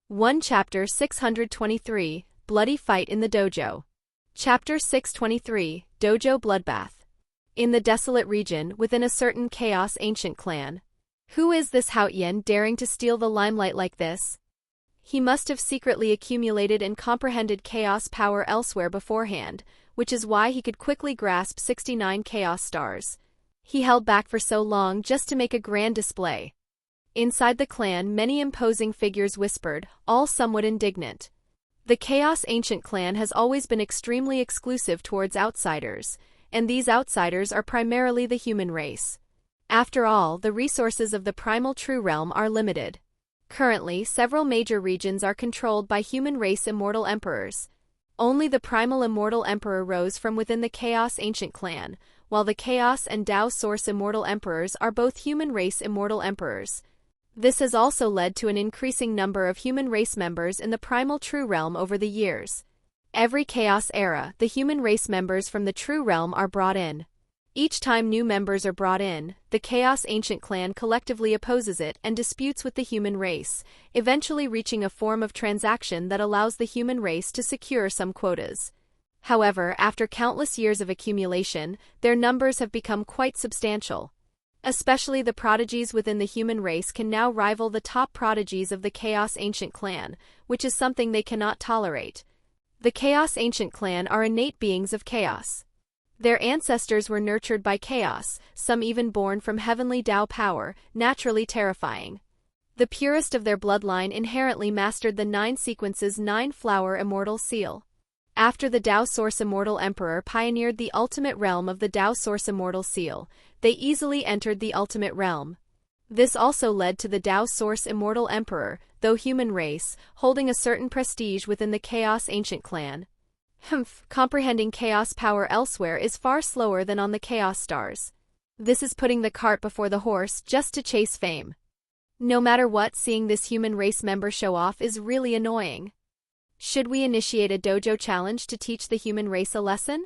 1 Chapter 623, Bloody Fight in the Dojo. Chapter 623, Dojo Bloodbath. In the desolate region, within a certain chaos ancient clan. Who is this Haotian daring to steal the limelight like this? He must have secretly accumulated and comprehended chaos power elsewhere beforehand, which is why he could quickly grasp 69 chaos stars. He held back for so long just to make a grand display. Inside the clan, many imposing figures whispered, all somewhat indignant. The Chaos Ancient clan has always been extremely exclusive towards outsiders, and these outsiders are primarily the human race. After all, the resources of the primal true realm are limited. Currently, several major regions are controlled by human race immortal emperors. Only the primal immortal emperor rose from within the Chaos Ancient clan, while the Chaos and Tao Source immortal emperors are both human race immortal emperors. This has also led to an increasing number of human race members in the primal true realm over the years. Every chaos era, the human race members from the true realm are brought in. Each time new members are brought in, the Chaos Ancient clan collectively opposes it and disputes with the human race, eventually reaching a form of transaction that allows the human race to secure some quotas. However, after countless years of accumulation, their numbers have become quite substantial. Especially the prodigies within the human race can now rival the top prodigies of the Chaos Ancient clan, which is something they cannot tolerate. The Chaos Ancient clan are innate beings of chaos. Their ancestors were nurtured by chaos, some even born from heavenly Tao power, naturally terrifying. The purest of their bloodline inherently mastered the 9 sequences 9-flower immortal seal. After the Tao Source Immortal Emperor pioneered the ultimate realm of the Tao Source Immortal Seal, they easily entered the ultimate realm. This also led to the Tao Source Immortal Emperor, though human race, holding a certain prestige within the Chaos Ancient clan. Comprehending chaos power elsewhere is far slower than on the chaos stars. This is putting the cart before the horse just to chase fame. No matter what, seeing this human race member show off is really annoying. Should we initiate a dojo challenge to teach the human race a lesson?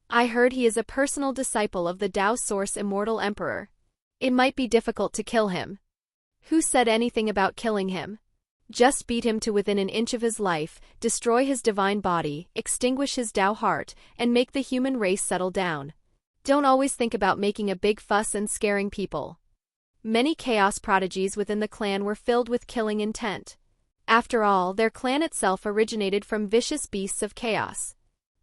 I heard he is a personal disciple of the Tao Source Immortal Emperor. It might be difficult to kill him. Who said anything about killing him? Just beat him to within an inch of his life, destroy his divine body, extinguish his Tao heart, and make the human race settle down. Don't always think about making a big fuss and scaring people. Many chaos prodigies within the clan were filled with killing intent. After all, their clan itself originated from vicious beasts of chaos.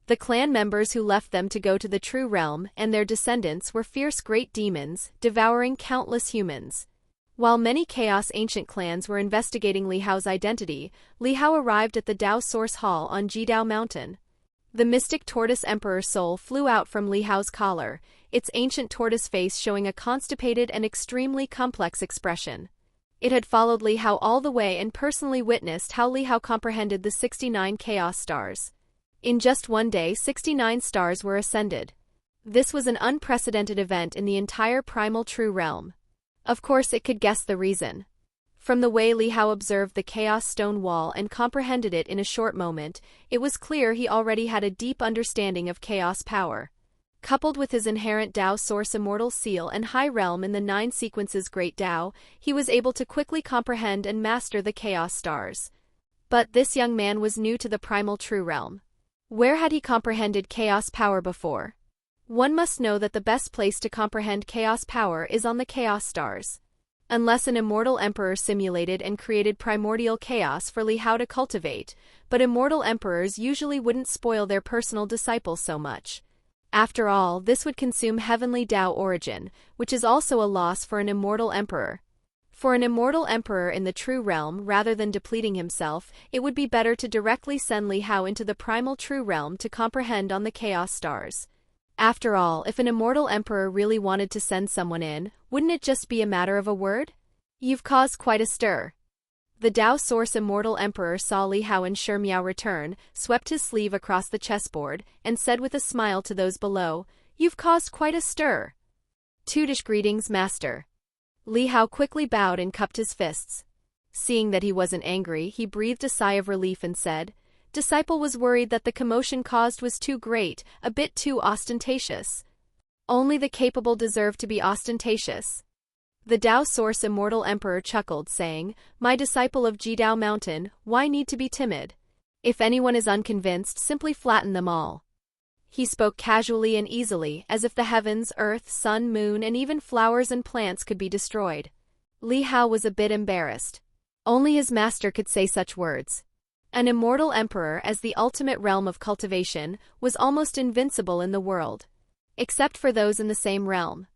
The clan members who left them to go to the true realm and their descendants were fierce great demons, devouring countless humans. While many Chaos Ancient clans were investigating Li Hao's identity, Li Hao arrived at the Tao Source Hall on Jidao Mountain. The mystic tortoise emperor soul flew out from Li Hao's collar, its ancient tortoise face showing a constipated and extremely complex expression. It had followed Li Hao all the way and personally witnessed how Li Hao comprehended the 69 chaos stars. In just one day, 69 stars were ascended. This was an unprecedented event in the entire primal true realm. Of course, it could guess the reason. From the way Li Hao observed the chaos stone wall and comprehended it in a short moment, it was clear he already had a deep understanding of chaos power. Coupled with his inherent Tao Source Immortal Seal and High Realm in the 9 sequences Great Tao, he was able to quickly comprehend and master the Chaos Stars. But this young man was new to the Primal True Realm. Where had he comprehended chaos power before? One must know that the best place to comprehend chaos power is on the Chaos Stars. Unless an immortal emperor simulated and created primordial chaos for Li Hao to cultivate, but immortal emperors usually wouldn't spoil their personal disciples so much. After all, this would consume heavenly Tao origin, which is also a loss for an immortal emperor. For an immortal emperor in the true realm, rather than depleting himself, it would be better to directly send Li Hao into the primal true realm to comprehend on the chaos stars. After all, if an immortal emperor really wanted to send someone in, wouldn't it just be a matter of a word? You've caused quite a stir. The Tao Source Immortal Emperor saw Li Hao and Shi Miao return, swept his sleeve across the chessboard, and said with a smile to those below, "You've caused quite a stir." "Tudish greetings, master." Li Hao quickly bowed and cupped his fists. Seeing that he wasn't angry, he breathed a sigh of relief and said, "Disciple was worried that the commotion caused was too great, a bit too ostentatious." "Only the capable deserve to be ostentatious." The Tao Source Immortal Emperor chuckled, saying, "My disciple of Jidao Mountain, why need to be timid? If anyone is unconvinced, simply flatten them all." He spoke casually and easily, as if the heavens, earth, sun, moon, and even flowers and plants could be destroyed. Li Hao was a bit embarrassed. Only his master could say such words. An immortal emperor, as the ultimate realm of cultivation, was almost invincible in the world. Except for those in the same realm.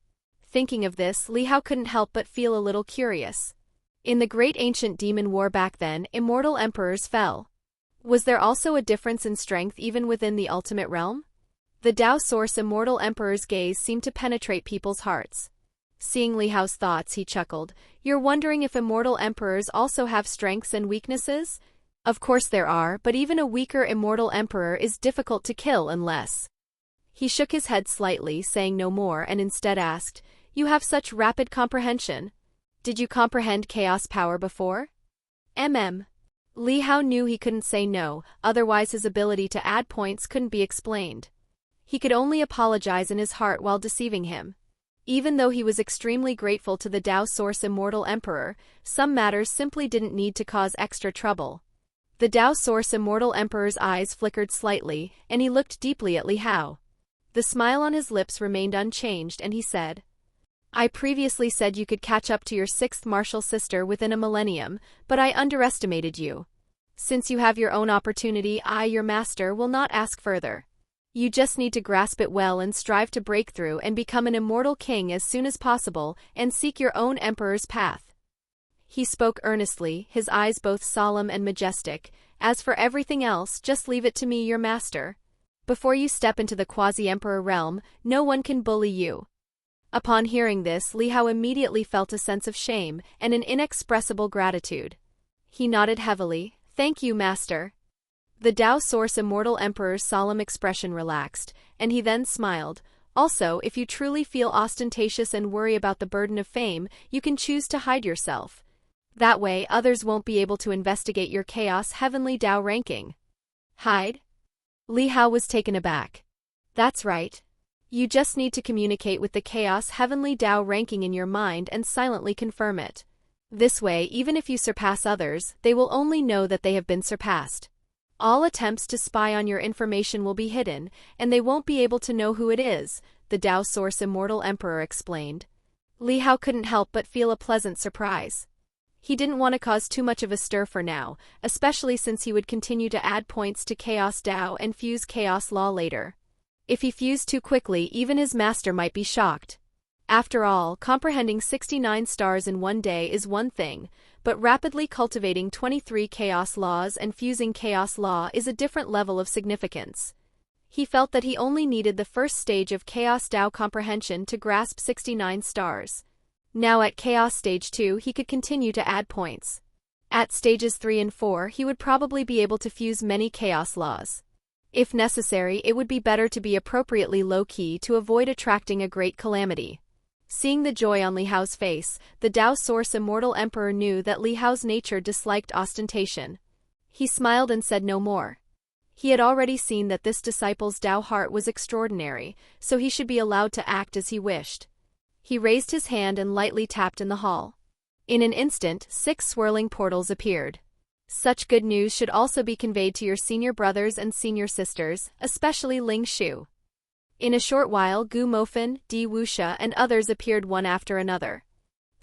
Thinking of this, Li Hao couldn't help but feel a little curious. In the great ancient demon war back then, immortal emperors fell. Was there also a difference in strength even within the ultimate realm? The Tao Source Immortal Emperor's gaze seemed to penetrate people's hearts. Seeing Li Hao's thoughts, he chuckled, "You're wondering if immortal emperors also have strengths and weaknesses? Of course there are, but even a weaker immortal emperor is difficult to kill unless..." He shook his head slightly, saying no more, and instead asked, "You have such rapid comprehension. Did you comprehend chaos power before?" Li Hao knew he couldn't say no, otherwise his ability to add points couldn't be explained. He could only apologize in his heart while deceiving him. Even though he was extremely grateful to the Tao Source Immortal Emperor, some matters simply didn't need to cause extra trouble. The Tao Source Immortal Emperor's eyes flickered slightly, and he looked deeply at Li Hao. The smile on his lips remained unchanged, and he said, "I previously said you could catch up to your sixth martial sister within a millennium, but I underestimated you. Since you have your own opportunity, I, your master, will not ask further. You just need to grasp it well and strive to break through and become an immortal king as soon as possible and seek your own emperor's path." He spoke earnestly, his eyes both solemn and majestic. "As for everything else, just leave it to me, your master. Before you step into the quasi-emperor realm, no one can bully you." Upon hearing this, Li Hao immediately felt a sense of shame and an inexpressible gratitude. He nodded heavily, "Thank you, master." The Tao Source Immortal Emperor's solemn expression relaxed, and he then smiled. "Also, if you truly feel ostentatious and worry about the burden of fame, you can choose to hide yourself. That way, others won't be able to investigate your Chaos Heavenly Tao ranking." "Hide?" Li Hao was taken aback. "That's right. You just need to communicate with the Chaos Heavenly Tao ranking in your mind and silently confirm it. This way, even if you surpass others, they will only know that they have been surpassed. All attempts to spy on your information will be hidden, and they won't be able to know who it is," the Tao Source Immortal Emperor explained. Li Hao couldn't help but feel a pleasant surprise. He didn't want to cause too much of a stir for now, especially since he would continue to add points to Chaos Tao and fuse Chaos Law later. If he fused too quickly, even his master might be shocked. After all, comprehending 69 stars in one day is one thing, but rapidly cultivating 23 Chaos Laws and fusing Chaos Law is a different level of significance. He felt that he only needed the first stage of Chaos Tao comprehension to grasp 69 stars. Now at Chaos Stage 2 he could continue to add points. At Stages 3 and 4 he would probably be able to fuse many Chaos Laws. If necessary, it would be better to be appropriately low-key to avoid attracting a great calamity. Seeing the joy on Li Hao's face, the Tao Source Immortal Emperor knew that Li Hao's nature disliked ostentation. He smiled and said no more. He had already seen that this disciple's Tao heart was extraordinary, so he should be allowed to act as he wished. He raised his hand and lightly tapped in the hall. In an instant, 6 swirling portals appeared. Such good news should also be conveyed to your senior brothers and senior sisters, especially Ling Shu. In a short while, Gu Mofan, Di Wuxia, and others appeared one after another.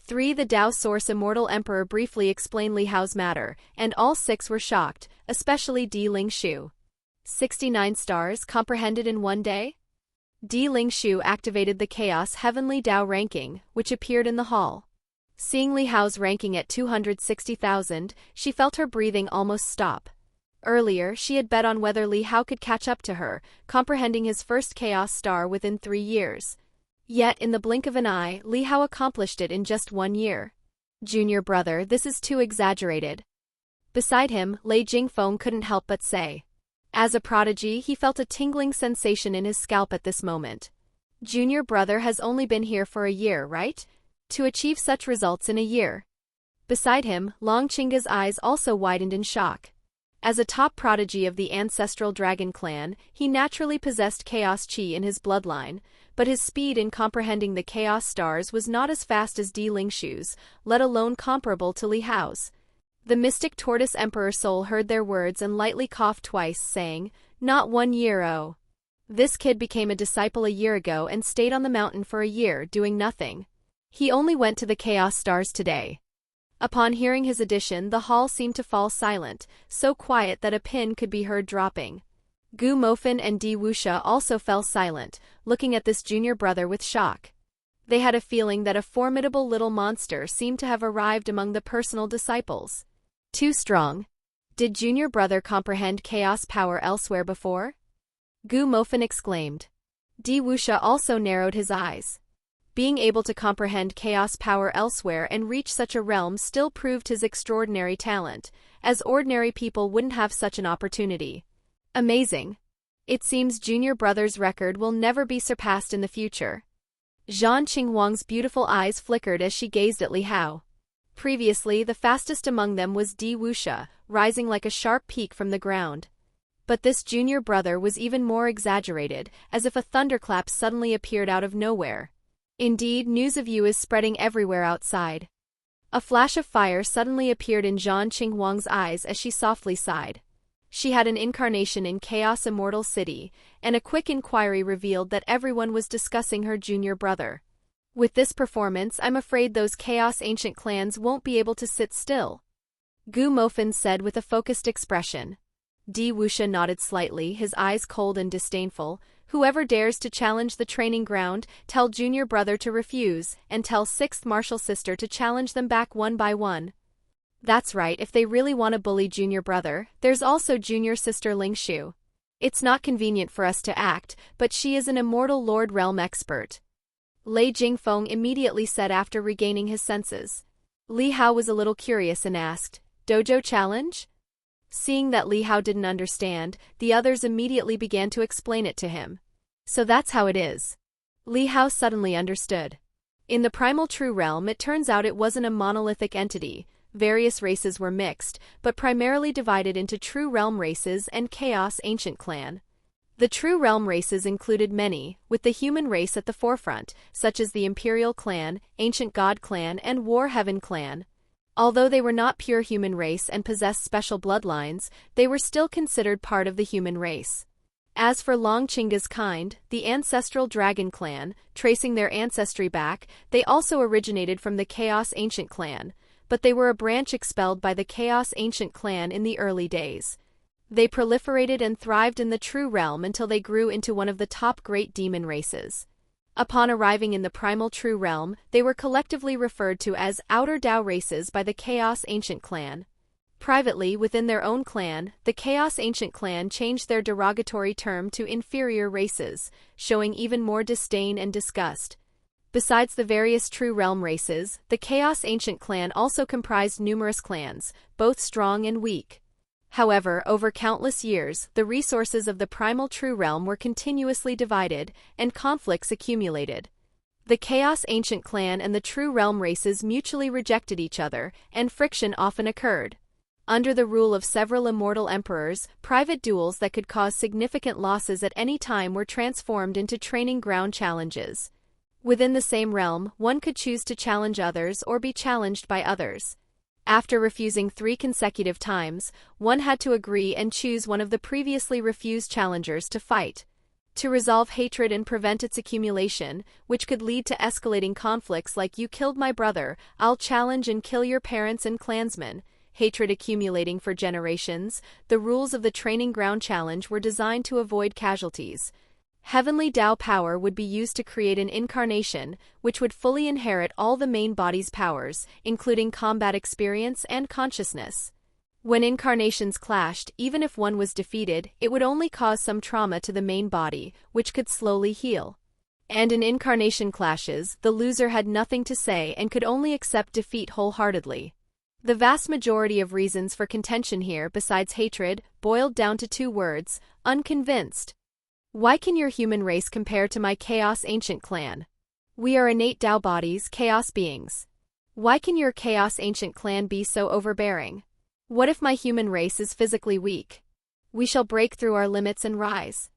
3. The Tao Source Immortal Emperor briefly explained Li Hao's matter, and all 6 were shocked, especially Di Ling Shu. 69 stars comprehended in one day? Di Ling Shu activated the Chaos Heavenly Tao ranking, which appeared in the hall. Seeing Li Hao's ranking at 260,000, she felt her breathing almost stop. Earlier, she had bet on whether Li Hao could catch up to her, comprehending his first Chaos Star within 3 years. Yet, in the blink of an eye, Li Hao accomplished it in just 1 year. "Junior brother, this is too exaggerated." Beside him, Lei Jingfeng couldn't help but say. As a prodigy, he felt a tingling sensation in his scalp at this moment. "Junior brother has only been here for a year, right? To achieve such results in a year." Beside him, Long Qingga's eyes also widened in shock. As a top prodigy of the ancestral dragon clan, he naturally possessed chaos chi in his bloodline, but his speed in comprehending the Chaos Stars was not as fast as Di Lingshu's, let alone comparable to Li Hao's. The mystic tortoise Emperor Soul heard their words and lightly coughed twice, saying, "Not 1 year, oh. This kid became a disciple a year ago and stayed on the mountain for a year doing nothing. He only went to the Chaos Stars today." Upon hearing his addition, the hall seemed to fall silent, so quiet that a pin could be heard dropping. Gu Mofan and Di Wuxia also fell silent, looking at this junior brother with shock. They had a feeling that a formidable little monster seemed to have arrived among the personal disciples. Too strong. Did junior brother comprehend chaos power elsewhere before? Gu Mofan exclaimed. Di Wuxia also narrowed his eyes. Being able to comprehend chaos power elsewhere and reach such a realm still proved his extraordinary talent, as ordinary people wouldn't have such an opportunity. Amazing. It seems junior brother's record will never be surpassed in the future. Zhan Qinghuang's beautiful eyes flickered as she gazed at Li Hao. Previously, the fastest among them was Di Wuxia, rising like a sharp peak from the ground. But this junior brother was even more exaggerated, as if a thunderclap suddenly appeared out of nowhere. Indeed, news of you is spreading everywhere outside. A flash of fire suddenly appeared in Zhan Qinghuang's eyes as she softly sighed. She had an incarnation in Chaos Immortal City, and a quick inquiry revealed that everyone was discussing her junior brother. With this performance, I'm afraid those Chaos Ancient clans won't be able to sit still. Gu Mofan said with a focused expression. Di Wuxia nodded slightly, his eyes cold and disdainful. Whoever dares to challenge the training ground, tell junior brother to refuse, and tell sixth martial sister to challenge them back one by one. That's right, if they really want to bully junior brother, there's also junior sister Lingshu. It's not convenient for us to act, but she is an immortal Lord Realm expert. Lei Jingfeng immediately said after regaining his senses. Li Hao was a little curious and asked, "Dojo challenge?" Seeing that Li Hao didn't understand, the others immediately began to explain it to him. So that's how it is. Li Hao suddenly understood. In the primal true realm, it turns out it wasn't a monolithic entity. Various races were mixed, but primarily divided into true realm races and chaos ancient clan. The true realm races included many, with the human race at the forefront, such as the Imperial clan, Ancient God clan, and War Heaven clan. Although they were not pure human race and possessed special bloodlines, they were still considered part of the human race. As for Long Chinga's kind, the ancestral dragon clan, tracing their ancestry back, they also originated from the Chaos Ancient clan, but they were a branch expelled by the Chaos Ancient clan in the early days. They proliferated and thrived in the true realm until they grew into one of the top great demon races. Upon arriving in the primal true realm, they were collectively referred to as Outer Dao races by the Chaos Ancient clan. Privately, within their own clan, the Chaos Ancient clan changed their derogatory term to inferior races, showing even more disdain and disgust. Besides the various true realm races, the Chaos Ancient clan also comprised numerous clans, both strong and weak. However, over countless years, the resources of the primal true realm were continuously divided, and conflicts accumulated. The Chaos Ancient clan and the true realm races mutually rejected each other, and friction often occurred. Under the rule of several immortal emperors, private duels that could cause significant losses at any time were transformed into training ground challenges. Within the same realm, one could choose to challenge others or be challenged by others. After refusing 3 consecutive times, one had to agree and choose one of the previously refused challengers to fight. To resolve hatred and prevent its accumulation, which could lead to escalating conflicts like "you killed my brother, I'll challenge and kill your parents and clansmen," hatred accumulating for generations, the rules of the training ground challenge were designed to avoid casualties. Heavenly Dao power would be used to create an incarnation, which would fully inherit all the main body's powers, including combat experience and consciousness. When incarnations clashed, even if one was defeated, it would only cause some trauma to the main body, which could slowly heal. And in incarnation clashes, the loser had nothing to say and could only accept defeat wholeheartedly. The vast majority of reasons for contention here, besides hatred, boiled down to 2 words: unconvinced. Why can your human race compare to my Chaos Ancient clan? We are innate Dao bodies, chaos beings. Why can your Chaos Ancient clan be so overbearing? What if my human race is physically weak? We shall break through our limits and rise.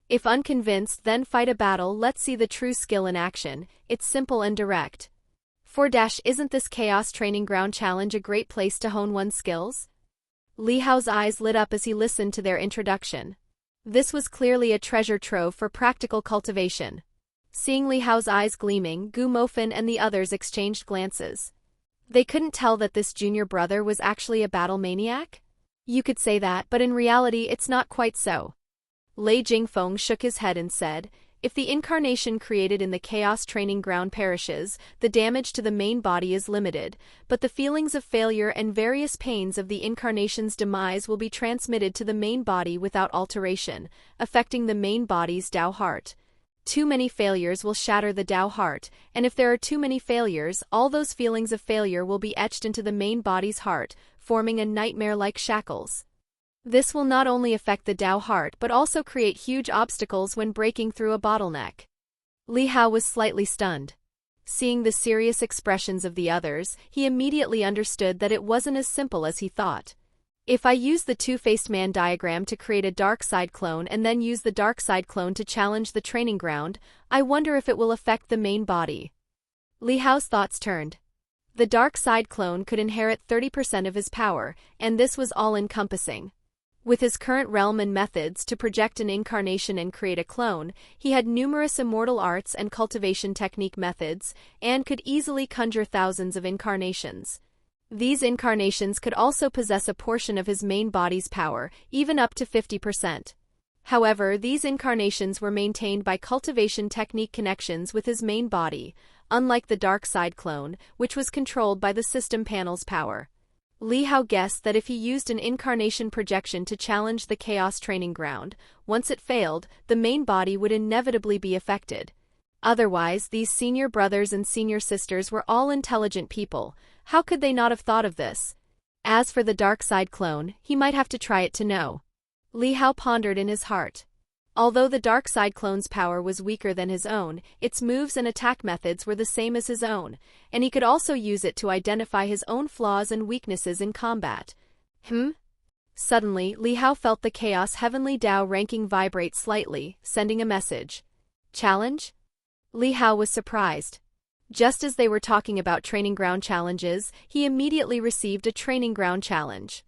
If unconvinced, then fight a battle. Let's see the true skill in action. It's simple and direct. 4. Isn't this Chaos Training Ground Challenge a great place to hone one's skills? Li Hao's eyes lit up as he listened to their introduction. This was clearly a treasure trove for practical cultivation. Seeing Li Hao's eyes gleaming, Gu Mofan and the others exchanged glances. They couldn't tell that this junior brother was actually a battle maniac? You could say that, but in reality it's not quite so. Lei Jingfeng shook his head and said, if the incarnation created in the Chaos Training Ground perishes, the damage to the main body is limited, but the feelings of failure and various pains of the incarnation's demise will be transmitted to the main body without alteration, affecting the main body's Tao heart. Too many failures will shatter the Tao heart, and if there are too many failures, all those feelings of failure will be etched into the main body's heart, forming a nightmare-like shackles. This will not only affect the Tao heart but also create huge obstacles when breaking through a bottleneck. Li Hao was slightly stunned. Seeing the serious expressions of the others, he immediately understood that it wasn't as simple as he thought. If I use the two-faced man diagram to create a dark side clone and then use the dark side clone to challenge the training ground, I wonder if it will affect the main body. Li Hao's thoughts turned. The dark side clone could inherit 30% of his power, and this was all-encompassing. With his current realm and methods to project an incarnation and create a clone, he had numerous immortal arts and cultivation technique methods, and could easily conjure thousands of incarnations. These incarnations could also possess a portion of his main body's power, even up to 50%. However, these incarnations were maintained by cultivation technique connections with his main body, unlike the dark side clone, which was controlled by the system panel's power. Li Hao guessed that if he used an incarnation projection to challenge the Chaos Training Ground, once it failed, the main body would inevitably be affected. Otherwise, these senior brothers and senior sisters were all intelligent people. How could they not have thought of this? As for the dark side clone, he might have to try it to know. Li Hao pondered in his heart. Although the dark side clone's power was weaker than his own, its moves and attack methods were the same as his own, and he could also use it to identify his own flaws and weaknesses in combat. Suddenly, Li Hao felt the Chaos Heavenly Tao ranking vibrate slightly, sending a message. Challenge? Li Hao was surprised. Just as they were talking about training ground challenges, he immediately received a training ground challenge.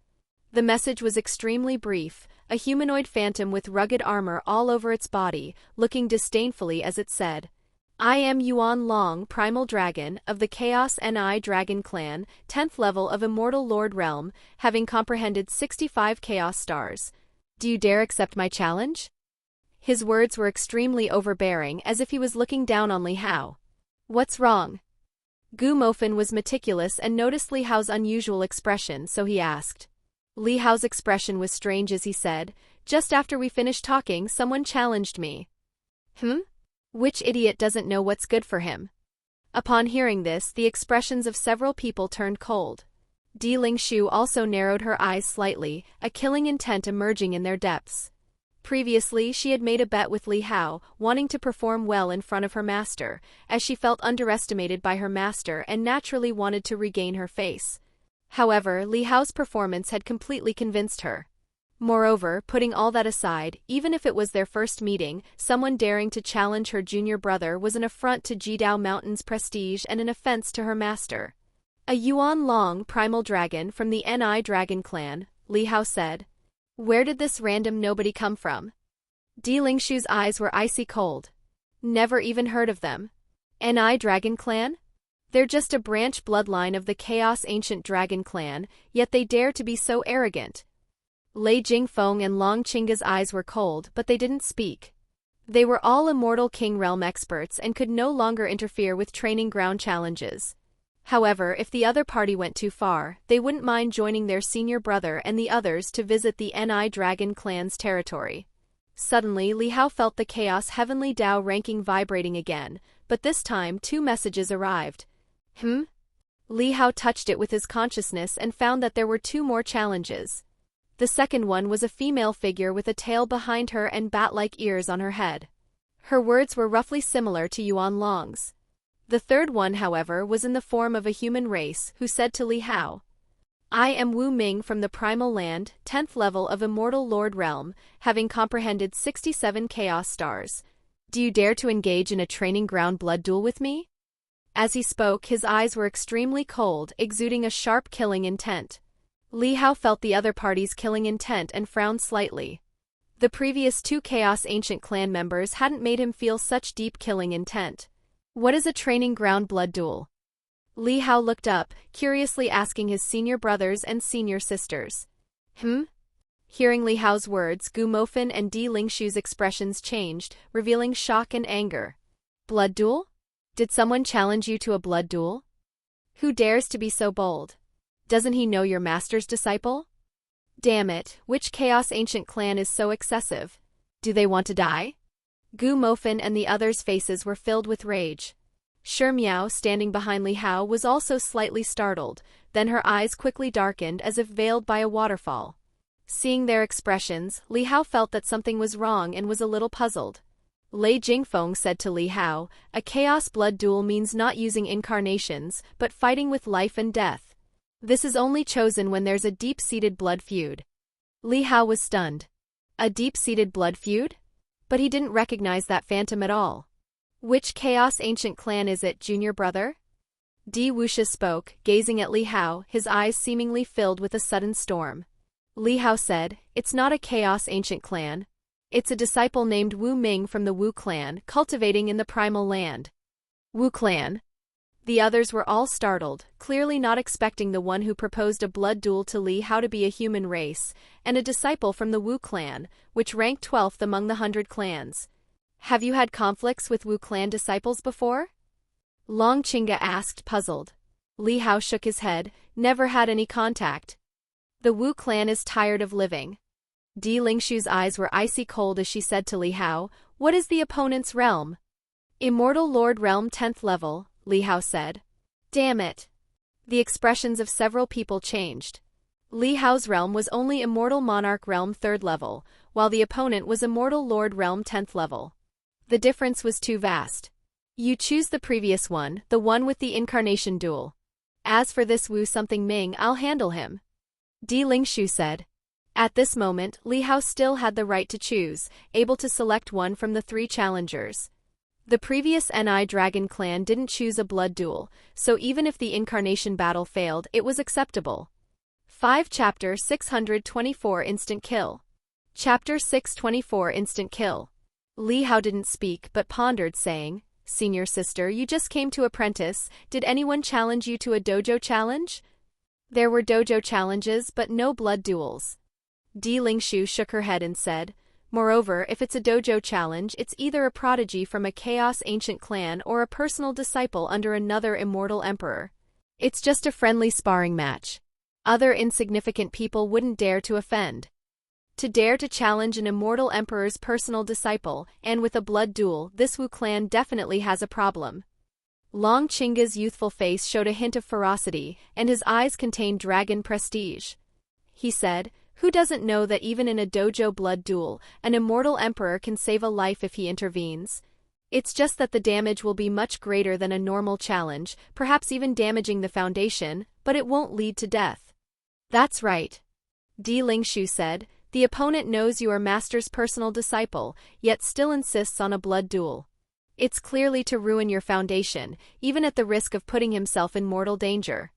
The message was extremely brief. A humanoid phantom with rugged armor all over its body, looking disdainfully as it said, I am Yuan Long, Primal Dragon, of the Chaos Ni Dragon Clan, 10th level of Immortal Lord Realm, having comprehended 65 Chaos Stars. Do you dare accept my challenge? His words were extremely overbearing, as if he was looking down on Li Hao. What's wrong? Gu Mofan was meticulous and noticed Li Hao's unusual expression, so he asked. Li Hao's expression was strange as he said, just after we finished talking, someone challenged me. Which idiot doesn't know what's good for him? Upon hearing this, the expressions of several people turned cold. Di Lingshu also narrowed her eyes slightly, a killing intent emerging in their depths. Previously, she had made a bet with Li Hao, wanting to perform well in front of her master, as she felt underestimated by her master and naturally wanted to regain her face. However, Li Hao's performance had completely convinced her. Moreover, putting all that aside, even if it was their first meeting, someone daring to challenge her junior brother was an affront to Jidao Mountain's prestige and an offense to her master. A Yuan Long Primal Dragon from the Ni Dragon Clan, Li Hao said. Where did this random nobody come from? Di Lingshu's eyes were icy cold. Never even heard of them. Ni Dragon Clan? They're just a branch bloodline of the Chaos Ancient Dragon Clan, yet they dare to be so arrogant. Lei Jingfeng and Long Qingga's eyes were cold, but they didn't speak. They were all Immortal King Realm experts and could no longer interfere with training ground challenges. However, if the other party went too far, they wouldn't mind joining their senior brother and the others to visit the Ni Dragon Clan's territory. Suddenly, Li Hao felt the Chaos Heavenly Tao ranking vibrating again, but this time 2 messages arrived. Li Hao touched it with his consciousness and found that there were 2 more challenges. The second one was a female figure with a tail behind her and bat-like ears on her head. Her words were roughly similar to Yuan Long's. The third one, however, was in the form of a human race, who said to Li Hao, I am Wu Ming from the Primal Land, 10th level of Immortal Lord Realm, having comprehended 67 Chaos Stars. Do you dare to engage in a training ground blood duel with me? As he spoke, his eyes were extremely cold, exuding a sharp killing intent. Li Hao felt the other party's killing intent and frowned slightly. The previous 2 Chaos Ancient Clan members hadn't made him feel such deep killing intent. What is a training ground blood duel? Li Hao looked up, curiously asking his senior brothers and senior sisters. Hearing Li Hao's words, Gu Mofan and Di Lingshu's expressions changed, revealing shock and anger. Blood duel? Did someone challenge you to a blood duel? Who dares to be so bold? Doesn't he know your master's disciple? Damn it, which Chaos Ancient Clan is so excessive? Do they want to die? Gu Mofan and the others' faces were filled with rage. Shi Miao, standing behind Li Hao, was also slightly startled, then her eyes quickly darkened as if veiled by a waterfall. Seeing their expressions, Li Hao felt that something was wrong and was a little puzzled. Lei Jingfeng said to Li Hao, "A chaos blood duel means not using incarnations, but fighting with life and death. This is only chosen when there's a deep-seated blood feud." Li Hao was stunned. A deep-seated blood feud? But he didn't recognize that phantom at all. Which Chaos Ancient Clan is it, junior brother? Di Wuxia spoke, gazing at Li Hao, his eyes seemingly filled with a sudden storm. Li Hao said, "It's not a Chaos Ancient Clan. It's a disciple named Wu Ming from the Wu Clan, cultivating in the Primal Land." Wu Clan? The others were all startled, clearly not expecting the one who proposed a blood duel to Li Hao to be a human race, and a disciple from the Wu Clan, which ranked 12th among the 100 clans. Have you had conflicts with Wu Clan disciples before? Long Qinga asked, puzzled. Li Hao shook his head, never had any contact. The Wu Clan is tired of living. Di Lingshu's eyes were icy cold as she said to Li Hao, "What is the opponent's realm?" "Immortal Lord Realm 10th level," Li Hao said. Damn it. The expressions of several people changed. Li Hao's realm was only Immortal Monarch Realm 3rd level, while the opponent was Immortal Lord Realm 10th level. The difference was too vast. You choose the previous one, the one with the incarnation duel. As for this Wu something Ming, I'll handle him. Di Lingshu said. At this moment, Li Hao still had the right to choose, able to select one from the 3 challengers. The previous Ni Dragon Clan didn't choose a blood duel, so even if the incarnation battle failed, it was acceptable. 5 Chapter 624 Instant Kill. Chapter 624 Instant Kill. Li Hao didn't speak but pondered, saying, "Senior sister, you just came to apprentice. Did anyone challenge you to a dojo challenge?" There were dojo challenges but no blood duels. Di Lingshu shook her head and said, "Moreover, if it's a dojo challenge, it's either a prodigy from a Chaos Ancient Clan or a personal disciple under another immortal emperor. It's just a friendly sparring match. Other insignificant people wouldn't dare to offend. To dare to challenge an immortal emperor's personal disciple, and with a blood duel, this Wu clan definitely has a problem." Long Qinga's youthful face showed a hint of ferocity, and his eyes contained dragon prestige. He said, "Who doesn't know that even in a dojo blood duel, an immortal emperor can save a life if he intervenes? It's just that the damage will be much greater than a normal challenge, perhaps even damaging the foundation, but it won't lead to death." "That's right," Di Lingshu said. "The opponent knows you are Master's personal disciple, yet still insists on a blood duel. It's clearly to ruin your foundation, even at the risk of putting himself in mortal danger.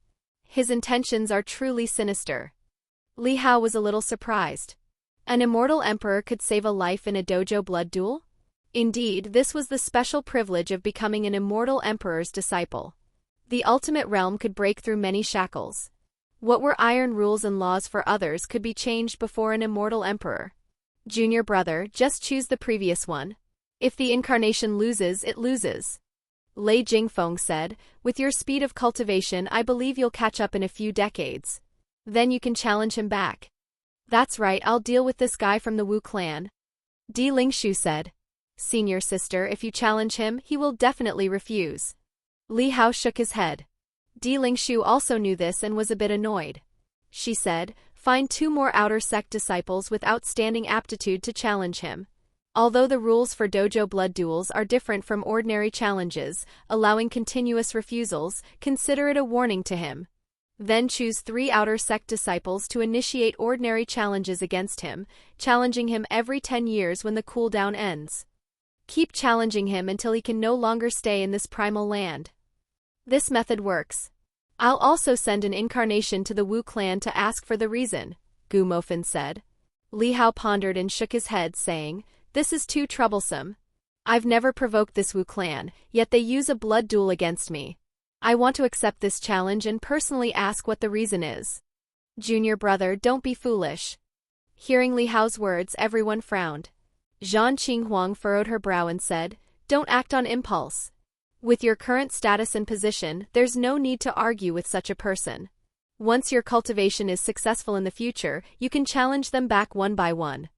His intentions are truly sinister." Li Hao was a little surprised. An immortal emperor could save a life in a dojo blood duel? Indeed, this was the special privilege of becoming an immortal emperor's disciple. The ultimate realm could break through many shackles. What were iron rules and laws for others could be changed before an immortal emperor. "Junior brother, just choose the previous one. If the incarnation loses, it loses." Lei Jingfeng said, "With your speed of cultivation, I believe you'll catch up in a few decades. Then you can challenge him back." "That's right, I'll deal with this guy from the Wu clan." Di Lingshu said. "Senior sister, if you challenge him, he will definitely refuse." Li Hao shook his head. Di Lingshu also knew this and was a bit annoyed. She said, "Find 2 more outer sect disciples with outstanding aptitude to challenge him. Although the rules for dojo blood duels are different from ordinary challenges, allowing continuous refusals, consider it a warning to him. Then choose 3 outer sect disciples to initiate ordinary challenges against him, challenging him every 10 years when the cooldown ends. Keep challenging him until he can no longer stay in this primal land. This method works. I'll also send an incarnation to the Wu clan to ask for the reason, Gu Mofin said. Li Hao pondered and shook his head, saying, "This is too troublesome. I've never provoked this Wu clan, yet they use a blood duel against me. I want to accept this challenge and personally ask what the reason is." Junior brother, don't be foolish. Hearing Li Hao's words, everyone frowned. Zhan Qinghuang furrowed her brow and said, "Don't act on impulse. With your current status and position, there's no need to argue with such a person. Once your cultivation is successful in the future, you can challenge them back one by one.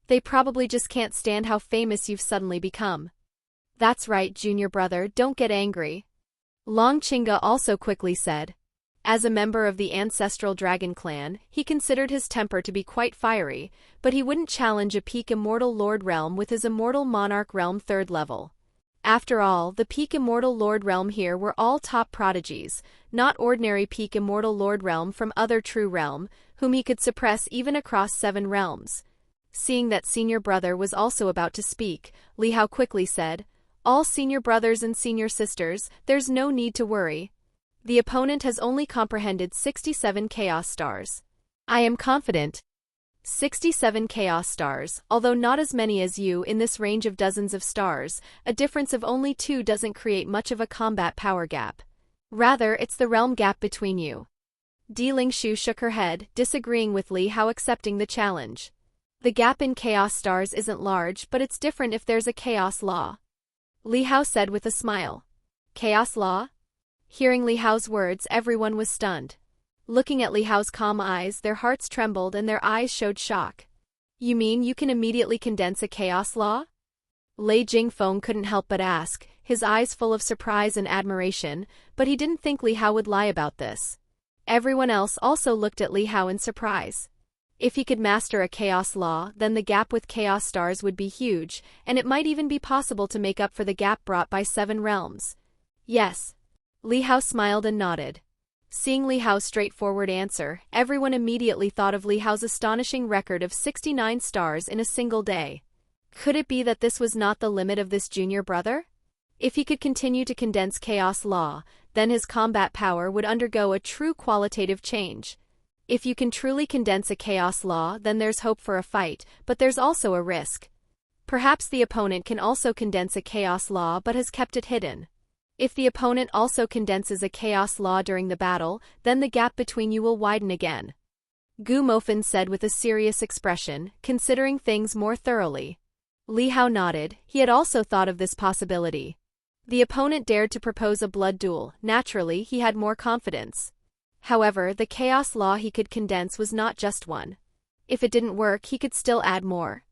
They probably just can't stand how famous you've suddenly become." "That's right, junior brother, don't get angry." Long Qingge also quickly said. As a member of the ancestral dragon clan, he considered his temper to be quite fiery, but he wouldn't challenge a peak immortal lord realm with his immortal monarch realm 3rd level. After all, the peak immortal lord realm here were all top prodigies, not ordinary peak immortal lord realm from other true realm, whom he could suppress even across 7 realms. Seeing that senior brother was also about to speak, Li Hao quickly said, "All senior brothers and senior sisters, there's no need to worry. The opponent has only comprehended 67 Chaos Stars. I am confident. 67 Chaos Stars, although not as many as you in this range of dozens of stars, a difference of only 2 doesn't create much of a combat power gap. Rather, it's the realm gap between you." Di Lingshu shook her head, disagreeing with Li Hao accepting the challenge. "The gap in Chaos Stars isn't large, but it's different if there's a Chaos Law," Li Hao said with a smile. "Chaos Law?" Hearing Li Hao's words, everyone was stunned. Looking at Li Hao's calm eyes, their hearts trembled and their eyes showed shock. "You mean you can immediately condense a Chaos Law?" Lei Jingfeng couldn't help but ask, his eyes full of surprise and admiration, but he didn't think Li Hao would lie about this. Everyone else also looked at Li Hao in surprise. If he could master a Chaos Law, then the gap with Chaos Stars would be huge, and it might even be possible to make up for the gap brought by 7 realms. "Yes." Li Hao smiled and nodded. Seeing Li Hao's straightforward answer, everyone immediately thought of Li Hao's astonishing record of 69 stars in a single day. Could it be that this was not the limit of this junior brother? If he could continue to condense Chaos Law, then his combat power would undergo a true qualitative change. If you can truly condense a Chaos Law, then there's hope for a fight, but there's also a risk. Perhaps the opponent can also condense a Chaos Law but has kept it hidden. If the opponent also condenses a Chaos Law during the battle, then the gap between you will widen again. Gu Mofin said with a serious expression, considering things more thoroughly. Li Hao nodded, he had also thought of this possibility. The opponent dared to propose a blood duel, naturally he had more confidence. However, the Chaos Law he could condense was not just one. If it didn't work, he could still add more.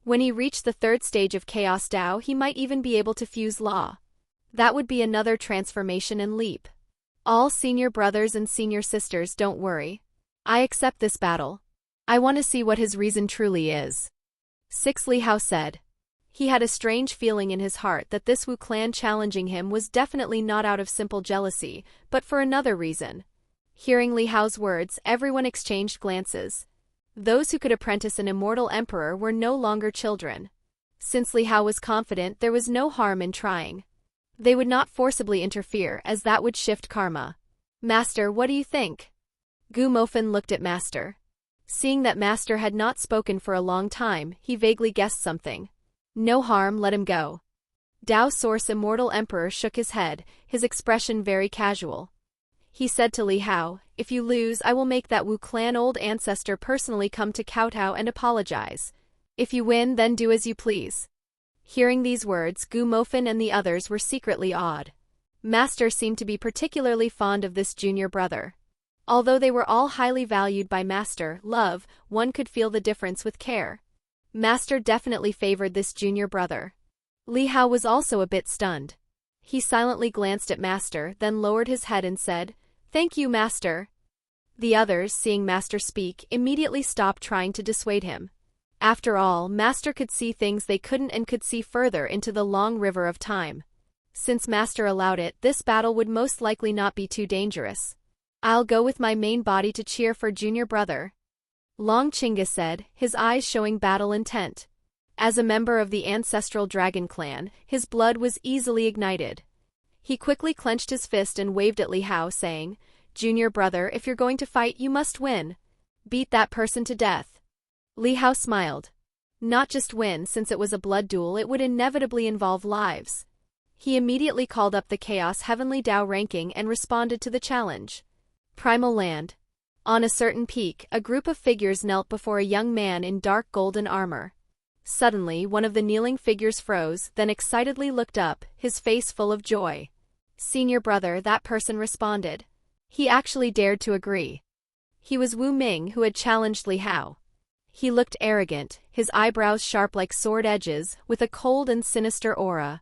When he reached the 3rd stage of Chaos Dao, he might even be able to fuse Law. That would be another transformation and leap. All senior brothers and senior sisters, don't worry. I accept this battle. I want to see what his reason truly is. 6 Li Hao said. He had a strange feeling in his heart that this Wu clan challenging him was definitely not out of simple jealousy, but for another reason. Hearing Li Hao's words, everyone exchanged glances. Those who could apprentice an immortal emperor were no longer children. Since Li Hao was confident, there was no harm in trying. They would not forcibly interfere, as that would shift karma. "Master, what do you think?" Gu Mofin looked at Master. Seeing that Master had not spoken for a long time, he vaguely guessed something. "No harm, let him go." Dao Source Immortal Emperor shook his head, his expression very casual. He said to Li Hao, "If you lose, I will make that Wu clan old ancestor personally come to kowtow and apologize. If you win, then do as you please." Hearing these words, Gu Mofin and the others were secretly awed. Master seemed to be particularly fond of this junior brother. Although they were all highly valued by Master, love, one could feel the difference with care. Master definitely favored this junior brother. Li Hao was also a bit stunned. He silently glanced at Master, then lowered his head and said, "Thank you, Master." The others, seeing Master speak, immediately stopped trying to dissuade him. After all, Master could see things they couldn't and could see further into the long river of time. Since Master allowed it, this battle would most likely not be too dangerous. I'll go with my main body to cheer for junior brother. Long Chinga said, his eyes showing battle intent. As a member of the ancestral dragon clan, his blood was easily ignited. He quickly clenched his fist and waved at Li Hao, saying, Junior brother, if you're going to fight, you must win. Beat that person to death. Li Hao smiled. Not just win, since it was a blood duel, it would inevitably involve lives. He immediately called up the Chaos Heavenly Dao ranking and responded to the challenge. Primal Land. On a certain peak, a group of figures knelt before a young man in dark golden armor. Suddenly, one of the kneeling figures froze, then excitedly looked up, his face full of joy. Senior brother, that person responded. He actually dared to agree. He was Wu Ming, who had challenged Li Hao. He looked arrogant, his eyebrows sharp like sword edges, with a cold and sinister aura.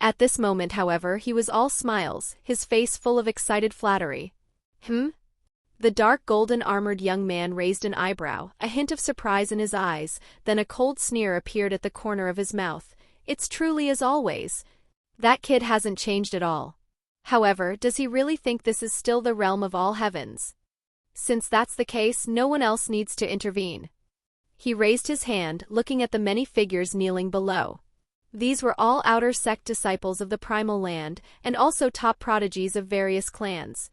At this moment, however, he was all smiles, his face full of excited flattery. The dark golden-armored young man raised an eyebrow, a hint of surprise in his eyes, then a cold sneer appeared at the corner of his mouth. It's truly as always. That kid hasn't changed at all. However, does he really think this is still the realm of all heavens? Since that's the case, no one else needs to intervene. He raised his hand, looking at the many figures kneeling below. These were all outer sect disciples of the Primal Land, and also top prodigies of various clans.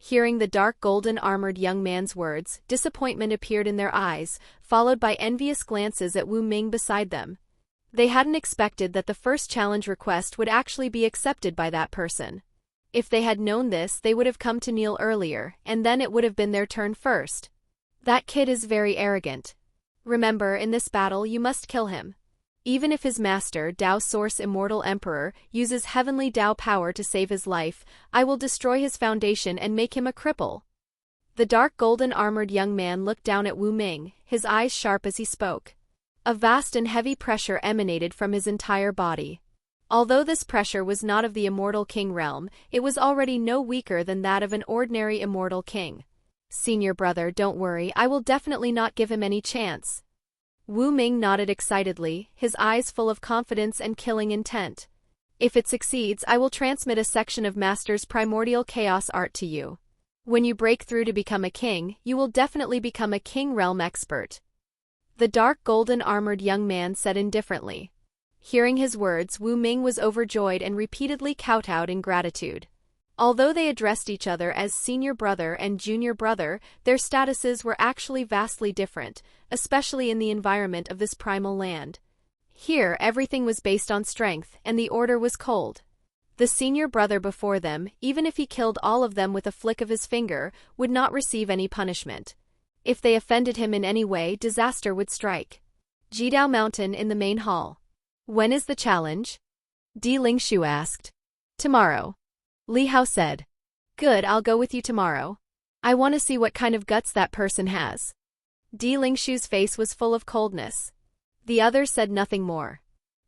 Hearing the dark golden-armored young man's words, disappointment appeared in their eyes, followed by envious glances at Wu Ming beside them. They hadn't expected that the first challenge request would actually be accepted by that person. If they had known this, they would have come to kneel earlier, and then it would have been their turn first. That kid is very arrogant. Remember, in this battle you must kill him. Even if his master, Dao Source Immortal Emperor, uses heavenly Dao power to save his life, I will destroy his foundation and make him a cripple. The dark golden-armored young man looked down at Wu Ming, his eyes sharp as he spoke. A vast and heavy pressure emanated from his entire body. Although this pressure was not of the immortal king realm, it was already no weaker than that of an ordinary immortal king. Senior brother, don't worry, I will definitely not give him any chance. Wu Ming nodded excitedly, his eyes full of confidence and killing intent. If it succeeds, I will transmit a section of Master's primordial chaos art to you. When you break through to become a king, you will definitely become a king realm expert. The dark golden-armored young man said indifferently. Hearing his words, Wu Ming was overjoyed and repeatedly kowtowed in gratitude. Although they addressed each other as senior brother and junior brother, their statuses were actually vastly different, especially in the environment of this primal land. Here, everything was based on strength, and the order was cold. The senior brother before them, even if he killed all of them with a flick of his finger, would not receive any punishment. If they offended him in any way, disaster would strike. Jidao Mountain in the main hall. When is the challenge? Di Lingshu asked. Tomorrow. Li Hao said. Good, I'll go with you tomorrow. I want to see what kind of guts that person has. Di Lingshu's face was full of coldness. The others said nothing more.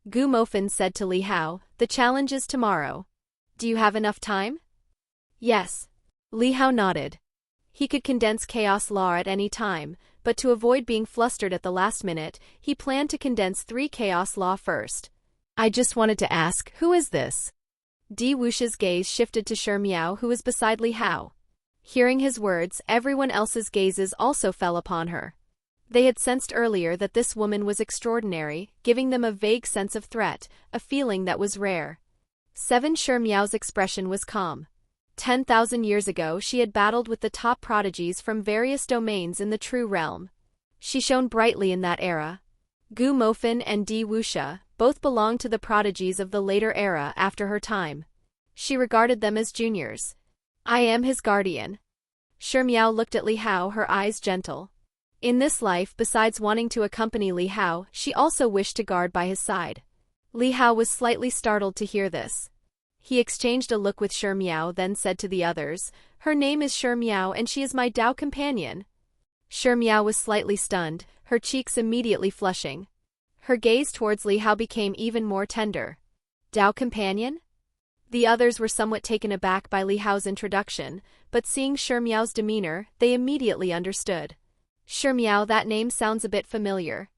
Gu Mofin said to Li Hao, the challenge is tomorrow. Do you have enough time? Yes. Li Hao nodded. He could condense Chaos Law at any time, but to avoid being flustered at the last minute, he planned to condense 3 Chaos Law first. I just wanted to ask, who is this? Di Wuxia's gaze shifted to Shi Miao, who was beside Li Hao. Hearing his words, everyone else's gazes also fell upon her. They had sensed earlier that this woman was extraordinary, giving them a vague sense of threat, a feeling that was rare. Shi Miao's expression was calm. 10,000 years ago, she had battled with the top prodigies from various domains in the true realm. She shone brightly in that era. Gu Mofin and Di Wuxia both belonged to the prodigies of the later era after her time. She regarded them as juniors. I am his guardian. Shi Miao looked at Li Hao, her eyes gentle. In this life, besides wanting to accompany Li Hao, she also wished to guard by his side. Li Hao was slightly startled to hear this. He exchanged a look with Shi Miao, then said to the others, her name is Shi Miao and she is my Dao companion. Shi Miao was slightly stunned, her cheeks immediately flushing. Her gaze towards Li Hao became even more tender. Dao companion? The others were somewhat taken aback by Li Hao's introduction, but seeing Shi Miao's demeanor, they immediately understood. Shi Miao, that name sounds a bit familiar.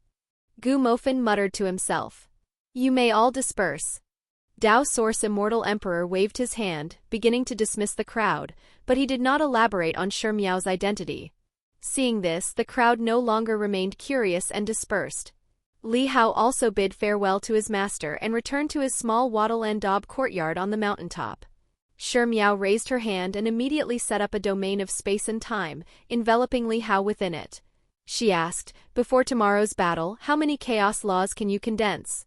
Gu Mofin muttered to himself. You may all disperse. Dao Source Immortal Emperor waved his hand, beginning to dismiss the crowd, but he did not elaborate on Shi Miao's identity. Seeing this, the crowd no longer remained curious and dispersed. Li Hao also bid farewell to his master and returned to his small wattle and daub courtyard on the mountaintop. Shi Miao raised her hand and immediately set up a domain of space and time, enveloping Li Hao within it. She asked, "Before tomorrow's battle, how many chaos laws can you condense?"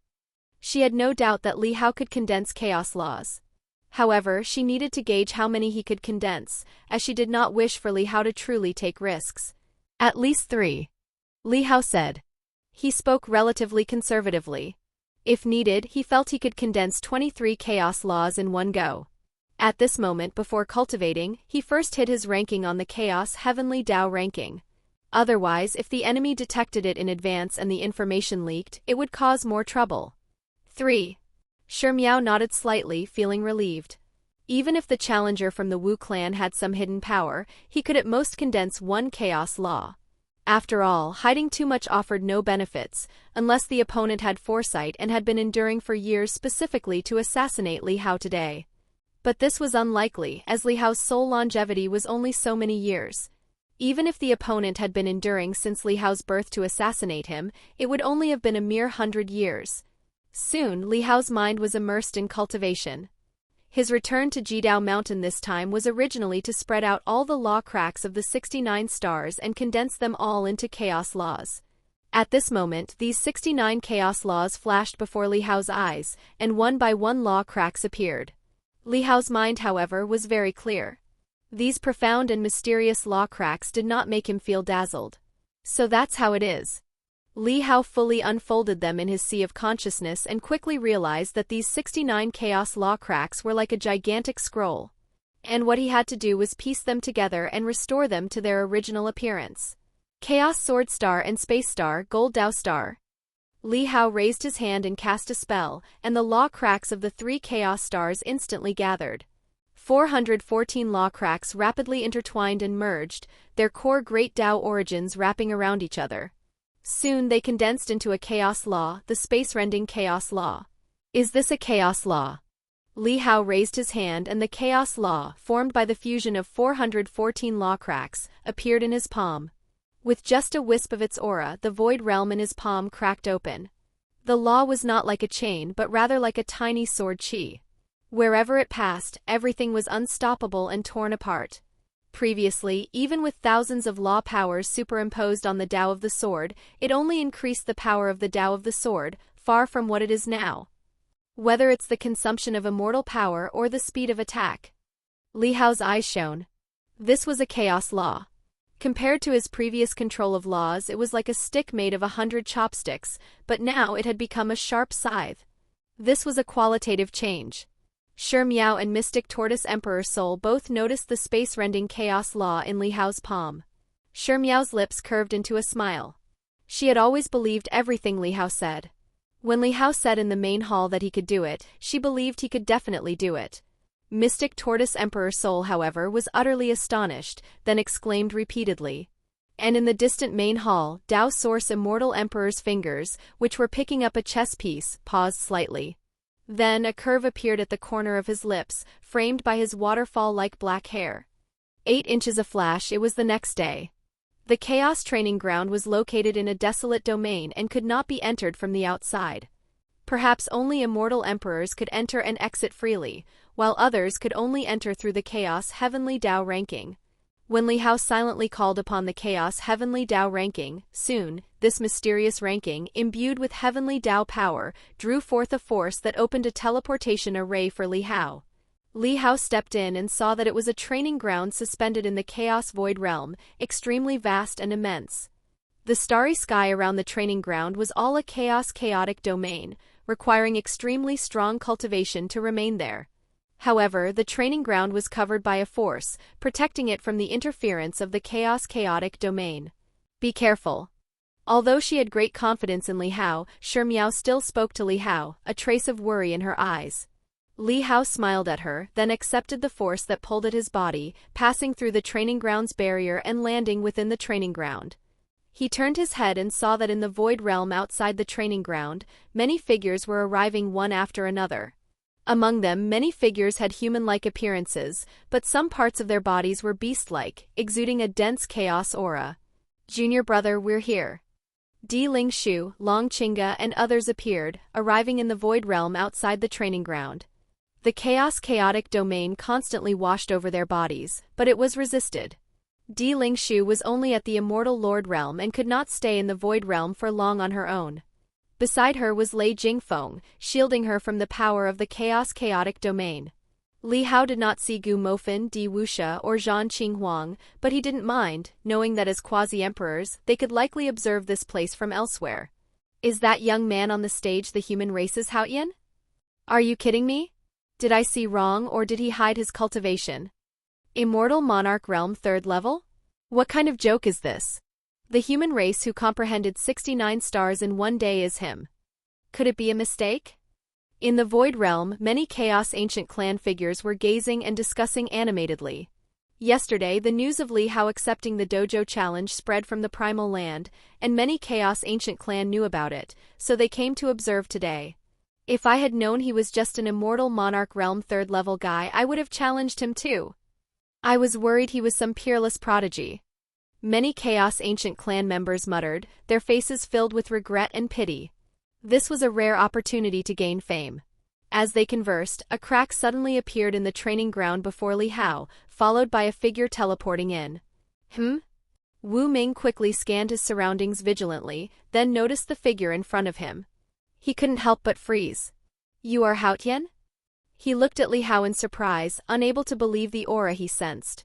She had no doubt that Li Hao could condense chaos laws. However, she needed to gauge how many he could condense, as she did not wish for Li Hao to truly take risks. "At least 3. Li Hao said. He spoke relatively conservatively. If needed, he felt he could condense 23 chaos laws in one go. At this moment before cultivating, he first hid his ranking on the Chaos Heavenly Dao ranking. Otherwise, if the enemy detected it in advance and the information leaked, it would cause more trouble. 3. Shi Miao nodded slightly, feeling relieved. Even if the challenger from the Wu clan had some hidden power, he could at most condense 1 chaos law. After all, hiding too much offered no benefits, unless the opponent had foresight and had been enduring for years specifically to assassinate Li Hao today. But this was unlikely, as Li Hao's sole longevity was only so many years. Even if the opponent had been enduring since Li Hao's birth to assassinate him, it would only have been a mere 100 years. Soon, Li Hao's mind was immersed in cultivation. His return to Jidao Mountain this time was originally to spread out all the law cracks of the 69 stars and condense them all into chaos laws. At this moment, these 69 chaos laws flashed before Li Hao's eyes, and one by one law cracks appeared. Li Hao's mind, however, was very clear. These profound and mysterious law cracks did not make him feel dazzled. So that's how it is. Li Hao fully unfolded them in his sea of consciousness and quickly realized that these 69 chaos law cracks were like a gigantic scroll. And what he had to do was piece them together and restore them to their original appearance. Chaos Sword Star and Space Star, Gold Dao Star. Li Hao raised his hand and cast a spell, and the law cracks of the 3 chaos stars instantly gathered. 414 law cracks rapidly intertwined and merged, their core Great Dao origins wrapping around each other. Soon they condensed into a chaos law, the space-rending chaos law. Is this a chaos law? Li Hao raised his hand and the chaos law, formed by the fusion of 414 law cracks, appeared in his palm. With just a wisp of its aura, the void realm in his palm cracked open. The law was not like a chain but rather like a tiny sword chi. Wherever it passed, everything was unstoppable and torn apart. Previously, even with thousands of law powers superimposed on the Tao of the sword, it only increased the power of the Tao of the sword, far from what it is now. Whether it's the consumption of immortal power or the speed of attack. Li Hao's eyes shone. This was a chaos law. Compared to his previous control of laws, it was like a stick made of 100 chopsticks, but now it had become a sharp scythe. This was a qualitative change. Shi Miao and Mystic Tortoise Emperor Soul both noticed the space-rending chaos law in Li Hao's palm. Shi Miao's lips curved into a smile. She had always believed everything Li Hao said. When Li Hao said in the main hall that he could do it, she believed he could definitely do it. Mystic Tortoise Emperor Soul, however, was utterly astonished, then exclaimed repeatedly. And in the distant main hall, Dao Source Immortal Emperor's fingers, which were picking up a chess piece, paused slightly. Then a curve appeared at the corner of his lips, framed by his waterfall-like black hair. 8 inches a flash, it was the next day. The Chaos Training Ground was located in a desolate domain and could not be entered from the outside. Perhaps only immortal emperors could enter and exit freely, while others could only enter through the Chaos Heavenly Dao ranking. When Li Hao silently called upon the Chaos Heavenly Dao ranking, soon, this mysterious ranking, imbued with Heavenly Dao power, drew forth a force that opened a teleportation array for Li Hao. Li Hao stepped in and saw that it was a training ground suspended in the Chaos Void Realm, extremely vast and immense. The starry sky around the training ground was all a chaotic domain, requiring extremely strong cultivation to remain there. However, the training ground was covered by a force, protecting it from the interference of the chaotic domain. Be careful. Although she had great confidence in Li Hao, Shi Miao still spoke to Li Hao, a trace of worry in her eyes. Li Hao smiled at her, then accepted the force that pulled at his body, passing through the training ground's barrier and landing within the training ground. He turned his head and saw that in the void realm outside the training ground, many figures were arriving one after another. Among them, many figures had human-like appearances, but some parts of their bodies were beast-like, exuding a dense chaos aura. Junior brother, we're here. Di Lingshu, Long Qingge, and others appeared, arriving in the void realm outside the training ground. The chaotic domain constantly washed over their bodies, but it was resisted. Di Lingshu was only at the immortal lord realm and could not stay in the void realm for long on her own. Beside her was Lei Jingfeng, shielding her from the power of the chaotic domain. Li Hao did not see Gu Mofan, Di Wuxia, or Zhan Qinghuang, but he didn't mind, knowing that as quasi-emperors, they could likely observe this place from elsewhere. Is that young man on the stage the human race's Haotian? Are you kidding me? Did I see wrong, or did he hide his cultivation? Immortal Monarch Realm 3rd level? What kind of joke is this? The human race who comprehended 69 stars in one day is him. Could it be a mistake? In the Void Realm, many Chaos Ancient Clan figures were gazing and discussing animatedly. Yesterday, the news of Li Hao accepting the dojo challenge spread from the Primal Land, and many Chaos Ancient Clan knew about it, so they came to observe today. If I had known he was just an immortal Monarch Realm 3rd level guy, I would have challenged him too. I was worried he was some peerless prodigy. Many Chaos Ancient Clan members muttered, their faces filled with regret and pity. This was a rare opportunity to gain fame. As they conversed, a crack suddenly appeared in the training ground before Li Hao, followed by a figure teleporting in. Wu Ming quickly scanned his surroundings vigilantly, then noticed the figure in front of him. He couldn't help but freeze. You are Haotian? He looked at Li Hao in surprise, unable to believe the aura he sensed.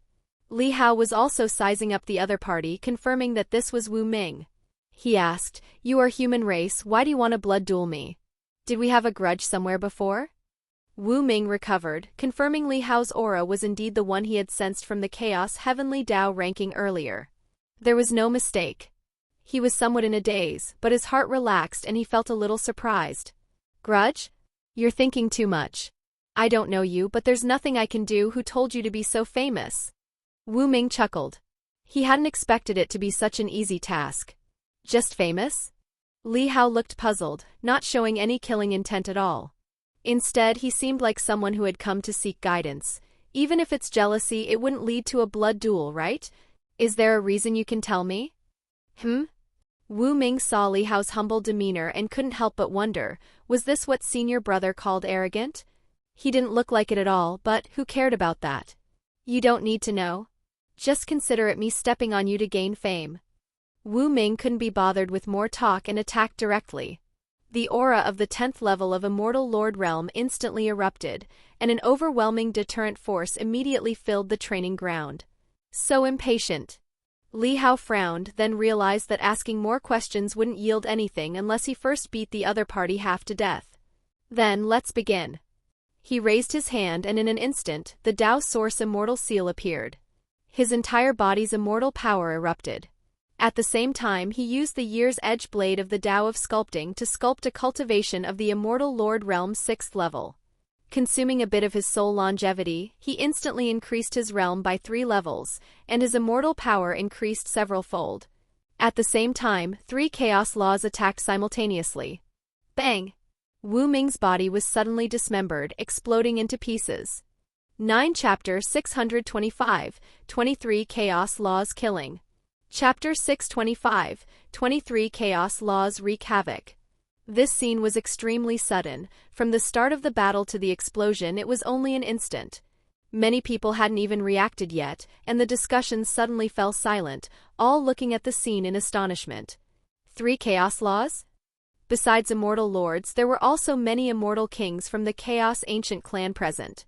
Li Hao was also sizing up the other party, confirming that this was Wu Ming. He asked, You are human race, why do you want to blood duel me? Did we have a grudge somewhere before? Wu Ming recovered, confirming Li Hao's aura was indeed the one he had sensed from the Chaos Heavenly Dao ranking earlier. There was no mistake. He was somewhat in a daze, but his heart relaxed and he felt a little surprised. Grudge? You're thinking too much. I don't know you, but there's nothing I can do. Who told you to be so famous? Wu Ming chuckled. He hadn't expected it to be such an easy task. Just famous? Li Hao looked puzzled, not showing any killing intent at all. Instead, he seemed like someone who had come to seek guidance. Even if it's jealousy, it wouldn't lead to a blood duel, right? Is there a reason you can tell me? Wu Ming saw Li Hao's humble demeanor and couldn't help but wonder, was this what senior brother called arrogant? He didn't look like it at all, but who cared about that? You don't need to know. Just consider it me stepping on you to gain fame. Wu Ming couldn't be bothered with more talk and attacked directly. The aura of the 10th level of Immortal Lord Realm instantly erupted, and an overwhelming deterrent force immediately filled the training ground. So impatient. Li Hao frowned, then realized that asking more questions wouldn't yield anything unless he first beat the other party half to death. Then, let's begin. He raised his hand and in an instant, the Dao Source Immortal Seal appeared. His entire body's immortal power erupted. At the same time, he used the Year's Edge blade of the Tao of Sculpting to sculpt a cultivation of the Immortal Lord Realm 6th level. Consuming a bit of his soul longevity, he instantly increased his realm by 3 levels, and his immortal power increased several-fold. At the same time, 3 chaos laws attacked simultaneously. Bang! Wu Ming's body was suddenly dismembered, exploding into pieces. 9 Chapter 625, 23 Chaos Laws Killing. Chapter 625, 23 Chaos Laws Wreak Havoc. This scene was extremely sudden. From the start of the battle to the explosion, it was only an instant. Many people hadn't even reacted yet, and the discussion suddenly fell silent, all looking at the scene in astonishment. 3 Chaos Laws? Besides immortal lords, there were also many immortal kings from the Chaos Ancient Clan present.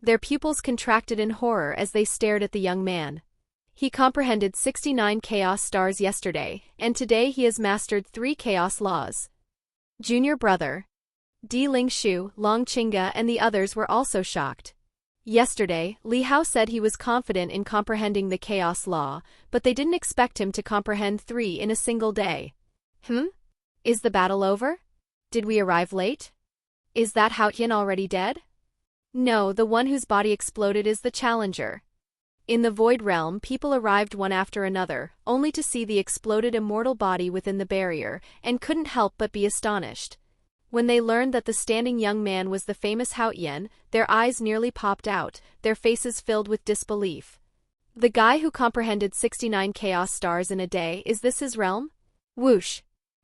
Their pupils contracted in horror as they stared at the young man. He comprehended 69 Chaos Stars yesterday, and today he has mastered 3 Chaos Laws. Junior brother. Di Lingshu, Long Qingge, and the others were also shocked. Yesterday, Li Hao said he was confident in comprehending the Chaos Law, but they didn't expect him to comprehend 3 in a single day. Is the battle over? Did we arrive late? Is that Haotian already dead? No, the one whose body exploded is the challenger. In the Void Realm, people arrived one after another, only to see the exploded immortal body within the barrier, and couldn't help but be astonished. When they learned that the standing young man was the famous Hao Yan, their eyes nearly popped out, their faces filled with disbelief. The guy who comprehended 69 chaos stars in a day, is this his realm? Whoosh!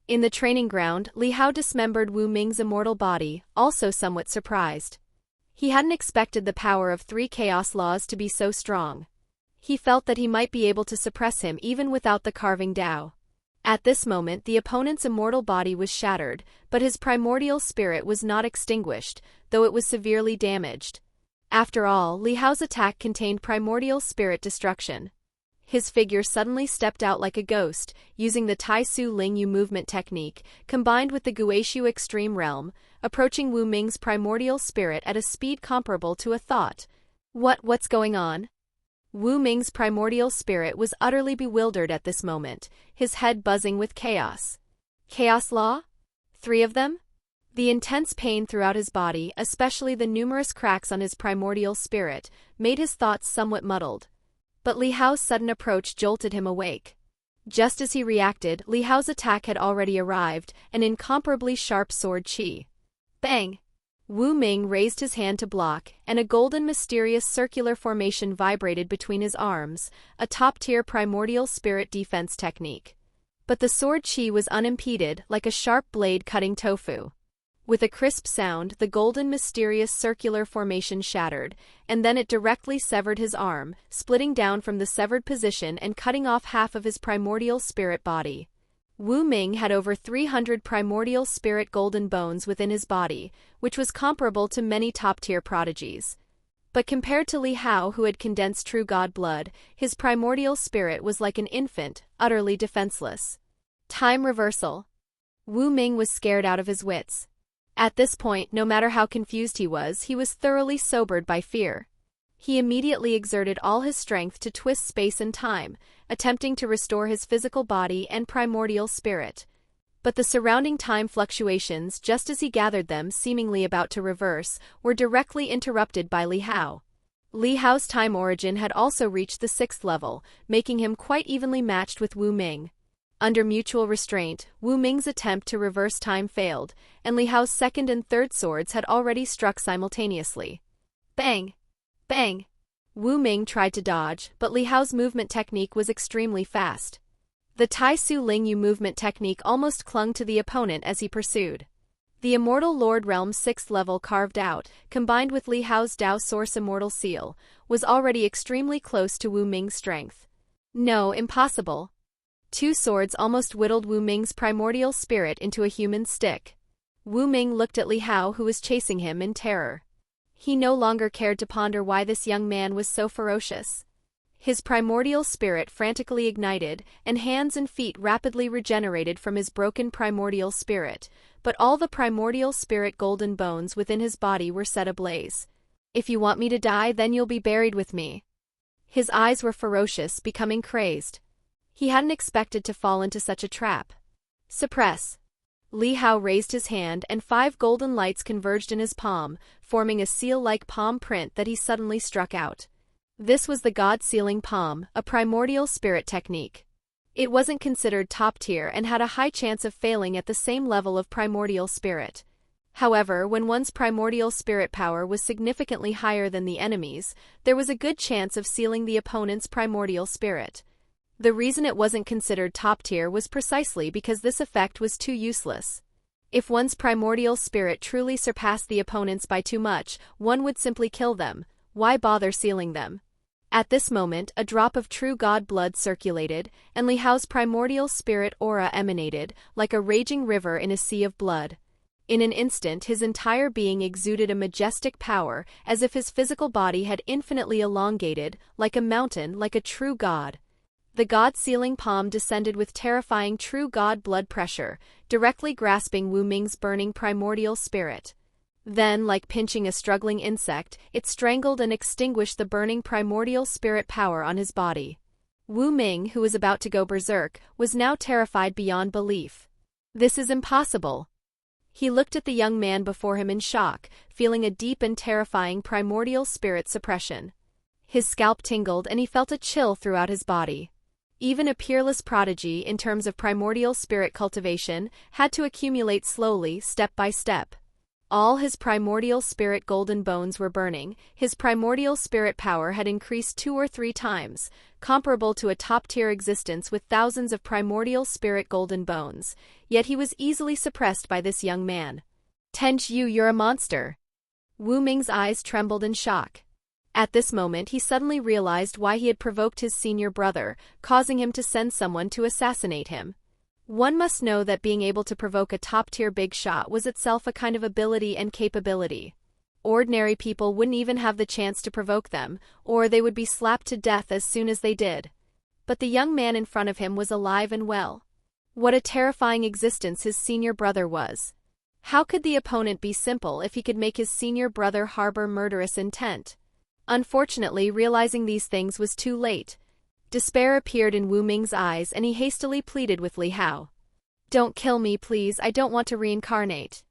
In the training ground, Li Hao dismembered Wu Ming's immortal body, also somewhat surprised. He hadn't expected the power of 3 chaos laws to be so strong. He felt that he might be able to suppress him even without the carving Dao. At this moment the opponent's immortal body was shattered, but his primordial spirit was not extinguished, though it was severely damaged. After all, Li Hao's attack contained primordial spirit destruction. His figure suddenly stepped out like a ghost, using the Tai Su Ling Yu movement technique, combined with the Guishu extreme realm, approaching Wu Ming's primordial spirit at a speed comparable to a thought. What's going on? Wu Ming's primordial spirit was utterly bewildered at this moment, his head buzzing with chaos. Chaos law? 3 of them? The intense pain throughout his body, especially the numerous cracks on his primordial spirit, made his thoughts somewhat muddled. But Li Hao's sudden approach jolted him awake. Just as he reacted, Li Hao's attack had already arrived, an incomparably sharp sword chi. Bang! Wu Ming raised his hand to block, and a golden mysterious circular formation vibrated between his arms, a top-tier primordial spirit defense technique. But the sword chi was unimpeded, like a sharp blade cutting tofu. With a crisp sound, the golden mysterious circular formation shattered, and then it directly severed his arm, splitting down from the severed position and cutting off half of his primordial spirit body. Wu Ming had over 300 primordial spirit golden bones within his body, which was comparable to many top-tier prodigies. But compared to Li Hao, who had condensed true god blood, his primordial spirit was like an infant, utterly defenseless. Time reversal. Wu Ming was scared out of his wits. At this point, no matter how confused he was thoroughly sobered by fear. He immediately exerted all his strength to twist space and time, attempting to restore his physical body and primordial spirit. But the surrounding time fluctuations, just as he gathered them seemingly about to reverse, were directly interrupted by Li Hao. Li Hao's time origin had also reached the 6th level, making him quite evenly matched with Wu Ming. Under mutual restraint, Wu Ming's attempt to reverse time failed, and Li Hao's 2nd and 3rd swords had already struck simultaneously. Bang! Bang! Wu Ming tried to dodge, but Li Hao's movement technique was extremely fast. The Tai Su Ling Yu movement technique almost clung to the opponent as he pursued. The Immortal Lord Realm's 6th level carved out, combined with Li Hao's Dao Source Immortal Seal, was already extremely close to Wu Ming's strength. No, impossible. 2 swords almost whittled Wu Ming's primordial spirit into a human stick. Wu Ming looked at Li Hao, who was chasing him, in terror. He no longer cared to ponder why this young man was so ferocious. His primordial spirit frantically ignited, and hands and feet rapidly regenerated from his broken primordial spirit, but all the primordial spirit golden bones within his body were set ablaze. If you want me to die, then you'll be buried with me. His eyes were ferocious, becoming crazed. He hadn't expected to fall into such a trap. Suppress. Li Hao raised his hand, and 5 golden lights converged in his palm, forming a seal-like palm print that he suddenly struck out. This was the God Sealing Palm, a primordial spirit technique. It wasn't considered top-tier and had a high chance of failing at the same level of primordial spirit. However, when one's primordial spirit power was significantly higher than the enemy's, there was a good chance of sealing the opponent's primordial spirit. The reason it wasn't considered top-tier was precisely because this effect was too useless. If one's primordial spirit truly surpassed the opponent's by too much, one would simply kill them. Why bother sealing them? At this moment, a drop of true god blood circulated, and Li Hao's primordial spirit aura emanated, like a raging river in a sea of blood. In an instant, his entire being exuded a majestic power, as if his physical body had infinitely elongated, like a mountain, like a true god. The God-sealing palm descended with terrifying true god blood pressure, directly grasping Wu Ming's burning primordial spirit. Then, like pinching a struggling insect, it strangled and extinguished the burning primordial spirit power on his body. Wu Ming, who was about to go berserk, was now terrified beyond belief. This is impossible. He looked at the young man before him in shock, feeling a deep and terrifying primordial spirit suppression. His scalp tingled and he felt a chill throughout his body. Even a peerless prodigy in terms of primordial spirit cultivation had to accumulate slowly, step by step. All his primordial spirit golden bones were burning. His primordial spirit power had increased 2 or 3 times, comparable to a top-tier existence with thousands of primordial spirit golden bones, yet he was easily suppressed by this young man. Tenji, you're a monster. Wu Ming's eyes trembled in shock. At this moment he suddenly realized why he had provoked his senior brother, causing him to send someone to assassinate him. One must know that being able to provoke a top-tier big shot was itself a kind of ability and capability. Ordinary people wouldn't even have the chance to provoke them, or they would be slapped to death as soon as they did. But the young man in front of him was alive and well. What a terrifying existence his senior brother was. How could the opponent be simple if he could make his senior brother harbor murderous intent? Unfortunately, realizing these things was too late. Despair appeared in Wu Ming's eyes and he hastily pleaded with Li Hao. Don't kill me, please, I don't want to reincarnate.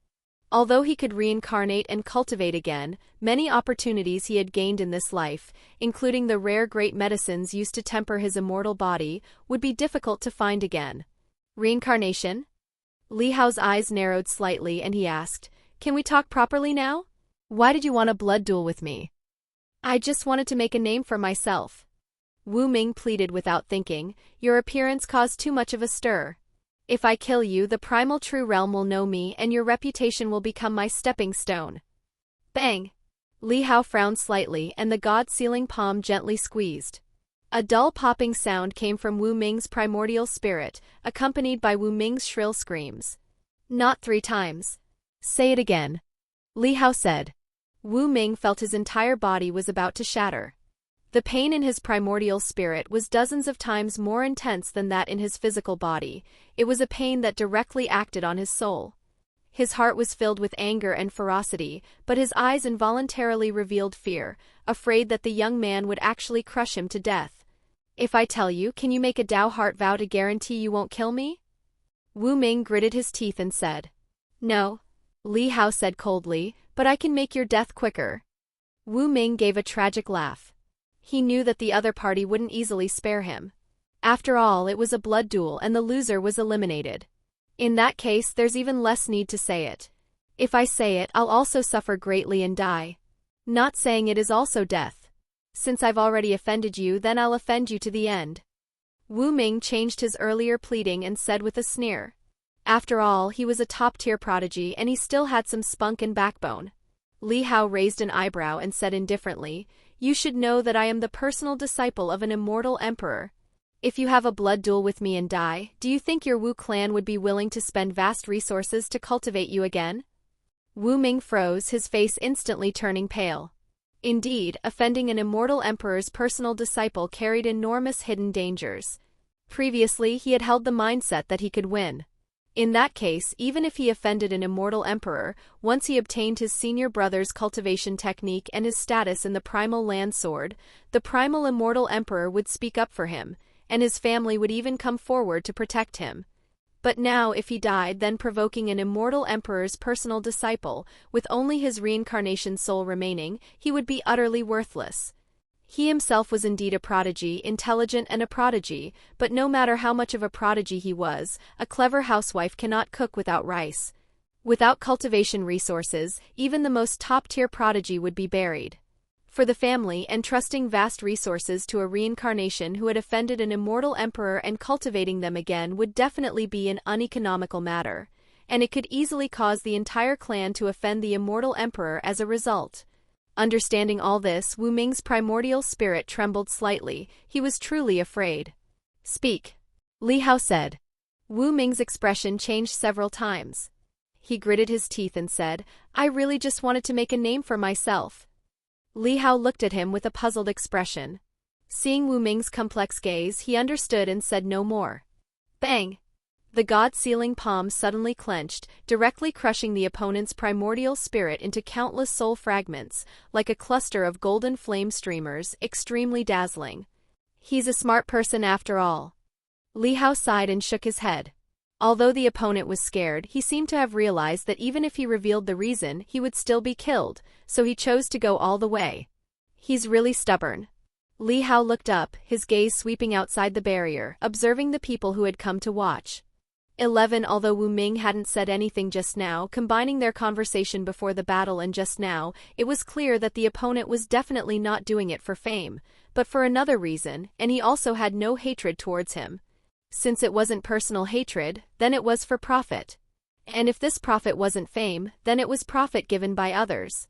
Although he could reincarnate and cultivate again, many opportunities he had gained in this life, including the rare great medicines used to temper his immortal body, would be difficult to find again. Reincarnation? Li Hao's eyes narrowed slightly and he asked, Can we talk properly now? Why did you want a blood duel with me? I just wanted to make a name for myself. Wu Ming pleaded without thinking, Your appearance caused too much of a stir. If I kill you, the primal true realm will know me and your reputation will become my stepping stone. Bang! Li Hao frowned slightly and the god-sealing palm gently squeezed. A dull popping sound came from Wu Ming's primordial spirit, accompanied by Wu Ming's shrill screams. Not 3 times. Say it again. Li Hao said. Wu Ming felt his entire body was about to shatter. The pain in his primordial spirit was dozens of times more intense than that in his physical body. It was a pain that directly acted on his soul. His heart was filled with anger and ferocity, but his eyes involuntarily revealed fear, afraid that the young man would actually crush him to death. If I tell you, can you make a Dao heart vow to guarantee you won't kill me? Wu Ming gritted his teeth and said. No. Li Hao said coldly, but I can make your death quicker. Wu Ming gave a tragic laugh. He knew that the other party wouldn't easily spare him. After all, it was a blood duel and the loser was eliminated. In that case, there's even less need to say it. If I say it, I'll also suffer greatly and die. Not saying it is also death. Since I've already offended you, then I'll offend you to the end. Wu Ming changed his earlier pleading and said with a sneer. After all, he was a top-tier prodigy and he still had some spunk and backbone. Li Hao raised an eyebrow and said indifferently, You should know that I am the personal disciple of an immortal emperor. If you have a blood duel with me and die, do you think your Wu clan would be willing to spend vast resources to cultivate you again? Wu Ming froze, his face instantly turning pale. Indeed, offending an immortal emperor's personal disciple carried enormous hidden dangers. Previously, he had held the mindset that he could win. In that case, even if he offended an immortal emperor, once he obtained his senior brother's cultivation technique and his status in the primal land sword, the primal immortal emperor would speak up for him, and his family would even come forward to protect him. But now, if he died, then provoking an immortal emperor's personal disciple, with only his reincarnation soul remaining, he would be utterly worthless. He himself was indeed a prodigy, intelligent and a prodigy, but no matter how much of a prodigy he was, a clever housewife cannot cook without rice. Without cultivation resources, even the most top-tier prodigy would be buried. For the family, entrusting vast resources to a reincarnation who had offended an immortal emperor and cultivating them again would definitely be an uneconomical matter, and it could easily cause the entire clan to offend the immortal emperor as a result. Understanding all this, Wu Ming's primordial spirit trembled slightly. He was truly afraid. Speak, Li Hao said. Wu Ming's expression changed several times. He gritted his teeth and said, I really just wanted to make a name for myself. Li Hao looked at him with a puzzled expression. Seeing Wu Ming's complex gaze, he understood and said no more. Bang! The god-sealing palm suddenly clenched, directly crushing the opponent's primordial spirit into countless soul fragments, like a cluster of golden flame streamers, extremely dazzling. He's a smart person after all. Li Hao sighed and shook his head. Although the opponent was scared, he seemed to have realized that even if he revealed the reason, he would still be killed, so he chose to go all the way. He's really stubborn. Li Hao looked up, his gaze sweeping outside the barrier, observing the people who had come to watch. 11 Although Wu Ming hadn't said anything just now, combining their conversation before the battle and just now, it was clear that the opponent was definitely not doing it for fame, but for another reason, and he also had no hatred towards him. Since it wasn't personal hatred, then it was for profit. And if this profit wasn't fame, then it was profit given by others.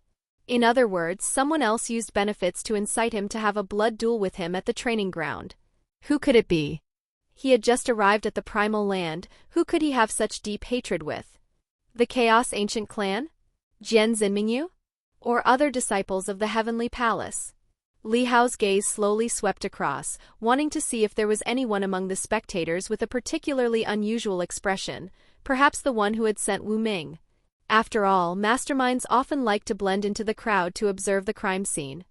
In other words, someone else used benefits to incite him to have a blood duel with him at the training ground. Who could it be? He had just arrived at the primal land, who could he have such deep hatred with? The Chaos Ancient Clan? Jian Xinmingyu? Or other disciples of the Heavenly Palace? Li Hao's gaze slowly swept across, wanting to see if there was anyone among the spectators with a particularly unusual expression, perhaps the one who had sent Wu Ming. After all, masterminds often like to blend into the crowd to observe the crime scene.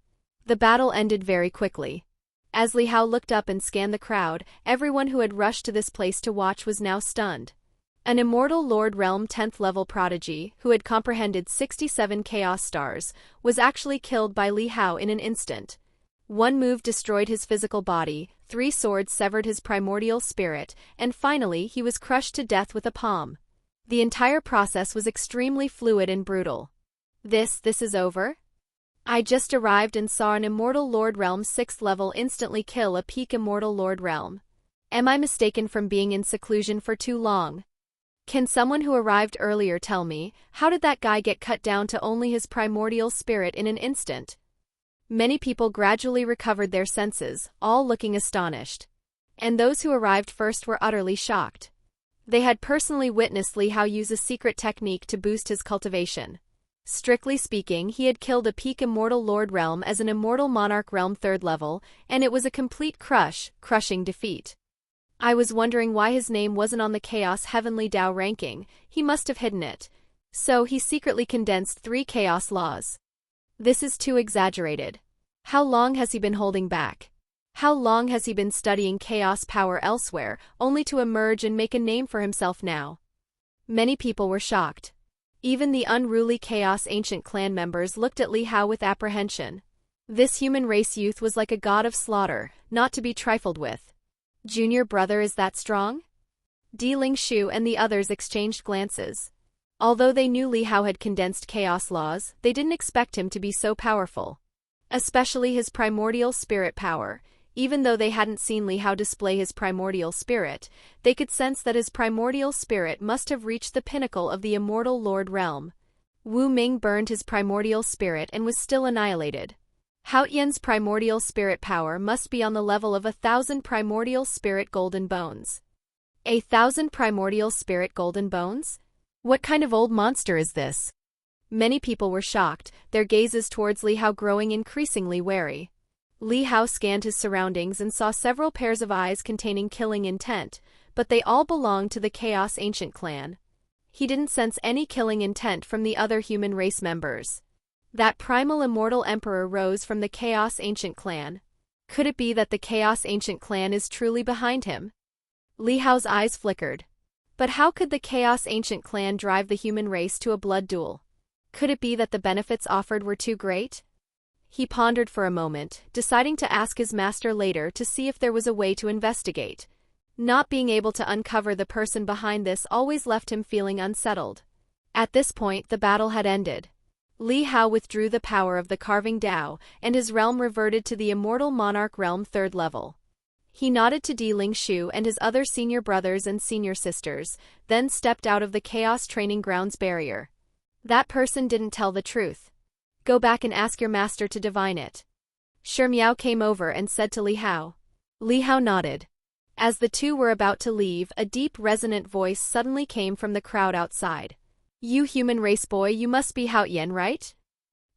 The battle ended very quickly. As Li Hao looked up and scanned the crowd, everyone who had rushed to this place to watch was now stunned. An immortal Lord Realm 10th level prodigy, who had comprehended 67 Chaos Stars, was actually killed by Li Hao in an instant. One move destroyed his physical body, 3 swords severed his primordial spirit, and finally he was crushed to death with a palm. The entire process was extremely fluid and brutal. This is over? I just arrived and saw an immortal Lord Realm 6th level instantly kill a peak immortal Lord Realm. Am I mistaken from being in seclusion for too long? Can someone who arrived earlier tell me, how did that guy get cut down to only his primordial spirit in an instant? Many people gradually recovered their senses, all looking astonished. And those who arrived first were utterly shocked. They had personally witnessed Li Hao use a secret technique to boost his cultivation. Strictly speaking, he had killed a peak immortal Lord Realm as an immortal Monarch Realm 3rd level, and it was a complete crushing defeat. I was wondering why his name wasn't on the Chaos Heavenly Dao ranking. He must have hidden it. So he secretly condensed 3 Chaos laws. This is too exaggerated. How long has he been holding back? How long has he been studying chaos power elsewhere, only to emerge and make a name for himself now? Many people were shocked. Even the unruly Chaos Ancient Clan members looked at Li Hao with apprehension. This human race youth was like a god of slaughter, not to be trifled with. Junior brother is that strong? Di Lingshu and the others exchanged glances. Although they knew Li Hao had condensed chaos laws, they didn't expect him to be so powerful. Especially his primordial spirit power. Even though they hadn't seen Li Hao display his primordial spirit, they could sense that his primordial spirit must have reached the pinnacle of the immortal Lord Realm. Wu Ming burned his primordial spirit and was still annihilated. Hao Yan's primordial spirit power must be on the level of 1,000 primordial spirit golden bones. 1,000 primordial spirit golden bones? What kind of old monster is this? Many people were shocked, their gazes towards Li Hao growing increasingly wary. Li Hao scanned his surroundings and saw several pairs of eyes containing killing intent, but they all belonged to the Chaos Ancient Clan. He didn't sense any killing intent from the other human race members. That primal immortal emperor rose from the Chaos Ancient Clan. Could it be that the Chaos Ancient Clan is truly behind him? Li Hao's eyes flickered. But how could the Chaos Ancient Clan drive the human race to a blood duel? Could it be that the benefits offered were too great? He pondered for a moment, deciding to ask his master later to see if there was a way to investigate. Not being able to uncover the person behind this always left him feeling unsettled. At this point, the battle had ended. Li Hao withdrew the power of the Carving Dao, and his realm reverted to the immortal Monarch Realm 3rd level. He nodded to Di Lingshu and his other senior brothers and senior sisters, then stepped out of the Chaos Training Grounds barrier. That person didn't tell the truth. Go back and ask your master to divine it. Shi Miao came over and said to Li Hao. Li Hao nodded. As the two were about to leave, a deep resonant voice suddenly came from the crowd outside. You human race boy, you must be Hao Yan, right?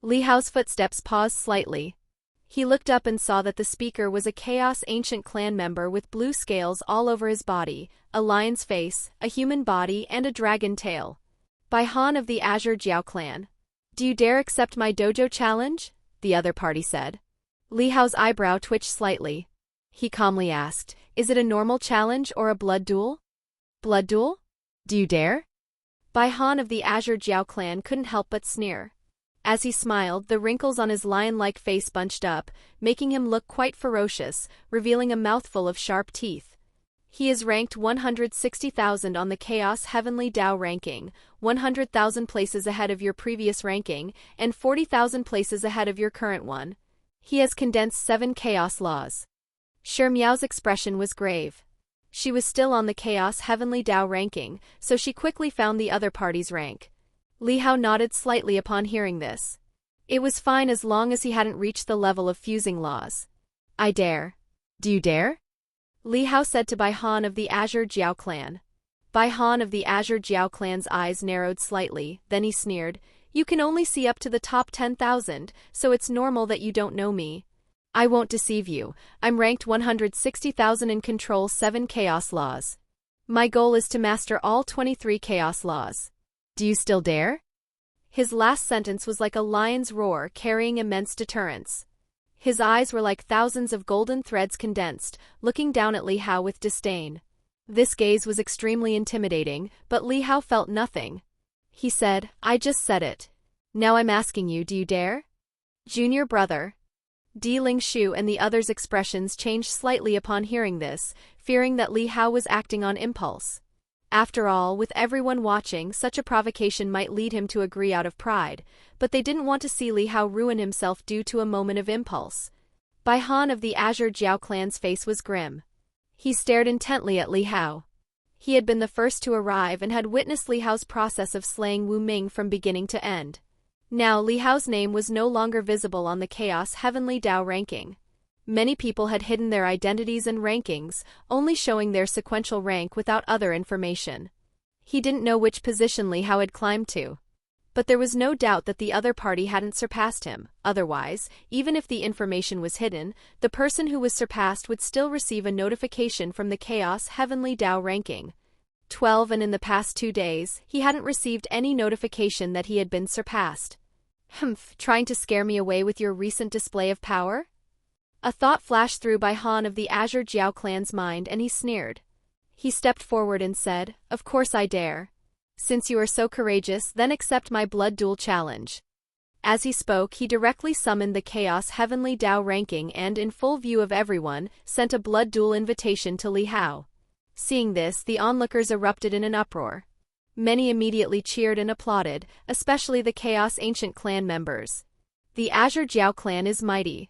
Li Hao's footsteps paused slightly. He looked up and saw that the speaker was a Chaos Ancient Clan member with blue scales all over his body, a lion's face, a human body and a dragon tail. By Han of the Azure Jiao clan. Do you dare accept my dojo challenge? The other party said. Li Hao's eyebrow twitched slightly. He calmly asked, is it a normal challenge or a blood duel? Blood duel? Do you dare? By Han of the Azure Jiao clan couldn't help but sneer. As he smiled, the wrinkles on his lion-like face bunched up, making him look quite ferocious, revealing a mouthful of sharp teeth. He is ranked 160,000 on the Chaos Heavenly Tao ranking, 100,000 places ahead of your previous ranking, and 40,000 places ahead of your current one. He has condensed 7 Chaos laws. Shi Miao's expression was grave. She was still on the Chaos Heavenly Tao ranking, so she quickly found the other party's rank. Li Hao nodded slightly upon hearing this. It was fine as long as he hadn't reached the level of fusing laws. I dare. Do you dare? Li Hao said to Bai Han of the Azure Jiao clan. Bai Han of the Azure Jiao clan's eyes narrowed slightly, then he sneered, You can only see up to the top 10,000, so it's normal that you don't know me. I won't deceive you, I'm ranked 160,000 and control 7 Chaos laws. My goal is to master all 23 Chaos laws. Do you still dare? His last sentence was like a lion's roar carrying immense deterrence. His eyes were like thousands of golden threads condensed, looking down at Li Hao with disdain. This gaze was extremely intimidating, but Li Hao felt nothing. He said, I just said it. Now I'm asking you, do you dare? Junior brother. Di Lingshu and the others' expressions changed slightly upon hearing this, fearing that Li Hao was acting on impulse. After all, with everyone watching, such a provocation might lead him to agree out of pride, but they didn't want to see Li Hao ruin himself due to a moment of impulse. Bai Han of the Azure Jiao clan's face was grim. He stared intently at Li Hao. He had been the first to arrive and had witnessed Li Hao's process of slaying Wu Ming from beginning to end. Now Li Hao's name was no longer visible on the Chaos Heavenly Tao ranking. Many people had hidden their identities and rankings, only showing their sequential rank without other information. He didn't know which position Li Hao had climbed to. But there was no doubt that the other party hadn't surpassed him, otherwise, even if the information was hidden, the person who was surpassed would still receive a notification from the Chaos Heavenly Tao ranking. 12 and in the past 2 days, he hadn't received any notification that he had been surpassed. Trying to scare me away with your recent display of power? A thought flashed through Bai Han of the Azure Jiao clan's mind and he sneered. He stepped forward and said, Of course I dare. Since you are so courageous, then accept my blood duel challenge. As he spoke, he directly summoned the Chaos Heavenly Tao ranking and, in full view of everyone, sent a blood duel invitation to Li Hao. Seeing this, the onlookers erupted in an uproar. Many immediately cheered and applauded, especially the Chaos Ancient clan members. The Azure Jiao clan is mighty.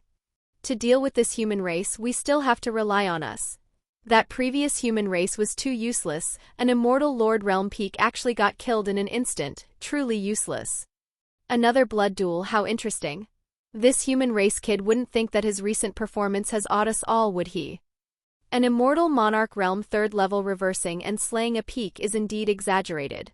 To deal with this human race, we still have to rely on us. That previous human race was too useless, an immortal Lord Realm Peak actually got killed in an instant, truly useless. Another blood duel, how interesting. This human race kid wouldn't think that his recent performance has awed us all, would he? An immortal monarch realm 3rd level reversing and slaying a peak is indeed exaggerated.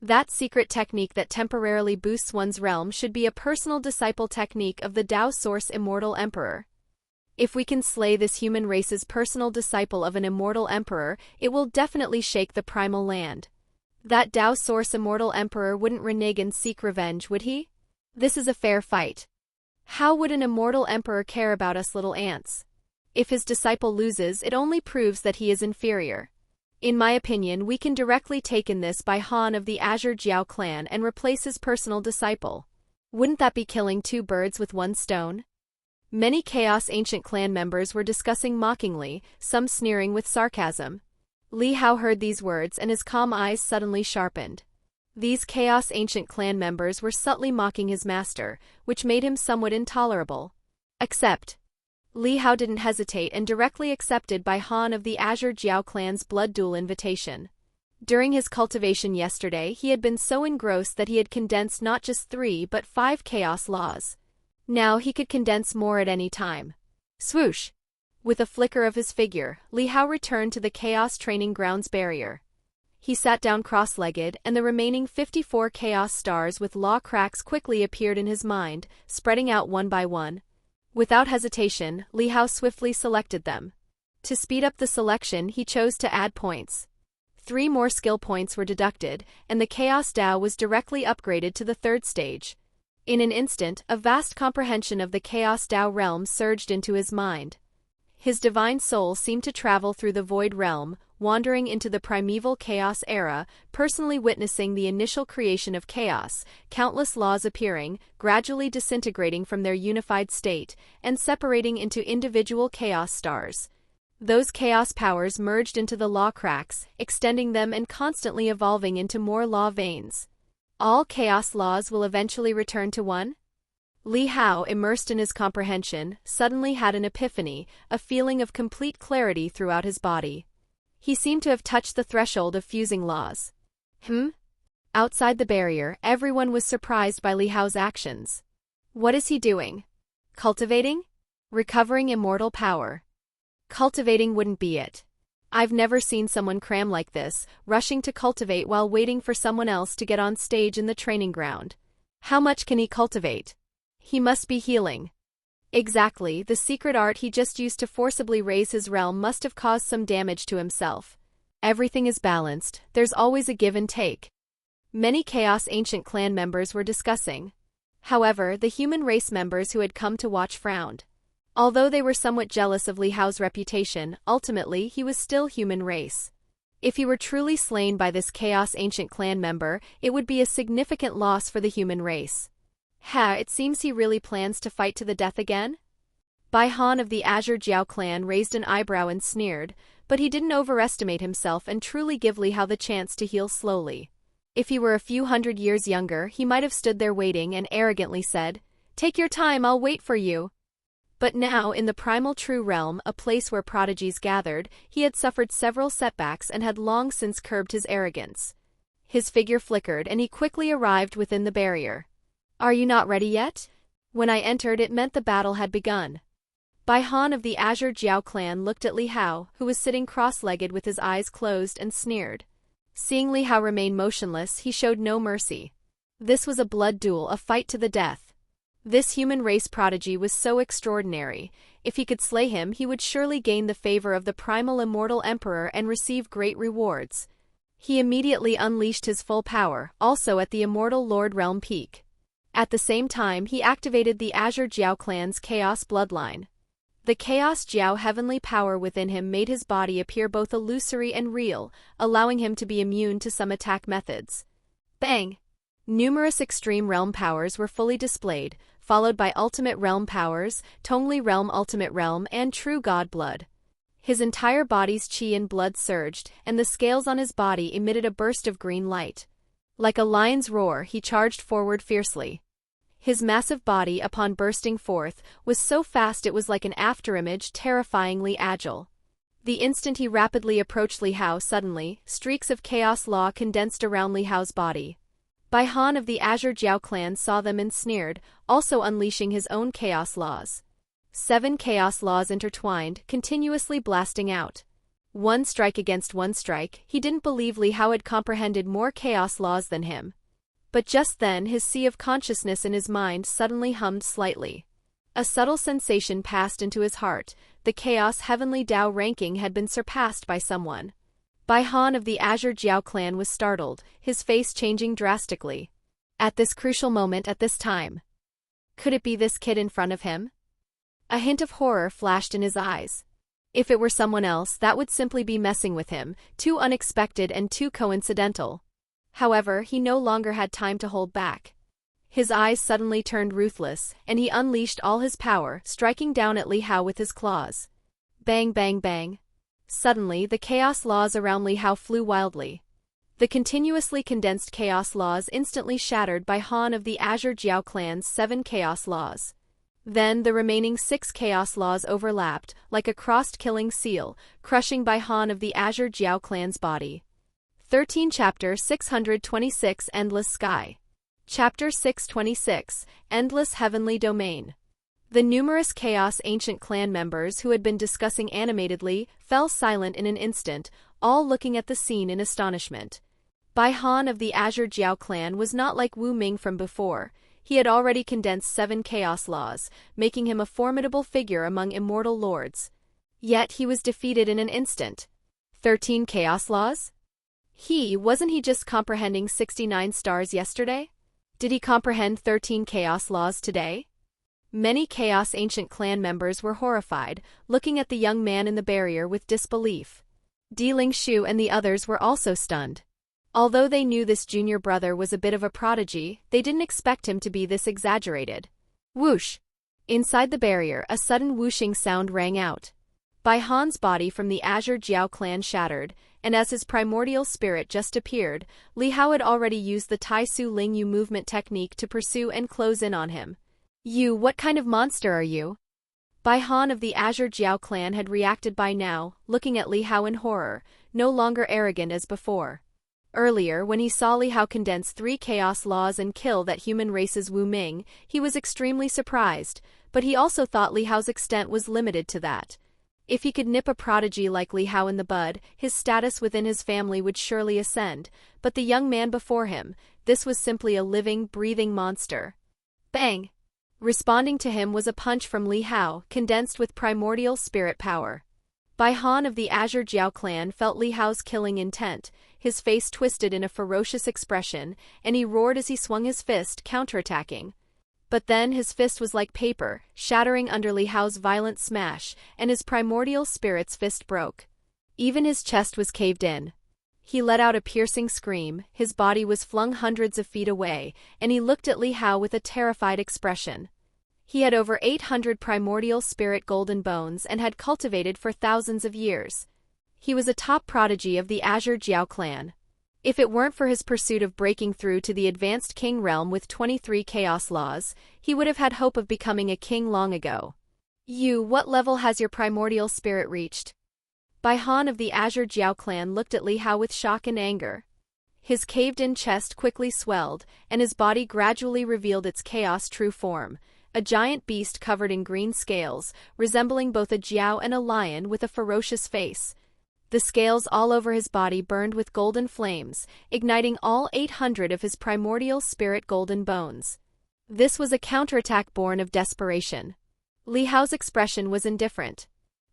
That secret technique that temporarily boosts one's realm should be a personal disciple technique of the Tao Source Immortal Emperor. If we can slay this human race's personal disciple of an immortal emperor, it will definitely shake the primal land. That Tao Source Immortal Emperor wouldn't renege and seek revenge, would he? This is a fair fight. How would an immortal emperor care about us little ants? If his disciple loses, it only proves that he is inferior. In my opinion, we can directly take in this Bai Han of the Azure Jiao clan and replace his personal disciple. Wouldn't that be killing 2 birds with 1 stone? Many Chaos Ancient clan members were discussing mockingly, some sneering with sarcasm. Li Hao heard these words and his calm eyes suddenly sharpened. These Chaos Ancient clan members were subtly mocking his master, which made him somewhat intolerable. Accept. Li Hao didn't hesitate and directly accepted Bai Han of the Azure Jiao clan's blood duel invitation. During his cultivation yesterday, he had been so engrossed that he had condensed not just 3 but 5 Chaos laws. Now he could condense more at any time. Swoosh! With a flicker of his figure, Li Hao returned to the Chaos Training Grounds barrier. He sat down cross-legged, and the remaining 54 Chaos stars with law cracks quickly appeared in his mind, spreading out one by one. Without hesitation, Li Hao swiftly selected them. To speed up the selection, he chose to add points. 3 more skill points were deducted, and the Chaos Tao was directly upgraded to the 3rd stage. In an instant, a vast comprehension of the Chaos Tao realm surged into his mind. His divine soul seemed to travel through the void realm, wandering into the primeval chaos era, personally witnessing the initial creation of chaos, countless laws appearing, gradually disintegrating from their unified state, and separating into individual chaos stars. Those chaos powers merged into the law cracks, extending them and constantly evolving into more law veins. All chaos laws will eventually return to one? Li Hao, immersed in his comprehension, suddenly had an epiphany, a feeling of complete clarity throughout his body. He seemed to have touched the threshold of fusing laws. Outside the barrier, everyone was surprised by Li Hao's actions. What is he doing? Cultivating? Recovering immortal power. Cultivating wouldn't be it. I've never seen someone cram like this, rushing to cultivate while waiting for someone else to get on stage in the training ground. How much can he cultivate? He must be healing. Exactly, the secret art he just used to forcibly raise his realm must have caused some damage to himself. Everything is balanced, there's always a give and take. Many Chaos Ancient clan members were discussing. However, the human race members who had come to watch frowned. Although they were somewhat jealous of Li Hao's reputation, ultimately he was still human race. If he were truly slain by this Chaos Ancient clan member, it would be a significant loss for the human race. It seems he really plans to fight to the death again? Bai Han of the Azure Jiao clan raised an eyebrow and sneered, but he didn't overestimate himself and truly give Li Hao the chance to heal slowly. If he were a few hundred years younger, he might have stood there waiting and arrogantly said, "Take your time, I'll wait for you." But now, in the primal true realm, a place where prodigies gathered, he had suffered several setbacks and had long since curbed his arrogance. His figure flickered and he quickly arrived within the barrier. "Are you not ready yet?" When I entered, it meant the battle had begun. Bai Han of the Azure Jiao clan looked at Li Hao, who was sitting cross-legged with his eyes closed, and sneered. Seeing Li Hao remain motionless, he showed no mercy. This was a blood duel, a fight to the death. This human race prodigy was so extraordinary. If he could slay him, he would surely gain the favor of the primal immortal emperor and receive great rewards. He immediately unleashed his full power, also at the immortal Lord Realm peak. At the same time, he activated the Azure Jiao clan's Chaos bloodline. The Chaos Jiao heavenly power within him made his body appear both illusory and real, allowing him to be immune to some attack methods. Bang! Numerous extreme realm powers were fully displayed, followed by ultimate realm powers, Tongli realm ultimate realm, and true god blood. His entire body's qi and blood surged, and the scales on his body emitted a burst of green light. Like a lion's roar, he charged forward fiercely. His massive body, upon bursting forth, was so fast it was like an afterimage, terrifyingly agile. The instant he rapidly approached Li Hao, suddenly, streaks of chaos law condensed around Li Hao's body. Bai Han of the Azure Jiao clan saw them and sneered, also unleashing his own chaos laws. 7 chaos laws intertwined, continuously blasting out. One strike against one strike. He didn't believe Li Hao had comprehended more chaos laws than him. But just then his sea of consciousness in his mind suddenly hummed slightly. A subtle sensation passed into his heart. The Chaos Heavenly Tao ranking had been surpassed by someone. Bai Han of the Azure Jiao clan was startled, his face changing drastically. At this crucial moment, at this time. Could it be this kid in front of him? A hint of horror flashed in his eyes. If it were someone else, that would simply be messing with him, too unexpected and too coincidental. However, he no longer had time to hold back. His eyes suddenly turned ruthless, and he unleashed all his power, striking down at Li Hao with his claws. Bang, bang, bang. Suddenly, the chaos laws around Li Hao flew wildly. The continuously condensed chaos laws instantly shattered Bai Han of the Azure Jiao clan's 7 chaos laws. Then the remaining 6 chaos laws overlapped, like a crossed killing seal, crushing Bai Han of the Azure Jiao clan's body. 13 Chapter 626 Endless Sky. Chapter 626, Endless Heavenly Domain. The numerous Chaos Ancient clan members who had been discussing animatedly fell silent in an instant, all looking at the scene in astonishment. Bai Han of the Azure Jiao clan was not like Wu Ming from before. He had already condensed 7 chaos laws, making him a formidable figure among immortal lords. Yet he was defeated in an instant. 13 chaos laws? Wasn't he just comprehending 69 stars yesterday? Did he comprehend 13 chaos laws today? Many Chaos Ancient clan members were horrified, looking at the young man in the barrier with disbelief. Di Lingshu and the others were also stunned. Although they knew this junior brother was a bit of a prodigy, they didn't expect him to be this exaggerated. Whoosh! Inside the barrier, a sudden whooshing sound rang out. Bai Han's body from the Azure Jiao clan shattered, and as his primordial spirit just appeared, Li Hao had already used the Tai Su Ling Yu movement technique to pursue and close in on him. You, what kind of monster are you? Bai Han of the Azure Jiao clan had reacted by now, looking at Li Hao in horror, no longer arrogant as before. Earlier, when he saw Li Hao condense 3 chaos laws and kill that human race's Wu Ming, he was extremely surprised, but he also thought Li Hao's extent was limited to that. If he could nip a prodigy like Li Hao in the bud, his status within his family would surely ascend, but the young man before him, this was simply a living, breathing monster. Bang! Responding to him was a punch from Li Hao, condensed with primordial spirit power. Bai Han of the Azure Jiao clan felt Li Hao's killing intent, his face twisted in a ferocious expression, and he roared as he swung his fist, counterattacking. But then his fist was like paper, shattering under Li Hao's violent smash, and his primordial spirit's fist broke. Even his chest was caved in. He let out a piercing scream, his body was flung hundreds of feet away, and he looked at Li Hao with a terrified expression. He had over 800 primordial spirit golden bones and had cultivated for thousands of years. He was a top prodigy of the Azure Jiao clan. If it weren't for his pursuit of breaking through to the advanced king realm with 23 chaos laws, he would have had hope of becoming a king long ago. You, what level has your primordial spirit reached? Bai Han of the Azure Jiao clan looked at Li Hao with shock and anger. His caved-in chest quickly swelled, and his body gradually revealed its chaos true form, a giant beast covered in green scales, resembling both a jiao and a lion with a ferocious face. The scales all over his body burned with golden flames, igniting all 800 of his primordial spirit golden bones. This was a counterattack born of desperation. Li Hao's expression was indifferent.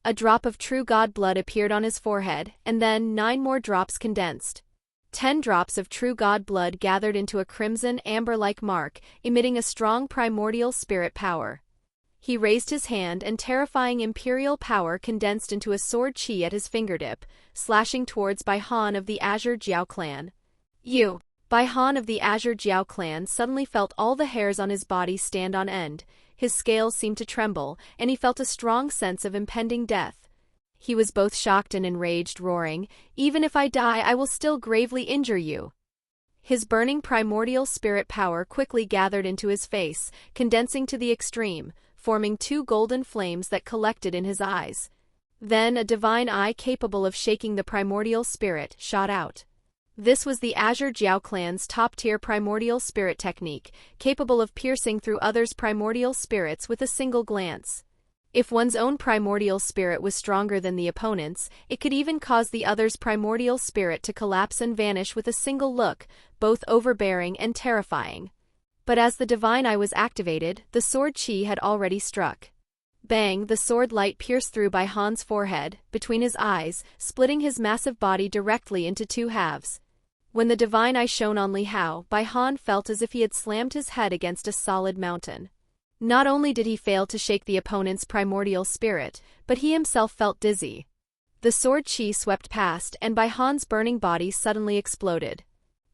A drop of true god blood appeared on his forehead, and then 9 more drops condensed. 10 drops of true god blood gathered into a crimson amber-like mark, emitting a strong primordial spirit power. He raised his hand and terrifying imperial power condensed into a sword chi at his fingertip, slashing towards Bai Han of the Azure Jiao clan. You! Bai Han of the Azure Jiao clan suddenly felt all the hairs on his body stand on end, his scales seemed to tremble, and he felt a strong sense of impending death. He was both shocked and enraged, roaring, "Even if I die, I will still gravely injure you." His burning primordial spirit power quickly gathered into his face, condensing to the extreme, forming 2 golden flames that collected in his eyes. Then a divine eye capable of shaking the primordial spirit shot out. This was the Azure Jiao clan's top-tier primordial spirit technique, capable of piercing through others' primordial spirits with a single glance. If one's own primordial spirit was stronger than the opponent's, it could even cause the other's primordial spirit to collapse and vanish with a single look, both overbearing and terrifying. But as the divine eye was activated, the sword chi had already struck. Bang! The sword light pierced through Bai Han's forehead, between his eyes, splitting his massive body directly into 2 halves. When the divine eye shone on Li Hao, Bai Han felt as if he had slammed his head against a solid mountain. Not only did he fail to shake the opponent's primordial spirit, but he himself felt dizzy. The sword chi swept past, and Bai Han's burning body suddenly exploded.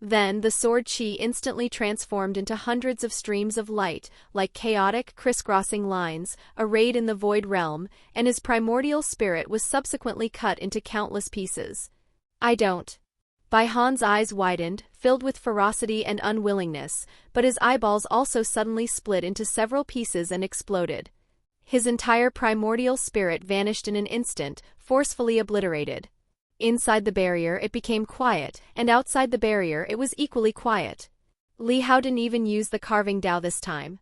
Then the sword chi instantly transformed into hundreds of streams of light, like chaotic, crisscrossing lines, arrayed in the void realm, and his primordial spirit was subsequently cut into countless pieces. I don't. Bai Han's eyes widened, filled with ferocity and unwillingness, but his eyeballs also suddenly split into several pieces and exploded. His entire primordial spirit vanished in an instant, forcefully obliterated. Inside the barrier it became quiet, and outside the barrier it was equally quiet. Li Hao didn't even use the carving Dao this time.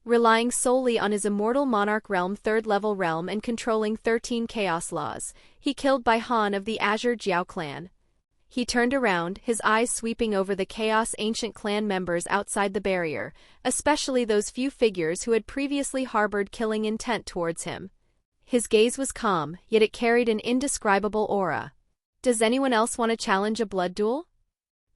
Relying solely on his immortal monarch realm 3rd level realm and controlling 13 chaos laws, he killed Bai Han of the Azure Jiao clan. He turned around, his eyes sweeping over the chaos ancient clan members outside the barrier, especially those few figures who had previously harbored killing intent towards him. His gaze was calm, yet it carried an indescribable aura. Does anyone else want to challenge a blood duel?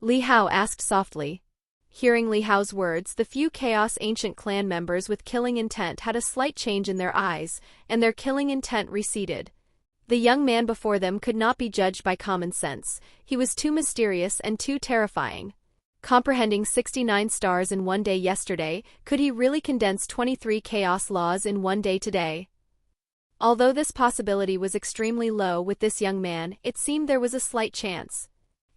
Li Hao asked softly. Hearing Li Hao's words, the few Chaos Ancient clan members with killing intent had a slight change in their eyes, and their killing intent receded. The young man before them could not be judged by common sense. He was too mysterious and too terrifying. Comprehending 69 stars in one day yesterday, could he really condense 23 chaos laws in one day today? Although this possibility was extremely low with this young man, it seemed there was a slight chance.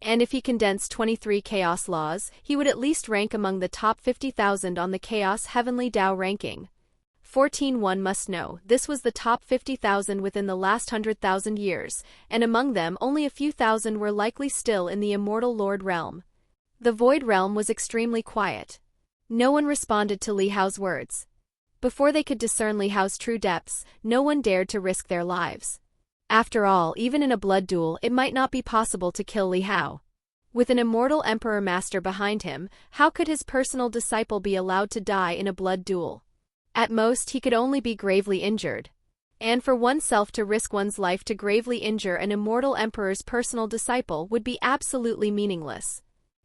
And if he condensed 23 chaos laws, he would at least rank among the top 50,000 on the Chaos Heavenly Tao ranking. 14.1 must know, this was the top 50,000 within the last 100,000 years, and among them only a few thousand were likely still in the immortal Lord realm. The Void realm was extremely quiet. No one responded to Li Hao's words. Before they could discern Li Hao's true depths, no one dared to risk their lives. After all, even in a blood duel it might not be possible to kill Li Hao. With an immortal Emperor Master behind him, how could his personal disciple be allowed to die in a blood duel? At most he could only be gravely injured. And for oneself to risk one's life to gravely injure an immortal Emperor's personal disciple would be absolutely meaningless.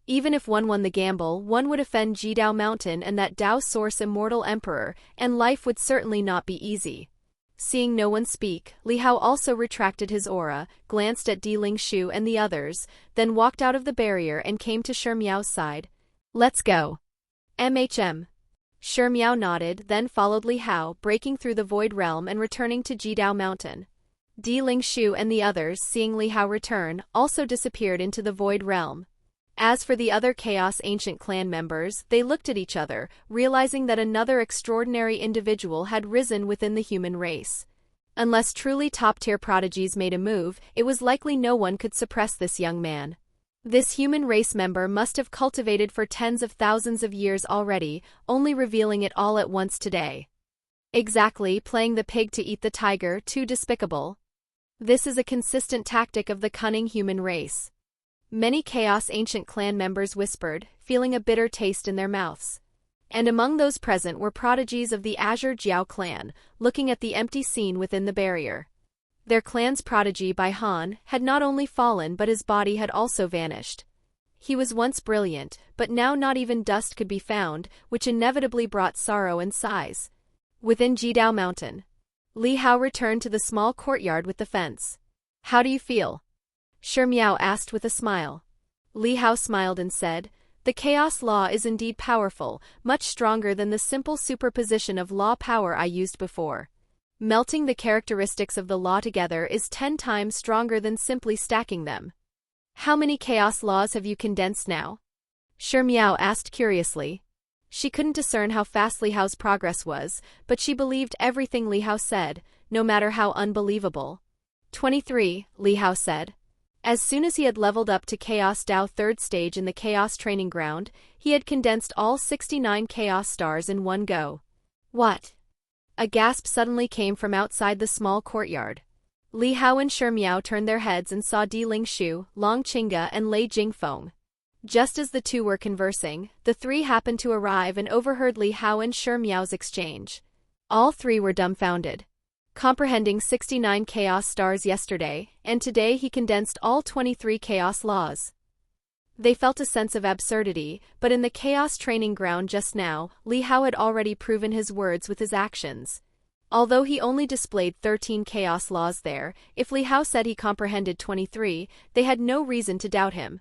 Even if one won the gamble, one would offend Jidao Mountain and that Tao Source immortal Emperor, and life would certainly not be easy. Seeing no one speak, Li Hao also retracted his aura, glanced at Di Lingshu and the others, then walked out of the barrier and came to Shi Miao's side. "Let's go." Shi Miao nodded, then followed Li Hao, breaking through the Void realm and returning to Jidao Mountain. Di Lingshu and the others, seeing Li Hao return, also disappeared into the Void realm. As for the other Chaos Ancient clan members, they looked at each other, realizing that another extraordinary individual had risen within the human race. Unless truly top-tier prodigies made a move, it was likely no one could suppress this young man. This human race member must have cultivated for tens of thousands of years already, only revealing it all at once today. Exactly, playing the pig to eat the tiger, too despicable. This is a consistent tactic of the cunning human race. Many Chaos Ancient clan members whispered, feeling a bitter taste in their mouths. And among those present were prodigies of the Azure Jiao clan, looking at the empty scene within the barrier. Their clan's prodigy Bai Han had not only fallen but his body had also vanished. He was once brilliant, but now not even dust could be found, which inevitably brought sorrow and sighs. Within Jidao Mountain, Li Hao returned to the small courtyard with the fence. "How do you feel?" Shi Miao asked with a smile. Li Hao smiled and said, "The Chaos Law is indeed powerful, much stronger than the simple superposition of law power I used before. Melting the characteristics of the law together is 10 times stronger than simply stacking them." "How many Chaos Laws have you condensed now?" Shi Miao asked curiously. She couldn't discern how fast Li Hao's progress was, but she believed everything Li Hao said, no matter how unbelievable. 23, Li Hao said. As soon as he had leveled up to Chaos Tao 3rd stage in the Chaos Training Ground, he had condensed all 69 Chaos Stars in one go. "What?" A gasp suddenly came from outside the small courtyard. Li Hao and Shi Miao turned their heads and saw Di Lingshu, Long Qingge and Lei Jingfeng. Just as the two were conversing, the three happened to arrive and overheard Li Hao and Shi Miao's exchange. All three were dumbfounded. Comprehending 69 Chaos Stars yesterday, and today he condensed all 23 Chaos Laws. They felt a sense of absurdity, but in the Chaos Training Ground just now, Li Hao had already proven his words with his actions. Although he only displayed 13 Chaos Laws there, if Li Hao said he comprehended 23, they had no reason to doubt him.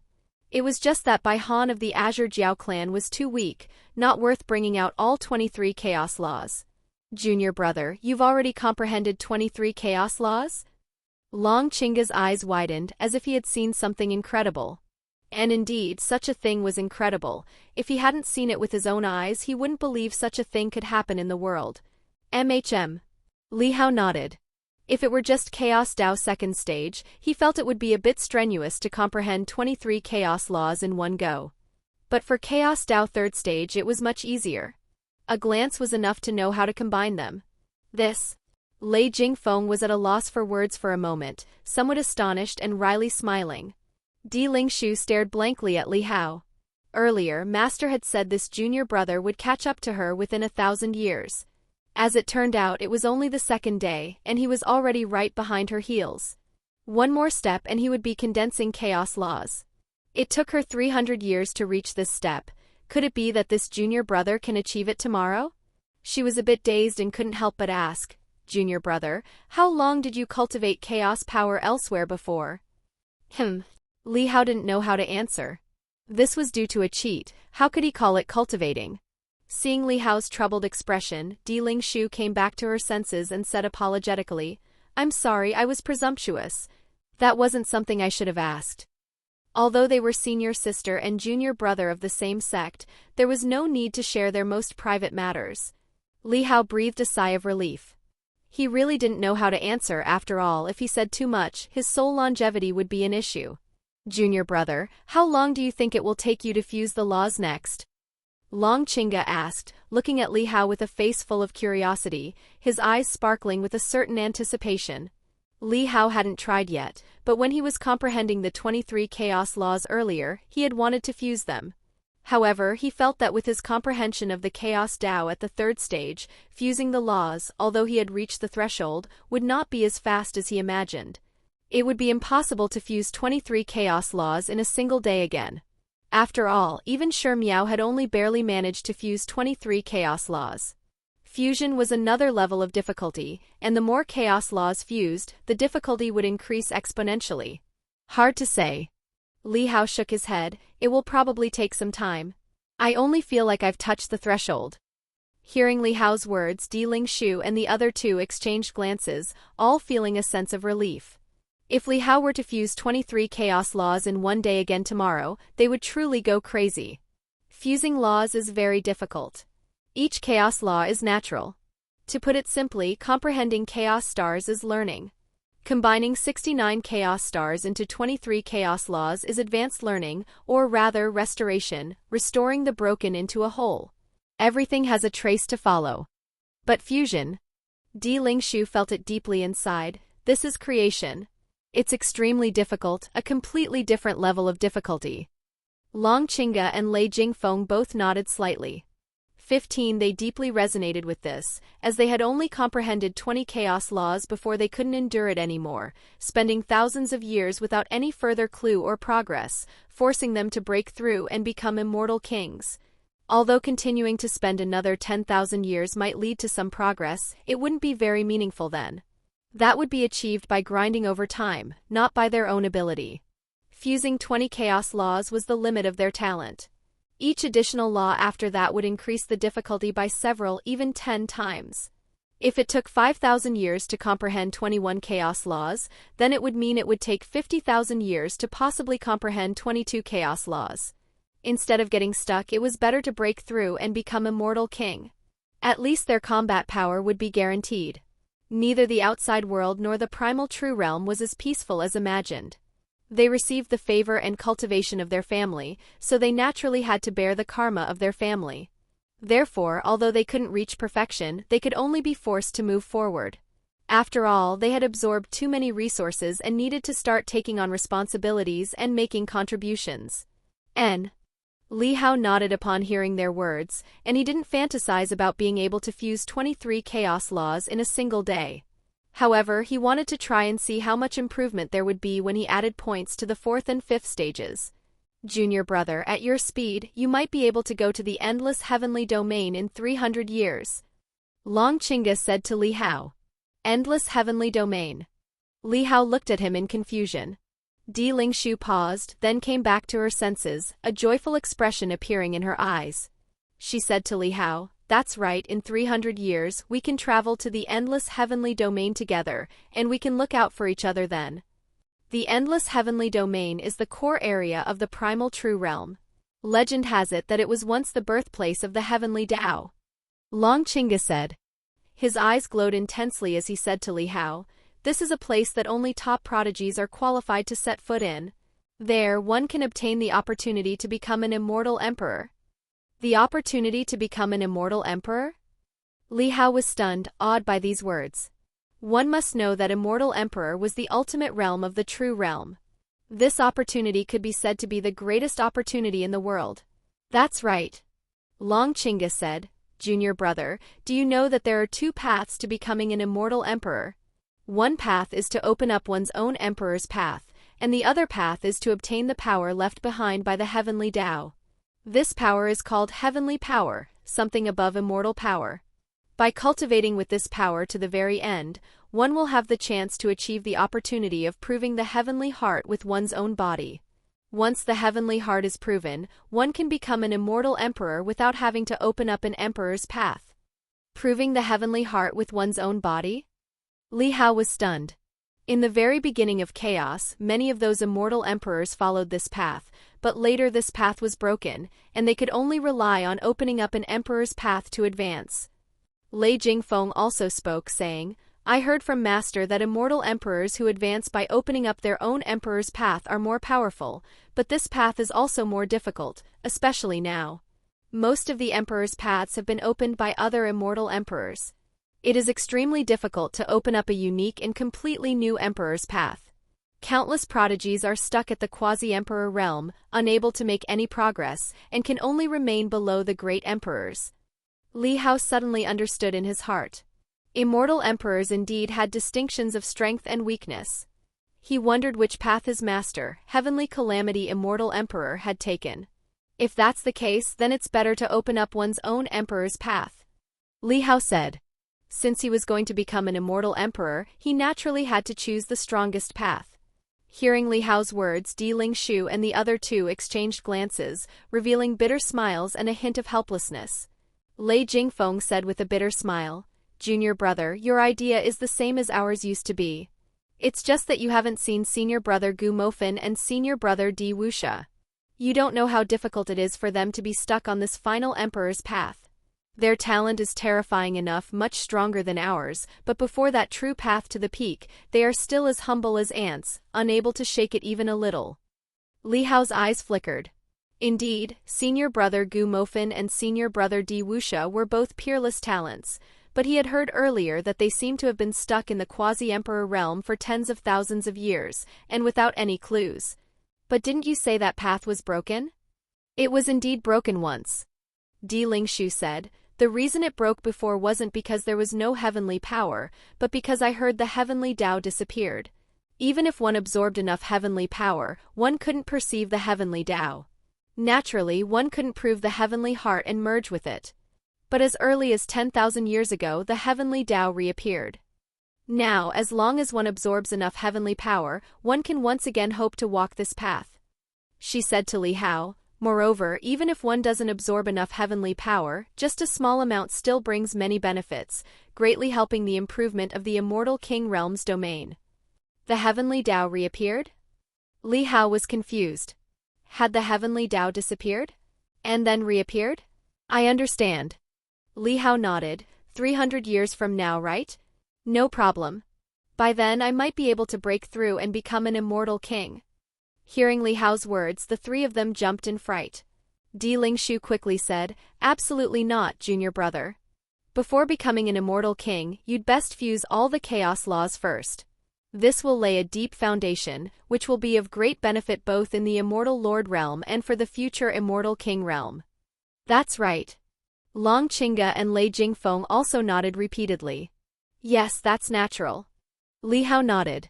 It was just that Bai Han of the Azure Jiao clan was too weak, not worth bringing out all 23 Chaos Laws. "Junior brother, you've already comprehended 23 Chaos Laws?" Long Qingge's eyes widened as if he had seen something incredible. And indeed, such a thing was incredible. If he hadn't seen it with his own eyes, he wouldn't believe such a thing could happen in the world. Li Hao nodded. If it were just Chaos Tao 2nd stage, he felt it would be a bit strenuous to comprehend 23 Chaos Laws in one go. But for Chaos Tao 3rd stage it was much easier. A glance was enough to know how to combine them. Lei Jingfeng was at a loss for words for a moment, somewhat astonished and wryly smiling. Di Lingshu stared blankly at Li Hao. Earlier, Master had said this junior brother would catch up to her within 1,000 years. As it turned out, it was only the 2nd day, and he was already right behind her heels. One more step and he would be condensing Chaos Laws. It took her 300 years to reach this step. Could it be that this junior brother can achieve it tomorrow? She was a bit dazed and couldn't help but ask, junior brother, how long did you cultivate chaos power elsewhere before? Li Hao didn't know how to answer. This was due to a cheat, how could he call it cultivating? Seeing Li Hao's troubled expression, Di Lingshu came back to her senses and said apologetically, I'm sorry, I was presumptuous. That wasn't something I should have asked. Although they were senior sister and junior brother of the same sect, there was no need to share their most private matters. Li Hao breathed a sigh of relief. He really didn't know how to answer after all. If he said too much, his soul longevity would be an issue. Junior brother, how long do you think it will take you to fuse the laws next? Long Chinga asked, looking at Li Hao with a face full of curiosity, his eyes sparkling with a certain anticipation. Li Hao hadn't tried yet, but when he was comprehending the 23 chaos laws earlier, he had wanted to fuse them. However, he felt that with his comprehension of the chaos Dao at the third stage, fusing the laws, although he had reached the threshold, would not be as fast as he imagined. It would be impossible to fuse 23 chaos laws in a single day again. After all, even Shi Miao had only barely managed to fuse 23 chaos laws. Fusion was another level of difficulty, and the more chaos laws fused, the difficulty would increase exponentially. Hard to say. Li Hao shook his head, it will probably take some time. I only feel like I've touched the threshold. Hearing Li Hao's words, Di Lingshu and the other two exchanged glances, all feeling a sense of relief. If Li Hao were to fuse 23 chaos laws in one day again tomorrow, they would truly go crazy. Fusing laws is very difficult. Each chaos law is natural. To put it simply, comprehending chaos stars is learning. Combining 69 chaos stars into 23 chaos laws is advanced learning, or rather restoration, restoring the broken into a whole. Everything has a trace to follow. But fusion? Di Lingshu felt it deeply inside. This is creation. It's extremely difficult, a completely different level of difficulty. Long Chinga and Lei Jingfeng both nodded slightly. 15 They deeply resonated with this, as they had only comprehended 20 chaos laws before they couldn't endure it anymore, spending thousands of years without any further clue or progress, forcing them to break through and become immortal kings. Although continuing to spend another 10,000 years might lead to some progress, it wouldn't be very meaningful then. That would be achieved by grinding over time, not by their own ability. Fusing 20 chaos laws was the limit of their talent. Each additional law after that would increase the difficulty by several, even 10 times. If it took 5,000 years to comprehend 21 chaos laws, then it would mean it would take 50,000 years to possibly comprehend 22 chaos laws. Instead of getting stuck, it was better to break through and become immortal king. At least their combat power would be guaranteed. Neither the outside world nor the primal true realm was as peaceful as imagined. They received the favor and cultivation of their family, so they naturally had to bear the karma of their family. Therefore, although they couldn't reach perfection, they could only be forced to move forward. After all, they had absorbed too many resources and needed to start taking on responsibilities and making contributions. Li Hao nodded upon hearing their words, and he didn't fantasize about being able to fuse 23 chaos laws in a single day. However, he wanted to try and see how much improvement there would be when he added points to the 4th and 5th stages. Junior brother, at your speed, you might be able to go to the endless heavenly domain in 300 years. Long Chinga said to Li Hao. Endless heavenly domain. Li Hao looked at him in confusion. Di Lingshu paused, then came back to her senses, a joyful expression appearing in her eyes. She said to Li Hao, that's right, in 300 years, we can travel to the endless heavenly domain together, and we can look out for each other then. The endless heavenly domain is the core area of the primal true realm. Legend has it that it was once the birthplace of the heavenly Dao. Long Chinga said. His eyes glowed intensely as he said to Li Hao, this is a place that only top prodigies are qualified to set foot in. There, one can obtain the opportunity to become an immortal emperor. The opportunity to become an immortal emperor? Li Hao was stunned, awed by these words. One must know that immortal emperor was the ultimate realm of the true realm. This opportunity could be said to be the greatest opportunity in the world. That's right. Long Chinga said, Junior brother, do you know that there are 2 paths to becoming an immortal emperor? One path is to open up one's own emperor's path, and the other path is to obtain the power left behind by the heavenly Dao. This power is called heavenly power, something above immortal power. By cultivating with this power to the very end, one will have the chance to achieve the opportunity of proving the heavenly heart with one's own body. Once the heavenly heart is proven, one can become an immortal emperor without having to open up an emperor's path. Proving the heavenly heart with one's own body? Li Hao was stunned. In the very beginning of chaos, many of those immortal emperors followed this path, but later this path was broken, and they could only rely on opening up an emperor's path to advance. Lei Jingfeng also spoke, saying, I heard from Master that immortal emperors who advance by opening up their own emperor's path are more powerful, but this path is also more difficult, especially now. Most of the emperor's paths have been opened by other immortal emperors. It is extremely difficult to open up a unique and completely new emperor's path. Countless prodigies are stuck at the quasi-emperor realm, unable to make any progress, and can only remain below the great emperors. Li Hao suddenly understood in his heart. Immortal emperors indeed had distinctions of strength and weakness. He wondered which path his master, Heavenly Calamity Immortal Emperor, had taken. If that's the case, then it's better to open up one's own emperor's path. Li Hao said. Since he was going to become an immortal emperor, he naturally had to choose the strongest path. Hearing Li Hao's words, Di Lingshu and the other two exchanged glances, revealing bitter smiles and a hint of helplessness. Lei Jingfeng said with a bitter smile, Junior brother, your idea is the same as ours used to be. It's just that you haven't seen senior brother Gu Mofan and senior brother Di Wuxia. You don't know how difficult it is for them to be stuck on this final emperor's path. Their talent is terrifying enough, much stronger than ours, but before that true path to the peak, they are still as humble as ants, unable to shake it even a little. Li Hao's eyes flickered. Indeed, senior brother Gu Mofan and senior brother Di Wuxia were both peerless talents, but he had heard earlier that they seemed to have been stuck in the quasi-emperor realm for tens of thousands of years, and without any clues. But didn't you say that path was broken? It was indeed broken once. Di Lingshu said. The reason it broke before wasn't because there was no heavenly power, but because I heard the heavenly Tao disappeared. Even if one absorbed enough heavenly power, one couldn't perceive the heavenly Tao. Naturally, one couldn't prove the heavenly heart and merge with it. But as early as 10,000 years ago, the heavenly Tao reappeared. Now, as long as one absorbs enough heavenly power, one can once again hope to walk this path. She said to Li Hao. Moreover, even if one doesn't absorb enough heavenly power, just a small amount still brings many benefits, greatly helping the improvement of the immortal king realm's domain. The heavenly Tao reappeared? Li Hao was confused. Had the heavenly Tao disappeared? And then reappeared? I understand. Li Hao nodded. 300 years from now, right? No problem. By then I might be able to break through and become an immortal king. Hearing Li Hao's words, the three of them jumped in fright. Di Lingshu quickly said, Absolutely not, junior brother. Before becoming an immortal king, you'd best fuse all the chaos laws first. This will lay a deep foundation, which will be of great benefit both in the immortal lord realm and for the future immortal king realm. That's right. Long Qingge and Lei Jingfeng also nodded repeatedly. Yes, that's natural. Li Hao nodded.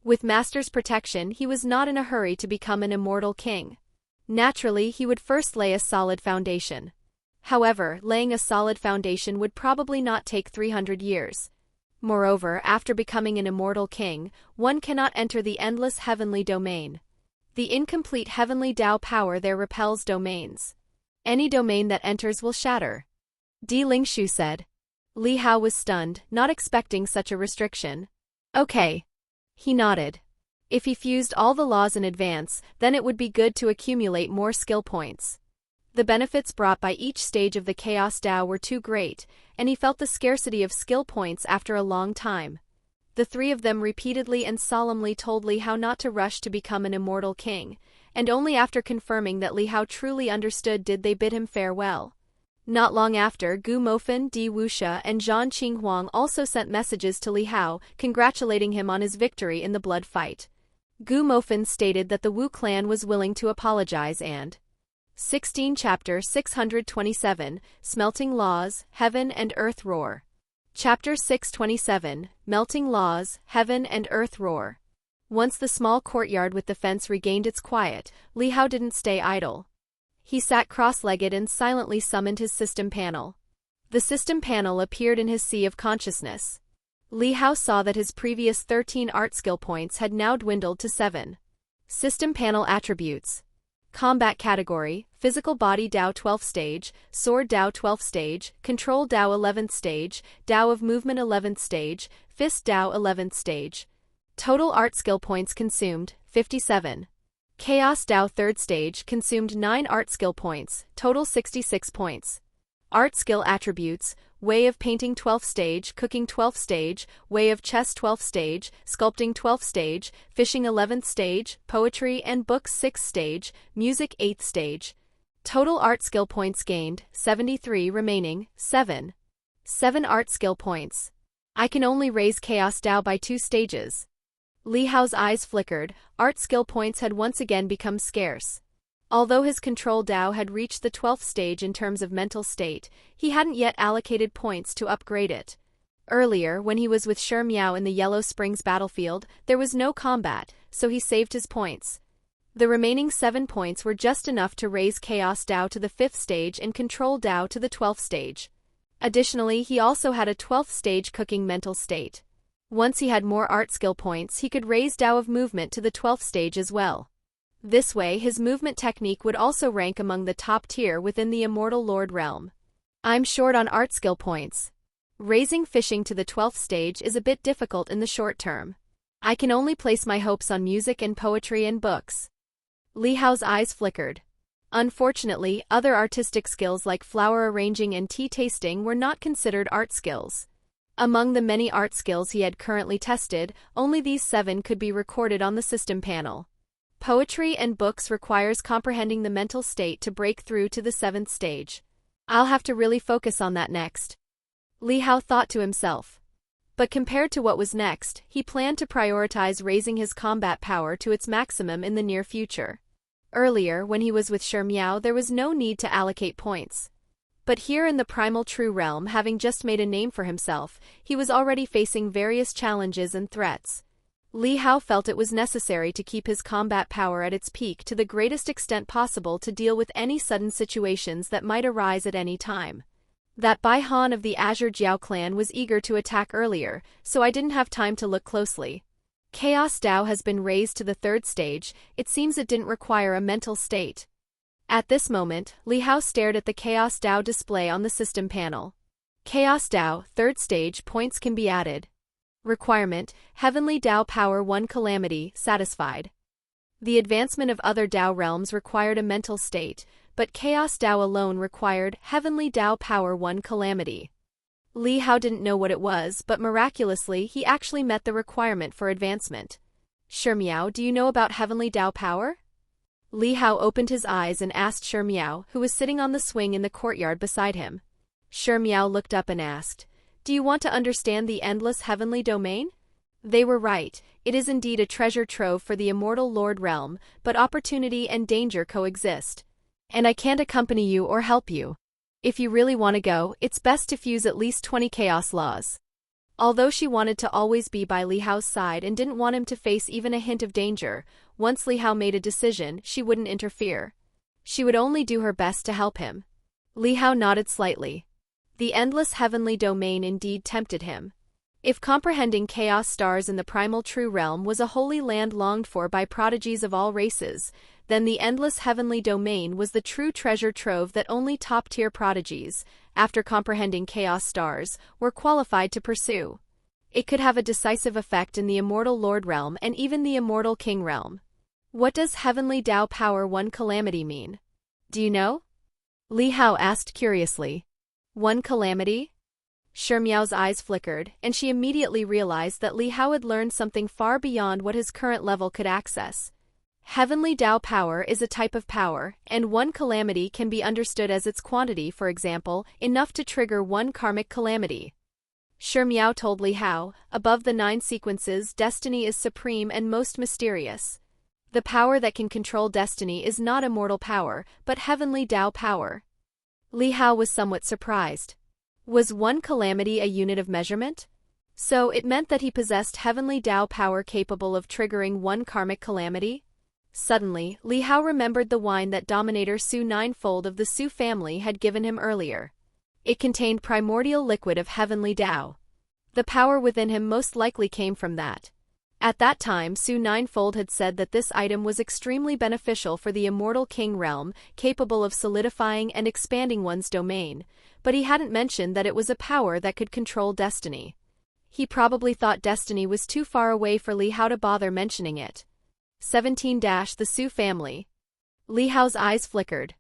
With Master's protection, he was not in a hurry to become an immortal king. Naturally, he would first lay a solid foundation. However, laying a solid foundation would probably not take 300 years. Moreover, after becoming an immortal king, one cannot enter the endless heavenly domain. The incomplete heavenly Tao power there repels domains. Any domain that enters will shatter. Di Lingshu said. Li Hao was stunned, not expecting such a restriction. Okay. He nodded. If he fused all the laws in advance, then it would be good to accumulate more skill points. The benefits brought by each stage of the Chaos Tao were too great, and he felt the scarcity of skill points after a long time. The three of them repeatedly and solemnly told Li Hao not to rush to become an immortal king, and only after confirming that Li Hao truly understood did they bid him farewell. Not long after, Gu Mofan, Di Wuxia, and Zhan Qinghuang also sent messages to Li Hao, congratulating him on his victory in the blood fight. Gu Mofan stated that the Wu clan was willing to apologize and 16 Chapter 627, Smelting Laws, Heaven and Earth Roar. Chapter 627, Melting Laws, Heaven and Earth Roar. Once the small courtyard with the fence regained its quiet, Li Hao didn't stay idle. He sat cross-legged and silently summoned his system panel. The system panel appeared in his sea of consciousness. Li Hao saw that his previous 13 art skill points had now dwindled to 7. System panel attributes. Combat category, Physical Body Dao 12th stage, Sword Dao 12th stage, Control Dao 11th stage, Dao of Movement 11th stage, Fist Dao 11th stage. Total art skill points consumed, 57. Chaos Dao 3rd stage consumed 9 art skill points, total 66 points. Art skill attributes, Way of Painting 12th stage, Cooking 12th stage, Way of Chess 12th stage, Sculpting 12th stage, Fishing 11th stage, Poetry and Books 6th stage, Music 8th stage. Total art skill points gained, 73 remaining, 7. 7 art skill points. I can only raise Chaos Dao by 2 stages. Li Hao's eyes flickered, art skill points had once again become scarce. Although his Control Dao had reached the 12th stage in terms of mental state, he hadn't yet allocated points to upgrade it. Earlier, when he was with Shi Miao in the Yellow Springs battlefield, there was no combat, so he saved his points. The remaining 7 points were just enough to raise Chaos Dao to the 5th stage and Control Dao to the 12th stage. Additionally, he also had a 12th stage cooking mental state. Once he had more art skill points, he could raise Dao of Movement to the 12th stage as well. This way, his movement technique would also rank among the top tier within the Immortal Lord realm. I'm short on art skill points. Raising fishing to the 12th stage is a bit difficult in the short term. I can only place my hopes on music and poetry and books. Li Hao's eyes flickered. Unfortunately, other artistic skills like flower arranging and tea tasting were not considered art skills. Among the many art skills he had currently tested, only these 7 could be recorded on the system panel. Poetry and books requires comprehending the mental state to break through to the 7th stage. I'll have to really focus on that next. Li Hao thought to himself. But compared to what was next, he planned to prioritize raising his combat power to its maximum in the near future. Earlier, when he was with Shi Miao, there was no need to allocate points. But here in the Primal True Realm, having just made a name for himself, he was already facing various challenges and threats. Li Hao felt it was necessary to keep his combat power at its peak to the greatest extent possible to deal with any sudden situations that might arise at any time. That Bai Han of the Azure Jiao clan was eager to attack earlier, so I didn't have time to look closely. Chaos Dao has been raised to the 3rd stage, it seems it didn't require a mental state. At this moment, Li Hao stared at the Chaos Dao display on the system panel. Chaos Dao, 3rd stage, points can be added. Requirement, Heavenly Dao Power 1 Calamity, satisfied. The advancement of other Dao realms required a mental state, but Chaos Dao alone required Heavenly Dao Power 1 Calamity. Li Hao didn't know what it was, but miraculously he actually met the requirement for advancement. Shi Miao, do you know about Heavenly Dao Power? Li Hao opened his eyes and asked Shi Miao, who was sitting on the swing in the courtyard beside him. Shi Miao looked up and asked, do you want to understand the endless heavenly domain? They were right, it is indeed a treasure trove for the Immortal Lord realm, but opportunity and danger coexist. And I can't accompany you or help you. If you really want to go, it's best to fuse at least 20 chaos laws. Although she wanted to always be by Li Hao's side and didn't want him to face even a hint of danger, once Li Hao made a decision, she wouldn't interfere. She would only do her best to help him. Li Hao nodded slightly. The endless heavenly domain indeed tempted him. If comprehending chaos stars in the primal true realm was a holy land longed for by prodigies of all races, then the endless heavenly domain was the true treasure trove that only top-tier prodigies, after comprehending chaos stars, were qualified to pursue. It could have a decisive effect in the Immortal Lord realm and even the Immortal King realm. What does Heavenly Dao Power 1 Calamity mean? Do you know? Li Hao asked curiously. 1 calamity? Shi Miao's eyes flickered, and she immediately realized that Li Hao had learned something far beyond what his current level could access. Heavenly Dao power is a type of power, and 1 calamity can be understood as its quantity, for example, enough to trigger 1 karmic calamity. Shi Miao told Li Hao, above the 9 sequences, destiny is supreme and most mysterious. The power that can control destiny is not immortal power, but heavenly Dao power. Li Hao was somewhat surprised. Was 1 calamity a unit of measurement? So it meant that he possessed heavenly Dao power capable of triggering 1 karmic calamity? Suddenly, Li Hao remembered the wine that Dominator Su Ninefold of the Su family had given him earlier. It contained primordial liquid of heavenly Tao. The power within him most likely came from that. At that time, Su Ninefold had said that this item was extremely beneficial for the immortal king realm, capable of solidifying and expanding one's domain, but he hadn't mentioned that it was a power that could control destiny. He probably thought destiny was too far away for Li Hao to bother mentioning it. 17. The Su family. Li Hao's eyes flickered.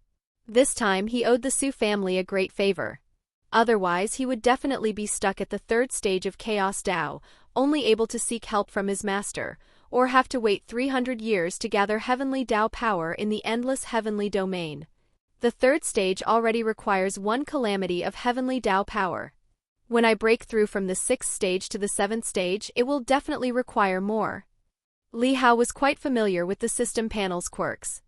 This time he owed the Su family a great favor. Otherwise he would definitely be stuck at the third stage of Chaos Tao, only able to seek help from his master, or have to wait 300 years to gather heavenly Tao power in the endless heavenly domain. The third stage already requires one calamity of heavenly Tao power. When I break through from the 6th stage to the 7th stage, it will definitely require more. Li Hao was quite familiar with the system panel's quirks.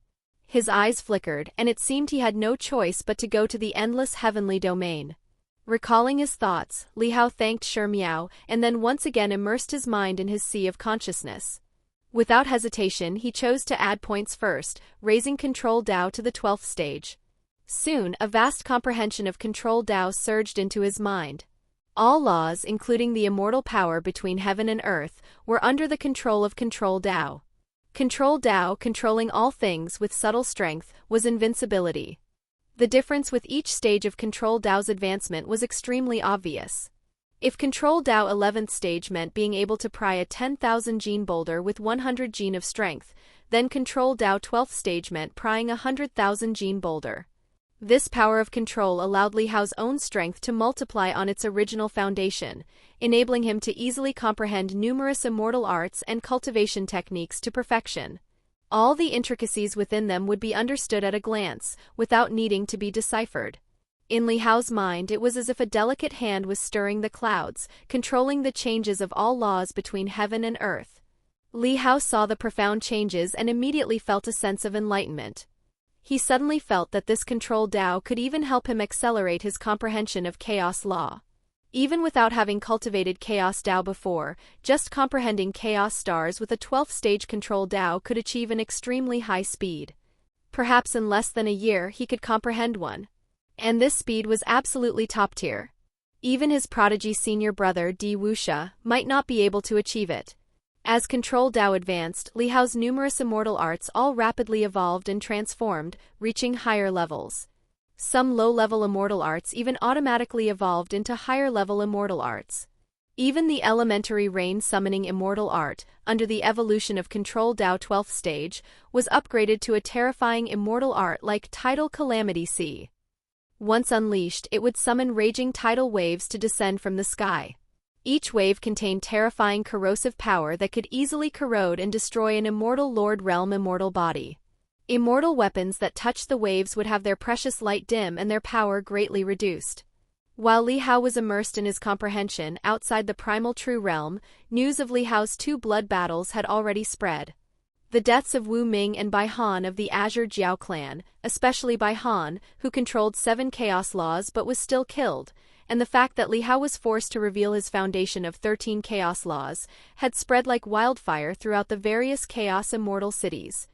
His eyes flickered, and it seemed he had no choice but to go to the endless heavenly domain. Recalling his thoughts, Li Hao thanked Shi Miao and then once again immersed his mind in his sea of consciousness. Without hesitation, he chose to add points first, raising Control Tao to the 12th stage. Soon, a vast comprehension of Control Tao surged into his mind. All laws, including the immortal power between heaven and earth, were under the control of Control Tao. Control Tao, controlling all things with subtle strength, was invincibility. The difference with each stage of Control Tao's advancement was extremely obvious. If Control Tao 11th stage meant being able to pry a 10,000 gene boulder with 100 gene of strength, then Control Tao 12th stage meant prying a 100,000 gene boulder. This power of control allowed Li Hao's own strength to multiply on its original foundation, enabling him to easily comprehend numerous immortal arts and cultivation techniques to perfection. All the intricacies within them would be understood at a glance, without needing to be deciphered. In Li Hao's mind, it was as if a delicate hand was stirring the clouds, controlling the changes of all laws between heaven and earth. Li Hao saw the profound changes and immediately felt a sense of enlightenment. He suddenly felt that this Control Tao could even help him accelerate his comprehension of chaos law. Even without having cultivated Chaos Tao before, just comprehending Chaos Stars with a 12th stage Control Tao could achieve an extremely high speed. Perhaps in less than a year he could comprehend one. And this speed was absolutely top tier. Even his prodigy senior brother Di Wuxia might not be able to achieve it. As Control Tao advanced, Li Hao's numerous immortal arts all rapidly evolved and transformed, reaching higher levels. Some low-level immortal arts even automatically evolved into higher-level immortal arts. Even the elementary rain-summoning immortal art, under the evolution of Control Tao 12th stage, was upgraded to a terrifying immortal art like Tidal Calamity Sea. Once unleashed, it would summon raging tidal waves to descend from the sky. Each wave contained terrifying corrosive power that could easily corrode and destroy an immortal Lord Realm immortal body. Immortal weapons that touched the waves would have their precious light dim and their power greatly reduced. While Li Hao was immersed in his comprehension outside the primal true realm, news of Li Hao's 2 blood battles had already spread. The deaths of Wu Ming and Bai Han of the Azure Jiao clan, especially Bai Han, who controlled 7 chaos laws but was still killed, and the fact that Li Hao was forced to reveal his foundation of 13 chaos laws, had spread like wildfire throughout the various chaos immortal cities.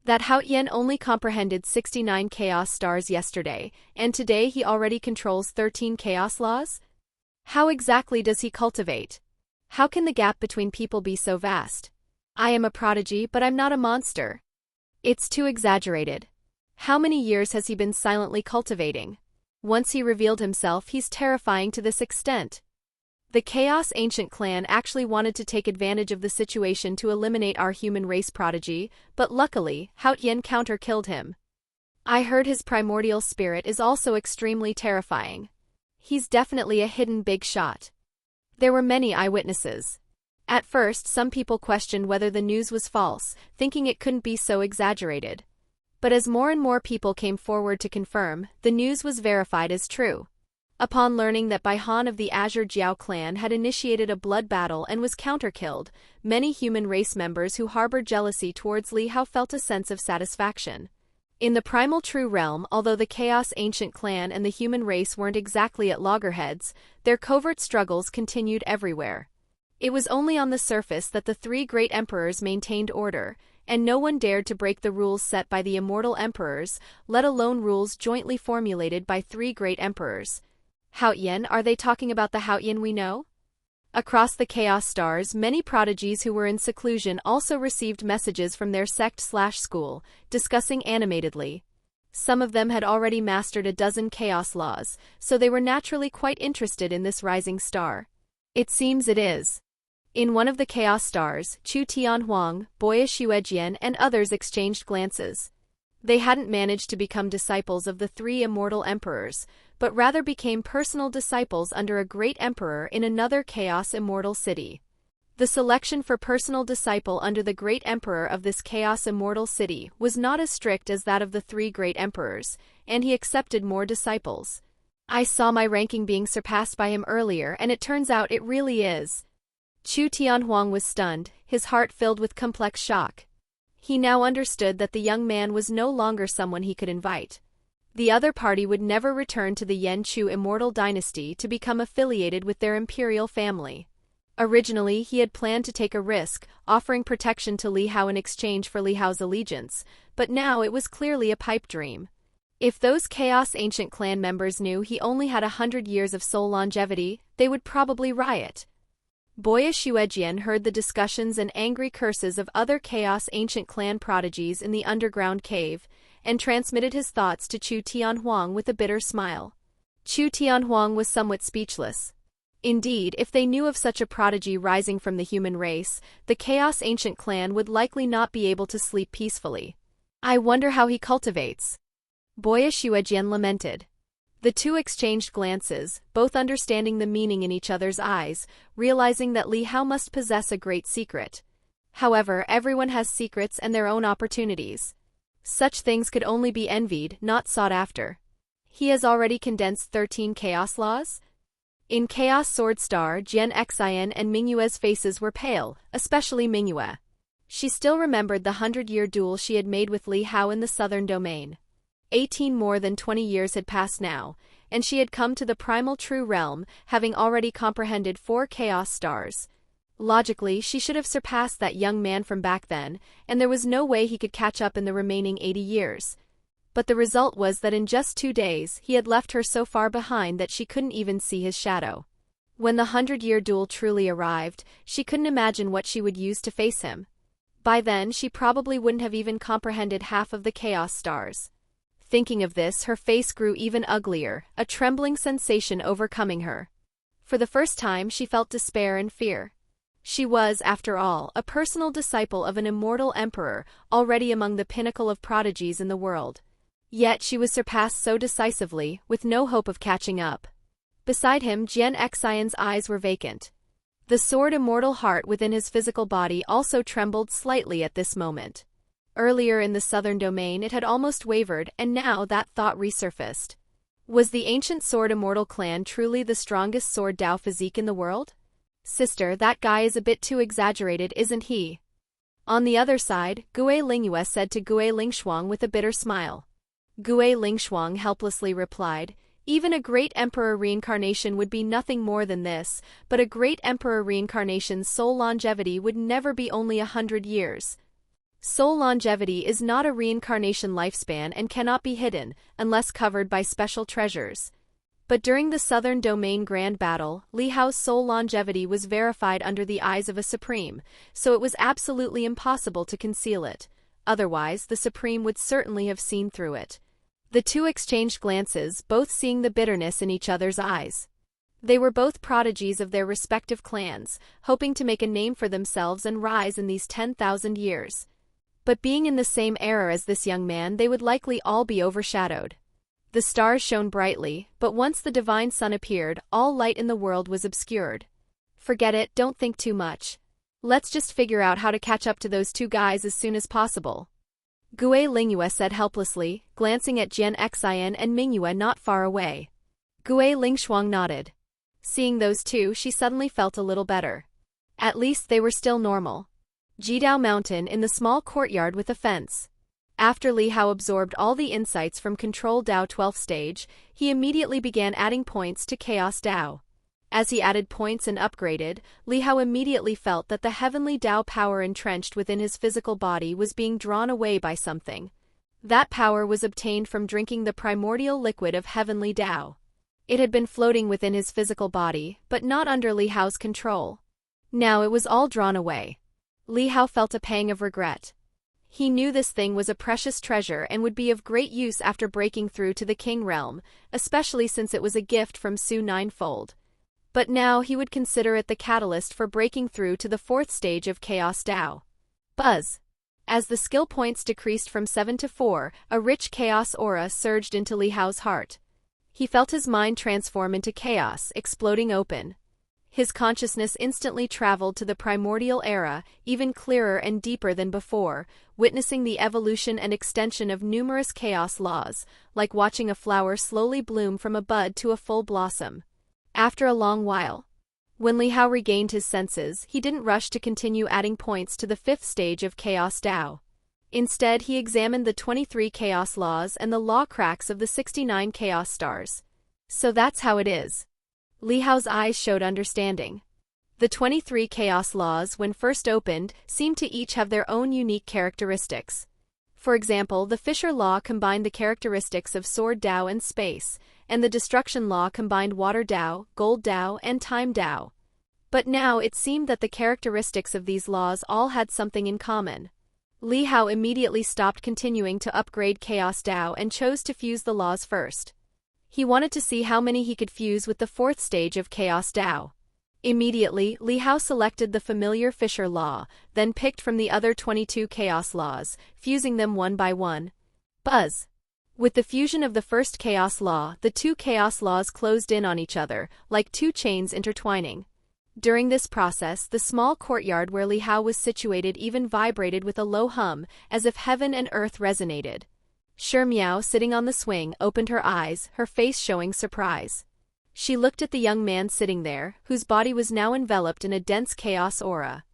That Hao Yan only comprehended 69 chaos stars yesterday, and today he already controls 13 chaos laws? How exactly does he cultivate? How can the gap between people be so vast? I am a prodigy, but I'm not a monster. It's too exaggerated. How many years has he been silently cultivating? Once he revealed himself, he's terrifying to this extent. The Chaos Ancient clan actually wanted to take advantage of the situation to eliminate our human race prodigy, but luckily, Hao Yan counter-killed him. I heard his primordial spirit is also extremely terrifying. He's definitely a hidden big shot. There were many eyewitnesses. At first, some people questioned whether the news was false, thinking it couldn't be so exaggerated. But as more and more people came forward to confirm, the news was verified as true. Upon learning that Bai Han of the Azure Jiao clan had initiated a blood battle and was counter-killed, many human race members who harbored jealousy towards Li Hao felt a sense of satisfaction. In the primal true realm, although the Chaos Ancient clan and the human race weren't exactly at loggerheads, their covert struggles continued everywhere. It was only on the surface that the 3 great emperors maintained order, and no one dared to break the rules set by the immortal emperors, let alone rules jointly formulated by 3 great emperors. Haotian, are they talking about the Haotian we know? Across the Chaos Stars, many prodigies who were in seclusion also received messages from their sect/school, discussing animatedly. Some of them had already mastered a dozen chaos laws, so they were naturally quite interested in this rising star. It seems it is. In one of the Chaos Stars, Chu Tianhuang, Boyish Yuejian, and others exchanged glances. They hadn't managed to become disciples of the three immortal emperors, but rather became personal disciples under a great emperor in another chaos immortal city. The selection for personal disciple under the great emperor of this chaos immortal city was not as strict as that of the three great emperors, and he accepted more disciples. I saw my ranking being surpassed by him earlier, and it turns out it really is. Chu Tianhuang was stunned, his heart filled with complex shock. He now understood that the young man was no longer someone he could invite. The other party would never return to the Yan Chu immortal dynasty to become affiliated with their imperial family. Originally, he had planned to take a risk, offering protection to Li Hao in exchange for Li Hao's allegiance, but now it was clearly a pipe dream. If those Chaos Ancient clan members knew he only had 100 years of soul longevity, they would probably riot. Boyish Yuejian heard the discussions and angry curses of other Chaos Ancient clan prodigies in the underground cave, and transmitted his thoughts to Chu Tianhuang with a bitter smile. Chu Tianhuang was somewhat speechless. Indeed, if they knew of such a prodigy rising from the human race, the Chaos Ancient clan would likely not be able to sleep peacefully. I wonder how he cultivates. Boyish Yuejian lamented. The two exchanged glances, both understanding the meaning in each other's eyes, realizing that Li Hao must possess a great secret. However, everyone has secrets and their own opportunities. Such things could only be envied, not sought after. He has already condensed 13 chaos laws? In Chaos Sword Star, Jian Xian and Mingyue's faces were pale, especially Mingyue. She still remembered the 100-year duel she had made with Li Hao in the southern domain. 18 more than 20 years had passed now, and she had come to the primal true realm, having already comprehended 4 chaos stars. Logically, she should have surpassed that young man from back then, and there was no way he could catch up in the remaining 80 years. But the result was that in just 2 days, he had left her so far behind that she couldn't even see his shadow. When the 100-year duel truly arrived, she couldn't imagine what she would use to face him. By then, she probably wouldn't have even comprehended half of the chaos stars. Thinking of this, her face grew even uglier, a trembling sensation overcoming her. For the first time, she felt despair and fear. She was, after all, a personal disciple of an immortal emperor, already among the pinnacle of prodigies in the world. Yet she was surpassed so decisively, with no hope of catching up. Beside him, Jian Xian's eyes were vacant. The sword immortal heart within his physical body also trembled slightly at this moment. Earlier in the southern domain it had almost wavered, and now that thought resurfaced. Was the ancient sword immortal clan truly the strongest sword Dao physique in the world? Sister, that guy is a bit too exaggerated, isn't he? On the other side, Gue Lingyue said to Gue Lingshuang with a bitter smile. Gue Lingshuang helplessly replied, even a great emperor reincarnation would be nothing more than this, but a great emperor reincarnation's soul longevity would never be only 100 years. Soul longevity is not a reincarnation lifespan and cannot be hidden, unless covered by special treasures. But during the Southern Domain Grand Battle, Li Hao's soul longevity was verified under the eyes of a Supreme, so it was absolutely impossible to conceal it. Otherwise, the Supreme would certainly have seen through it. The two exchanged glances, both seeing the bitterness in each other's eyes. They were both prodigies of their respective clans, hoping to make a name for themselves and rise in these 10,000 years. But being in the same era as this young man, they would likely all be overshadowed. The stars shone brightly, but once the divine sun appeared, all light in the world was obscured. Forget it, don't think too much. Let's just figure out how to catch up to those two guys as soon as possible. Gue Lingyue said helplessly, glancing at Jian Xian and Mingyue not far away. Gue Lingshuang nodded. Seeing those two, she suddenly felt a little better. At least they were still normal. Jidao Mountain in the small courtyard with a fence. After Li Hao absorbed all the insights from Control Dao 12th stage, he immediately began adding points to Chaos Dao. As he added points and upgraded, Li Hao immediately felt that the heavenly Dao power entrenched within his physical body was being drawn away by something. That power was obtained from drinking the primordial liquid of heavenly Dao. It had been floating within his physical body, but not under Li Hao's control. Now it was all drawn away. Li Hao felt a pang of regret. He knew this thing was a precious treasure and would be of great use after breaking through to the King realm, especially since it was a gift from Su Ninefold. But now he would consider it the catalyst for breaking through to the fourth stage of Chaos Dao. Buzz! As the skill points decreased from 7 to 4, a rich chaos aura surged into Li Hao's heart. He felt his mind transform into chaos, exploding open. His consciousness instantly traveled to the primordial era, even clearer and deeper than before, witnessing the evolution and extension of numerous chaos laws, like watching a flower slowly bloom from a bud to a full blossom. After a long while, when Li Hao regained his senses, he didn't rush to continue adding points to the fifth stage of Chaos Dao. Instead, he examined the 23 chaos laws and the law cracks of the 69 chaos stars. So that's how it is. Li Hao's eyes showed understanding. The 23 chaos laws, when first opened, seemed to each have their own unique characteristics. For example, the Fisher Law combined the characteristics of Sword Dao and Space, and the Destruction Law combined Water Dao, Gold Dao, and Time Dao. But now it seemed that the characteristics of these laws all had something in common. Li Hao immediately stopped continuing to upgrade Chaos Dao and chose to fuse the laws first. He wanted to see how many he could fuse with the fourth stage of Chaos Dao. Immediately, Li Hao selected the familiar Fisher Law, then picked from the other 22 chaos laws, fusing them one by one. Buzz! With the fusion of the first chaos law, the two chaos laws closed in on each other, like two chains intertwining. During this process, the small courtyard where Li Hao was situated even vibrated with a low hum, as if heaven and earth resonated. Shi Miao, sitting on the swing, opened her eyes, her face showing surprise. She looked at the young man sitting there, whose body was now enveloped in a dense chaos aura.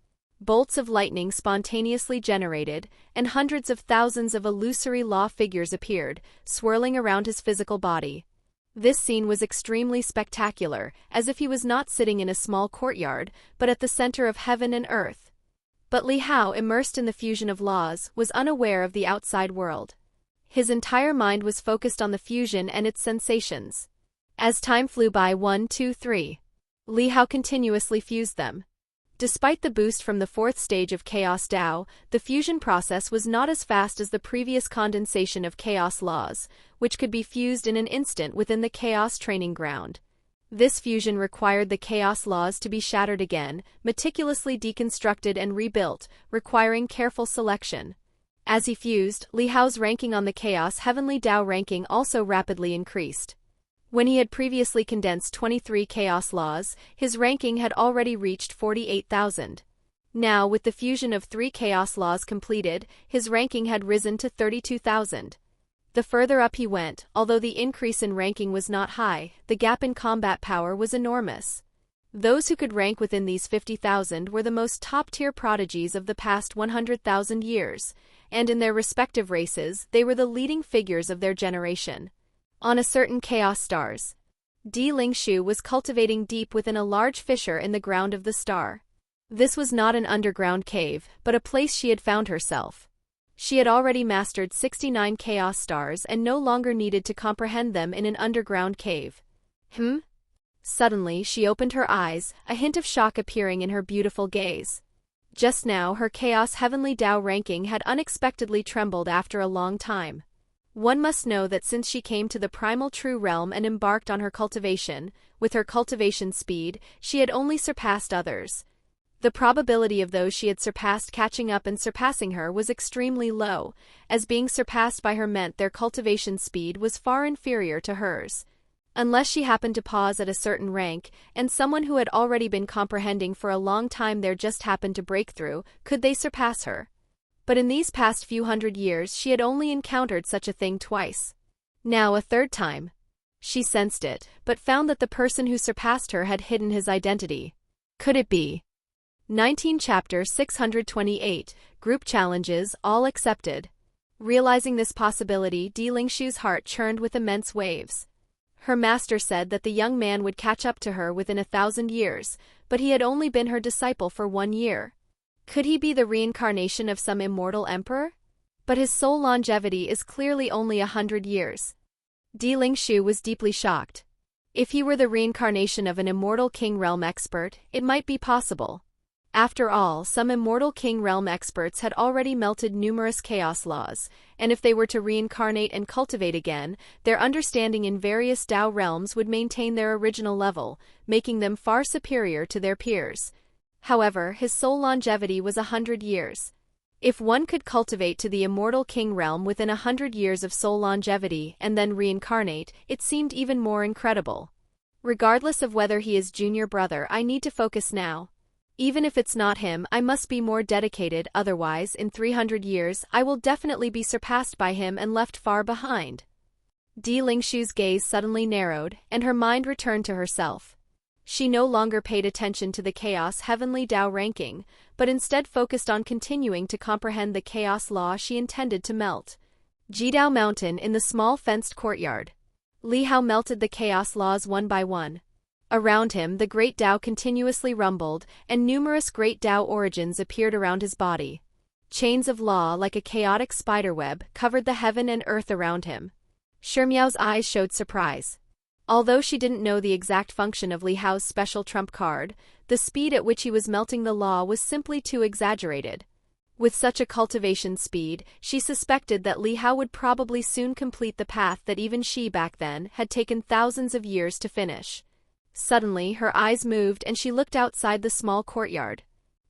Bolts of lightning spontaneously generated, and hundreds of thousands of illusory law figures appeared, swirling around his physical body. This scene was extremely spectacular, as if he was not sitting in a small courtyard, but at the center of heaven and earth. But Li Hao, immersed in the fusion of laws, was unaware of the outside world. His entire mind was focused on the fusion and its sensations. As time flew by 1, 2, 3, Li Hao continuously fused them. Despite the boost from the fourth stage of Chaos Dao, the fusion process was not as fast as the previous condensation of chaos laws, which could be fused in an instant within the chaos training ground. This fusion required the chaos laws to be shattered again, meticulously deconstructed and rebuilt, requiring careful selection. As he fused, Li Hao's ranking on the Chaos Heavenly Dao ranking also rapidly increased. When he had previously condensed 23 chaos laws, his ranking had already reached 48,000. Now, with the fusion of 3 chaos laws completed, his ranking had risen to 32,000. The further up he went, although the increase in ranking was not high, the gap in combat power was enormous. Those who could rank within these 50,000 were the most top-tier prodigies of the past 100,000 years, and in their respective races, they were the leading figures of their generation. On a certain chaos stars, Di Lingshu was cultivating deep within a large fissure in the ground of the star. This was not an underground cave, but a place she had found herself. She had already mastered 69 chaos stars and no longer needed to comprehend them in an underground cave. Suddenly, she opened her eyes, a hint of shock appearing in her beautiful gaze. Just now, her Chaos Heavenly Dao ranking had unexpectedly trembled after a long time. One must know that since she came to the primal true realm and embarked on her cultivation, with her cultivation speed, she had only surpassed others. The probability of those she had surpassed catching up and surpassing her was extremely low, as being surpassed by her meant their cultivation speed was far inferior to hers. Unless she happened to pause at a certain rank, and someone who had already been comprehending for a long time there just happened to break through, could they surpass her. But in these past few hundred years she had only encountered such a thing twice. Now a third time. She sensed it, but found that the person who surpassed her had hidden his identity. Could it be? 19 Chapter 628, Group Challenges, All Accepted. Realizing this possibility, Di Lingshu's heart churned with immense waves. Her master said that the young man would catch up to her within 1,000 years, but he had only been her disciple for 1 year. Could he be the reincarnation of some immortal emperor? But his soul longevity is clearly only 100 years. Di Lingshu was deeply shocked. If he were the reincarnation of an immortal King Realm expert, it might be possible. After all, some immortal King Realm experts had already melted numerous chaos laws, and if they were to reincarnate and cultivate again, their understanding in various Tao realms would maintain their original level, making them far superior to their peers. However, his soul longevity was 100 years. If one could cultivate to the immortal King Realm within 100 years of soul longevity and then reincarnate, it seemed even more incredible. Regardless of whether he is junior brother, I need to focus now. Even if it's not him, I must be more dedicated, otherwise, in 300 years, I will definitely be surpassed by him and left far behind. Di Lingshu's gaze suddenly narrowed, and her mind returned to herself. She no longer paid attention to the Chaos Heavenly Tao ranking, but instead focused on continuing to comprehend the Chaos Law she intended to melt. Jidao Mountain in the small fenced courtyard. Li Hao melted the Chaos Laws one by one. Around him, the Great Tao continuously rumbled, and numerous Great Tao origins appeared around his body. Chains of law like a chaotic spiderweb covered the heaven and earth around him. Shimiao's eyes showed surprise. Although she didn't know the exact function of Li Hao's special trump card, the speed at which he was melting the law was simply too exaggerated. With such a cultivation speed, she suspected that Li Hao would probably soon complete the path that even she back then had taken thousands of years to finish. Suddenly, her eyes moved and she looked outside the small courtyard.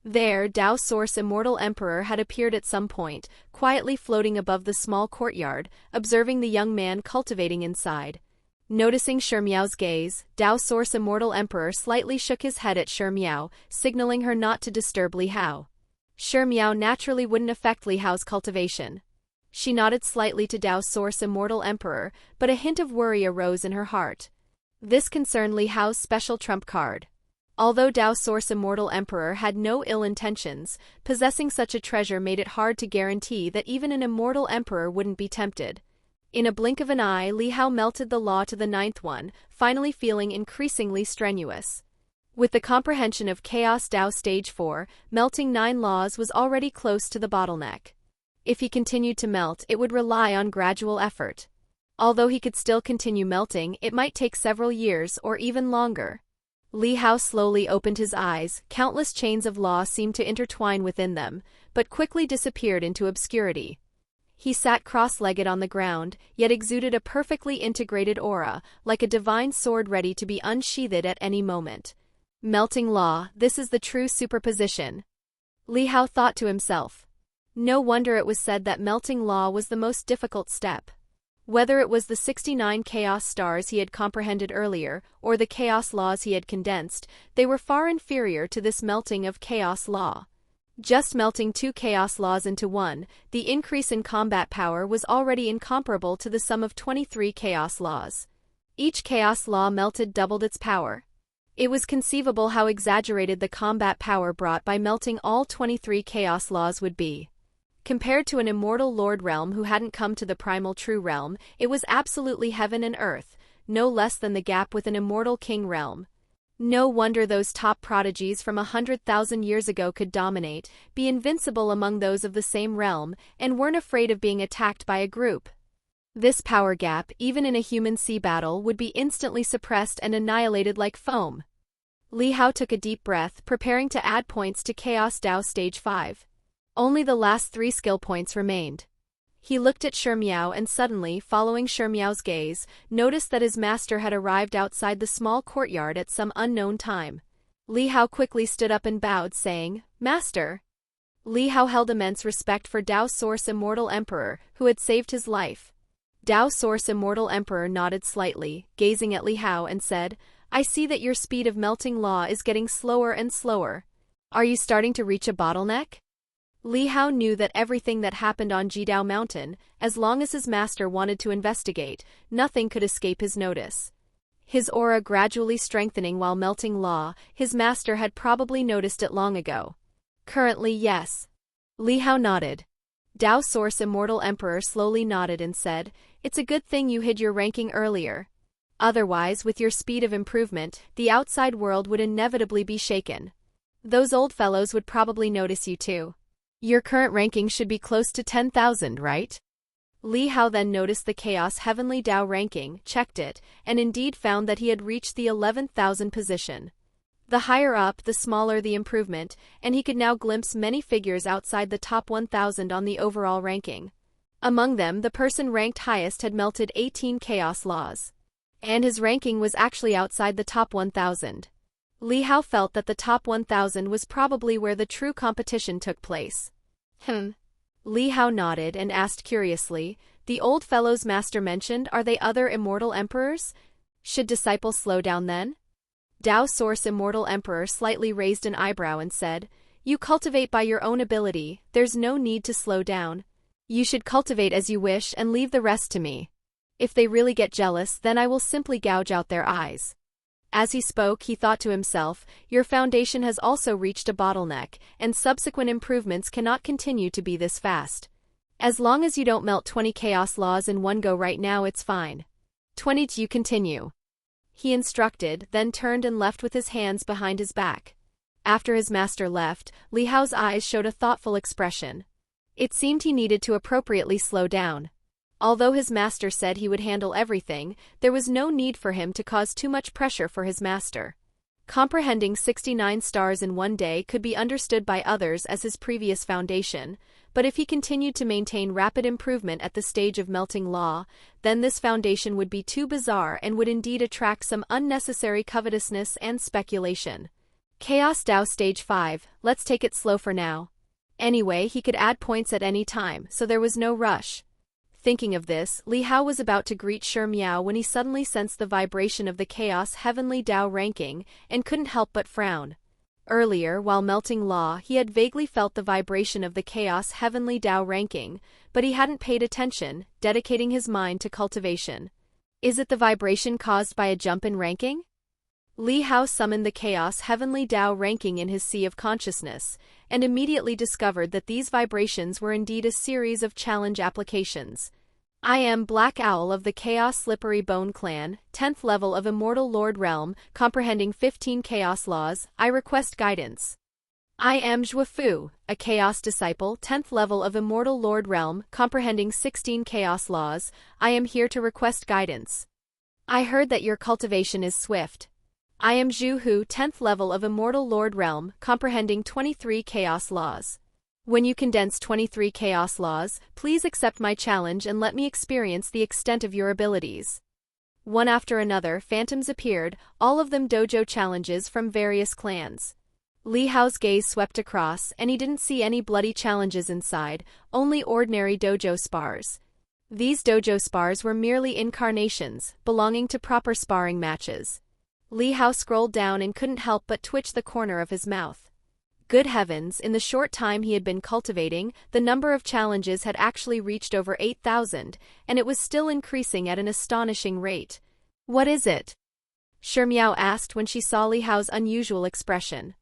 There, Tao Source Immortal Emperor had appeared at some point, quietly floating above the small courtyard, observing the young man cultivating inside. Noticing Shimiao's gaze, Tao Source Immortal Emperor slightly shook his head at Shimiao, signaling her not to disturb Li Hao. Shimiao naturally wouldn't affect Li Hao's cultivation. She nodded slightly to Tao Source Immortal Emperor, but a hint of worry arose in her heart. This concerned Li Hao's special trump card. Although Tao Source Immortal Emperor had no ill intentions, possessing such a treasure made it hard to guarantee that even an immortal emperor wouldn't be tempted. In a blink of an eye, Li Hao melted the law to the 9th one, finally feeling increasingly strenuous. With the comprehension of Chaos Tao Stage 4, melting 9 laws was already close to the bottleneck. If he continued to melt, it would rely on gradual effort. Although he could still continue melting, it might take several years or even longer. Li Hao slowly opened his eyes. Countless chains of law seemed to intertwine within them, but quickly disappeared into obscurity. He sat cross-legged on the ground, yet exuded a perfectly integrated aura, like a divine sword ready to be unsheathed at any moment. Melting law, this is the true superposition. Li Hao thought to himself. No wonder it was said that melting law was the most difficult step. Whether it was the 69 chaos stars he had comprehended earlier, or the chaos laws he had condensed, they were far inferior to this melting of chaos law. Just melting 2 chaos laws into one, the increase in combat power was already incomparable to the sum of 23 chaos laws. Each chaos law melted doubled its power. It was conceivable how exaggerated the combat power brought by melting all 23 chaos laws would be. Compared to an immortal Lord Realm who hadn't come to the primal true realm, it was absolutely heaven and earth, no less than the gap with an immortal King Realm. No wonder those top prodigies from 100,000 years ago could dominate, be invincible among those of the same realm, and weren't afraid of being attacked by a group. This power gap, even in a human sea battle, would be instantly suppressed and annihilated like foam. Li Hao took a deep breath, preparing to add points to Chaos Tao Stage 5. Only the last 3 skill points remained. He looked at Shimiao and suddenly, following Shimiao's gaze, noticed that his master had arrived outside the small courtyard at some unknown time. Li Hao quickly stood up and bowed, saying, "Master." Li Hao held immense respect for Tao Source Immortal Emperor, who had saved his life. Tao Source Immortal Emperor nodded slightly, gazing at Li Hao, and said, "I see that your speed of melting law is getting slower and slower. Are you starting to reach a bottleneck?" Li Hao knew that everything that happened on Jidao Mountain, as long as his master wanted to investigate, nothing could escape his notice. His aura gradually strengthening while melting law, his master had probably noticed it long ago. Currently, yes. Li Hao nodded. Tao Source Immortal Emperor slowly nodded and said, "It's a good thing you hid your ranking earlier. Otherwise, with your speed of improvement, the outside world would inevitably be shaken. Those old fellows would probably notice you too. Your current ranking should be close to 10,000, right?" Li Hao then noticed the Chaos Heavenly Dao ranking, checked it, and indeed found that he had reached the 11,000 position. The higher up, the smaller the improvement, and he could now glimpse many figures outside the top 1,000 on the overall ranking. Among them, the person ranked highest had melted 18 chaos laws. And his ranking was actually outside the top 1,000. Li Hao felt that the top 1,000 was probably where the true competition took place. Li Hao nodded and asked curiously, "The old fellow's master mentioned, are they other immortal emperors? Should disciples slow down then?" Dao Source Immortal Emperor slightly raised an eyebrow and said, "You cultivate by your own ability, there's no need to slow down. You should cultivate as you wish and leave the rest to me. If they really get jealous, then I will simply gouge out their eyes." As he spoke, he thought to himself, "Your foundation has also reached a bottleneck, and subsequent improvements cannot continue to be this fast. As long as you don't melt 20 chaos laws in one go right now, it's fine. 20 you continue," he instructed, then turned and left with his hands behind his back. After his master left, Li Hao's eyes showed a thoughtful expression. It seemed he needed to appropriately slow down. Although his master said he would handle everything, there was no need for him to cause too much pressure for his master. Comprehending 69 stars in one day could be understood by others as his previous foundation, but if he continued to maintain rapid improvement at the stage of melting law, then this foundation would be too bizarre and would indeed attract some unnecessary covetousness and speculation. Chaos Dao Stage 5, let's take it slow for now. Anyway, he could add points at any time, so there was no rush. Thinking of this, Li Hao was about to greet Shi Miao when he suddenly sensed the vibration of the Chaos Heavenly Dao ranking and couldn't help but frown. Earlier, while melting law, he had vaguely felt the vibration of the Chaos Heavenly Dao ranking, but he hadn't paid attention, dedicating his mind to cultivation. Is it the vibration caused by a jump in ranking? Li Hao summoned the Chaos Heavenly Dao ranking in his sea of consciousness, and immediately discovered that these vibrations were indeed a series of challenge applications. I am Black Owl of the Chaos Slippery Bone Clan, 10th level of Immortal Lord Realm, comprehending 15 Chaos Laws, I request guidance. I am Zhuofu, a Chaos Disciple, 10th level of Immortal Lord Realm, comprehending 16 Chaos Laws, I am here to request guidance. I heard that your cultivation is swift. I am Zhu Hu, 10th level of Immortal Lord Realm, comprehending 23 Chaos Laws. When you condense 23 Chaos Laws, please accept my challenge and let me experience the extent of your abilities. One after another, phantoms appeared, all of them dojo challenges from various clans. Li Hao's gaze swept across, and he didn't see any bloody challenges inside, only ordinary dojo spars. These dojo spars were merely incarnations, belonging to proper sparring matches. Li Hao scrolled down and couldn't help but twitch the corner of his mouth. Good heavens, in the short time he had been cultivating, the number of challenges had actually reached over 8,000, and it was still increasing at an astonishing rate. What is it? Shi Miao asked when she saw Li Hao's unusual expression.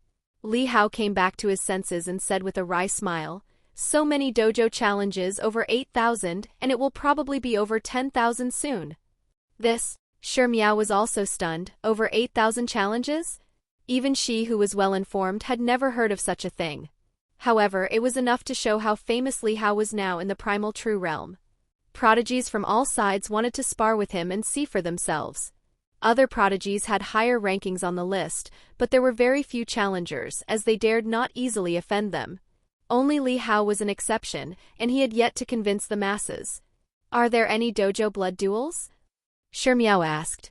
Li Hao came back to his senses and said with a wry smile, "So many dojo challenges, over 8,000, and it will probably be over 10,000 soon." This, Shi Miao was also stunned, over 8,000 challenges? Even she, who was well informed, had never heard of such a thing. However, it was enough to show how famous Li Hao was now in the primal true realm. Prodigies from all sides wanted to spar with him and see for themselves. Other prodigies had higher rankings on the list, but there were very few challengers, as they dared not easily offend them. Only Li Hao was an exception, and he had yet to convince the masses. Are there any dojo blood duels? Shi Miao asked.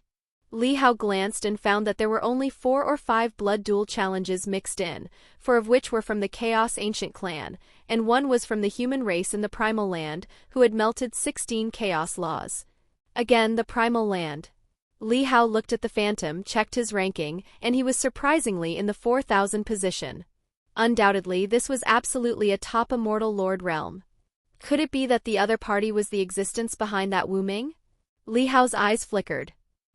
Li Hao glanced and found that there were only 4 or 5 blood duel challenges mixed in, 4 of which were from the Chaos Ancient Clan, and 1 was from the human race in the Primal Land, who had melted 16 Chaos Laws. Again, the Primal Land. Li Hao looked at the phantom, checked his ranking, and he was surprisingly in the 4,000 position. Undoubtedly, this was absolutely a top Immortal Lord realm. Could it be that the other party was the existence behind that Wu Ming? Li Hao's eyes flickered.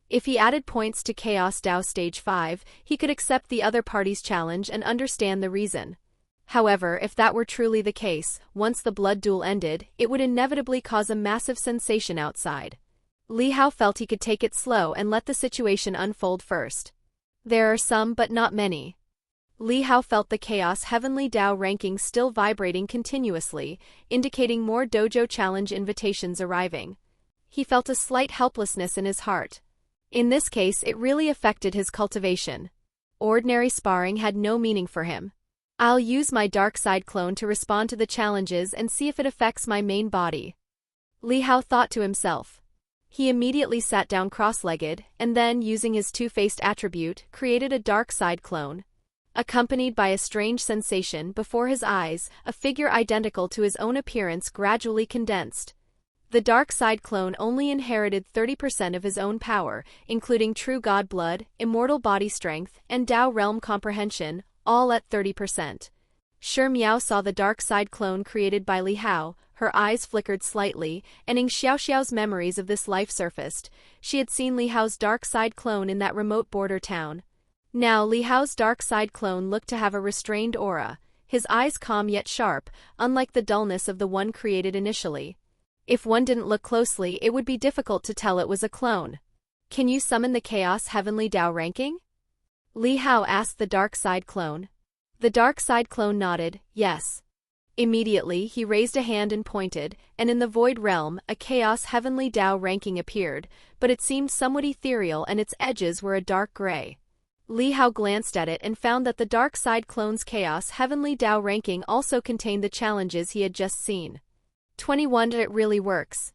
If he added points to Chaos Dao Stage 5, he could accept the other party's challenge and understand the reason. However, if that were truly the case, once the blood duel ended, it would inevitably cause a massive sensation outside. Li Hao felt he could take it slow and let the situation unfold first. There are some, but not many. Li Hao felt the Chaos Heavenly Dao ranking still vibrating continuously, indicating more dojo challenge invitations arriving. He felt a slight helplessness in his heart. In this case, it really affected his cultivation. Ordinary sparring had no meaning for him. I'll use my dark side clone to respond to the challenges and see if it affects my main body. Li Hao thought to himself. He immediately sat down cross-legged, and then, using his two-faced attribute, created a dark side clone. Accompanied by a strange sensation before his eyes, a figure identical to his own appearance gradually condensed. The dark side clone only inherited 30% of his own power, including true god blood, immortal body strength, and Dao realm comprehension, all at 30%. Shi Miao saw the dark side clone created by Li Hao. Her eyes flickered slightly, and in Xiaoxiao's memories of this life surfaced. She had seen Li Hao's dark side clone in that remote border town. Now Li Hao's dark side clone looked to have a restrained aura, his eyes calm yet sharp, unlike the dullness of the one created initially. If one didn't look closely, it would be difficult to tell it was a clone. Can you summon the Chaos Heavenly Dao ranking? Li Hao asked the dark side clone. The dark side clone nodded, yes. Immediately, he raised a hand and pointed, and in the void realm, a Chaos Heavenly Dao ranking appeared, but it seemed somewhat ethereal and its edges were a dark gray. Li Hao glanced at it and found that the dark side clone's Chaos Heavenly Dao ranking also contained the challenges he had just seen. 21. It really works.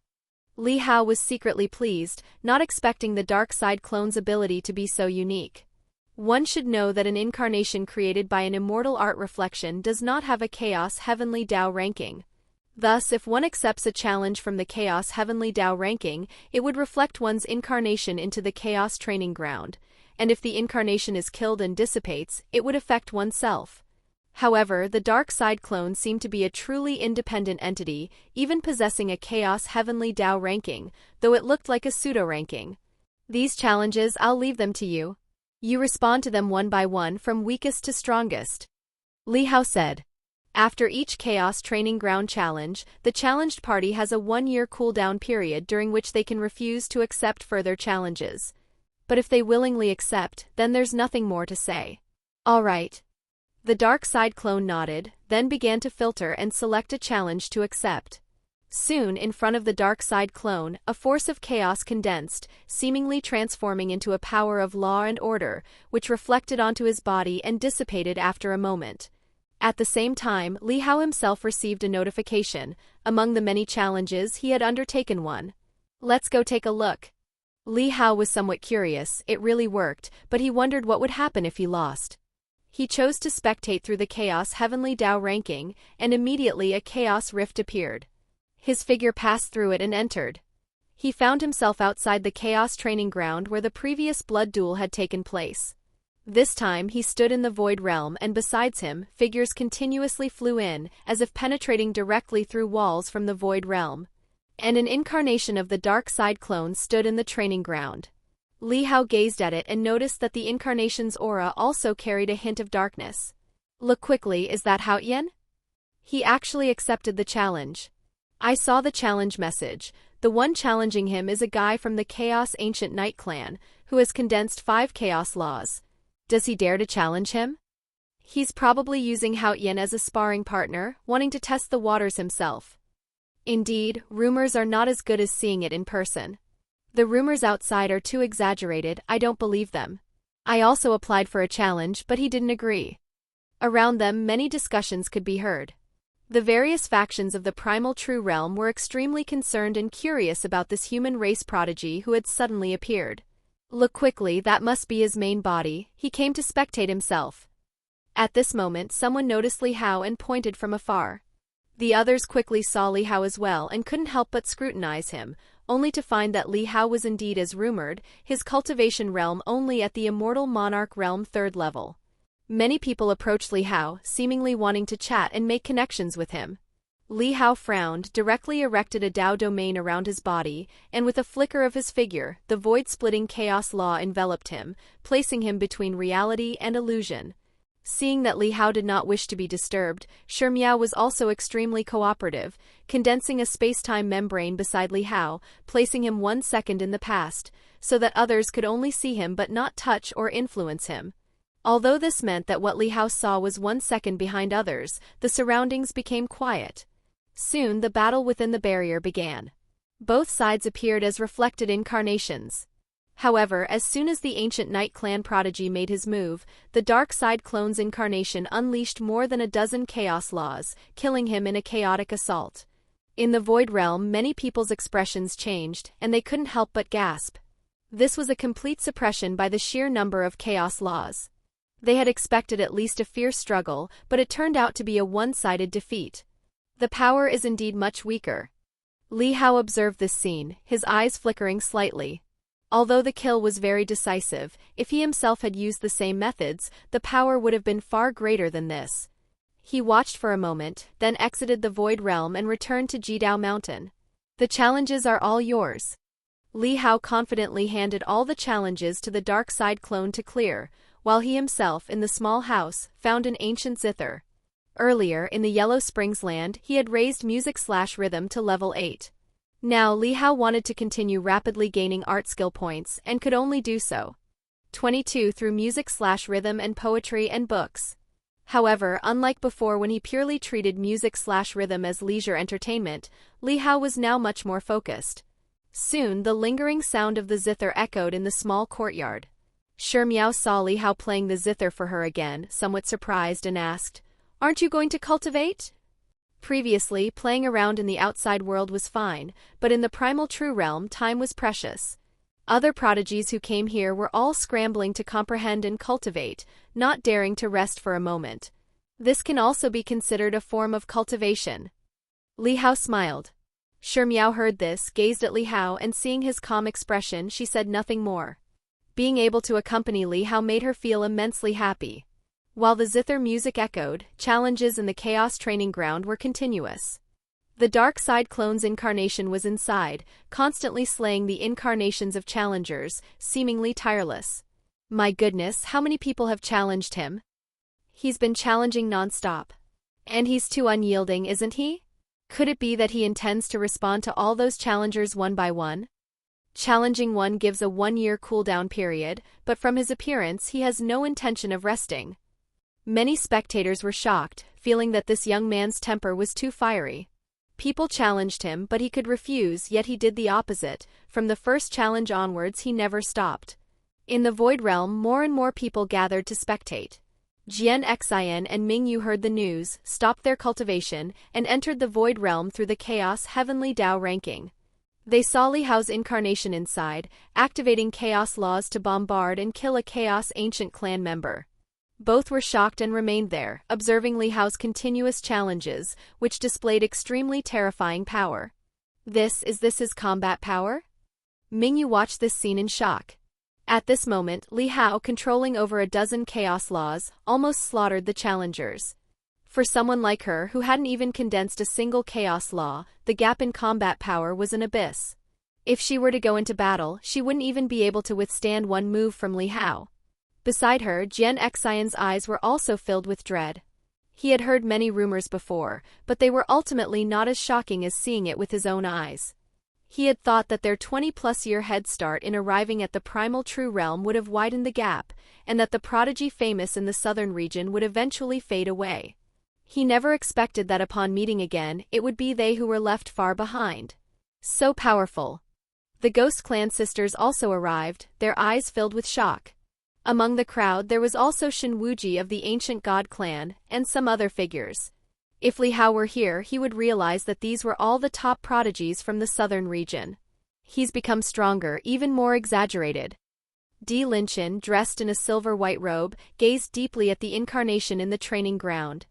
Li Hao was secretly pleased, not expecting the dark side clone's ability to be so unique. One should know that an incarnation created by an immortal art reflection does not have a Chaos Heavenly Dao ranking. Thus, if one accepts a challenge from the Chaos Heavenly Dao ranking, it would reflect one's incarnation into the Chaos training ground, and if the incarnation is killed and dissipates, it would affect oneself. However, the dark side clone seemed to be a truly independent entity, even possessing a Chaos Heavenly Dao ranking, though it looked like a pseudo-ranking. These challenges, I'll leave them to you. You respond to them one by one from weakest to strongest. Li Hao said. After each Chaos Training Ground challenge, the challenged party has a 1-year cooldown period during which they can refuse to accept further challenges. But if they willingly accept, then there's nothing more to say. All right. The dark side clone nodded, then began to filter and select a challenge to accept. Soon, in front of the dark side clone, a force of chaos condensed, seemingly transforming into a power of law and order, which reflected onto his body and dissipated after a moment. At the same time, Li Hao himself received a notification. Among the many challenges, he had undertaken one. Let's go take a look. Li Hao was somewhat curious. It really worked, but he wondered what would happen if he lost. He chose to spectate through the Chaos Heavenly Dao ranking, and immediately a chaos rift appeared. His figure passed through it and entered. He found himself outside the Chaos Training Ground where the previous blood duel had taken place. This time he stood in the void realm, and besides him, figures continuously flew in, as if penetrating directly through walls from the void realm. And an incarnation of the dark side clone stood in the training ground. Li Hao gazed at it and noticed that the incarnation's aura also carried a hint of darkness. Look quickly, is that Hao Yan? He actually accepted the challenge. I saw the challenge message. The one challenging him is a guy from the Chaos Ancient Knight clan, who has condensed 5 chaos laws. Does he dare to challenge him? He's probably using Hao Yan as a sparring partner, wanting to test the waters himself. Indeed, rumors are not as good as seeing it in person. The rumors outside are too exaggerated, I don't believe them. I also applied for a challenge, but he didn't agree. Around them, many discussions could be heard. The various factions of the Primal True Realm were extremely concerned and curious about this human race prodigy who had suddenly appeared. Look quickly, that must be his main body. He came to spectate himself. At this moment, someone noticed Li Hao and pointed from afar. The others quickly saw Li Hao as well and couldn't help but scrutinize him, only to find that Li Hao was indeed as rumored, his cultivation realm only at the Immortal Monarch realm 3rd level. Many people approached Li Hao, seemingly wanting to chat and make connections with him. Li Hao frowned, directly erected a Dao domain around his body, and with a flicker of his figure, the void-splitting chaos law enveloped him, placing him between reality and illusion. Seeing that Li Hao did not wish to be disturbed, Shi Miao was also extremely cooperative, condensing a space-time membrane beside Li Hao, placing him 1 second in the past, so that others could only see him but not touch or influence him. Although this meant that what Li Hao saw was 1 second behind others, the surroundings became quiet. Soon the battle within the barrier began. Both sides appeared as reflected incarnations. However, as soon as the ancient Night Clan prodigy made his move, the dark side clone's incarnation unleashed more than a dozen chaos laws, killing him in a chaotic assault. In the Void Realm, many people's expressions changed, and they couldn't help but gasp. This was a complete suppression by the sheer number of chaos laws. They had expected at least a fierce struggle, but it turned out to be a one-sided defeat. The power is indeed much weaker. Li Hao observed this scene, his eyes flickering slightly. Although the kill was very decisive, if he himself had used the same methods, the power would have been far greater than this. He watched for a moment, then exited the Void Realm and returned to Jidao Mountain. The challenges are all yours. Li Hao confidently handed all the challenges to the dark side clone to clear, while he himself, in the small house, found an ancient zither. Earlier, in the Yellow Springs land, he had raised music/rhythm to level 8. Now Li Hao wanted to continue rapidly gaining art skill points, and could only do so. 22 through music/rhythm and poetry and books. However, unlike before when he purely treated music/rhythm as leisure entertainment, Li Hao was now much more focused. Soon the lingering sound of the zither echoed in the small courtyard. Shi Miao saw Li Hao playing the zither for her again, somewhat surprised, and asked, "Aren't you going to cultivate?" Previously, playing around in the outside world was fine, but in the primal true realm time was precious. Other prodigies who came here were all scrambling to comprehend and cultivate, not daring to rest for a moment. This can also be considered a form of cultivation. Li Hao smiled. Shi Miao heard this, gazed at Li Hao, and seeing his calm expression, she said nothing more. Being able to accompany Li Hao made her feel immensely happy. While the zither music echoed, challenges in the Chaos Training Ground were continuous. The dark side clone's incarnation was inside, constantly slaying the incarnations of challengers, seemingly tireless. My goodness, how many people have challenged him? He's been challenging non-stop. And he's too unyielding, isn't he? Could it be that he intends to respond to all those challengers one by one? Challenging one gives a 1-year cooldown period, but from his appearance he has no intention of resting. Many spectators were shocked, feeling that this young man's temper was too fiery. People challenged him, but he could refuse, yet he did the opposite. From the first challenge onwards he never stopped. In the Void Realm, more and more people gathered to spectate. Jian Xian and Ming Yu heard the news, stopped their cultivation, and entered the Void Realm through the Chaos Heavenly Dao ranking. They saw Li Hao's incarnation inside, activating chaos laws to bombard and kill a Chaos Ancient Clan member. Both were shocked and remained there, observing Li Hao's continuous challenges, which displayed extremely terrifying power. Is this his combat power? Ming Yu watched this scene in shock. At this moment, Li Hao, controlling over a dozen chaos laws, almost slaughtered the challengers. For someone like her who hadn't even condensed a single chaos law, the gap in combat power was an abyss. If she were to go into battle, she wouldn't even be able to withstand one move from Li Hao. Beside her, Jian Xian's eyes were also filled with dread. He had heard many rumors before, but they were ultimately not as shocking as seeing it with his own eyes. He had thought that their 20-plus-year head start in arriving at the primal true realm would have widened the gap, and that the prodigy famous in the southern region would eventually fade away. He never expected that upon meeting again, it would be they who were left far behind. So powerful. The Ghost Clan sisters also arrived, their eyes filled with shock. Among the crowd there was also Shen Wuji of the Ancient God Clan, and some other figures. If Li Hao were here, he would realize that these were all the top prodigies from the southern region. He's become stronger, even more exaggerated. Di Linchen, dressed in a silver-white robe, gazed deeply at the incarnation in the training ground.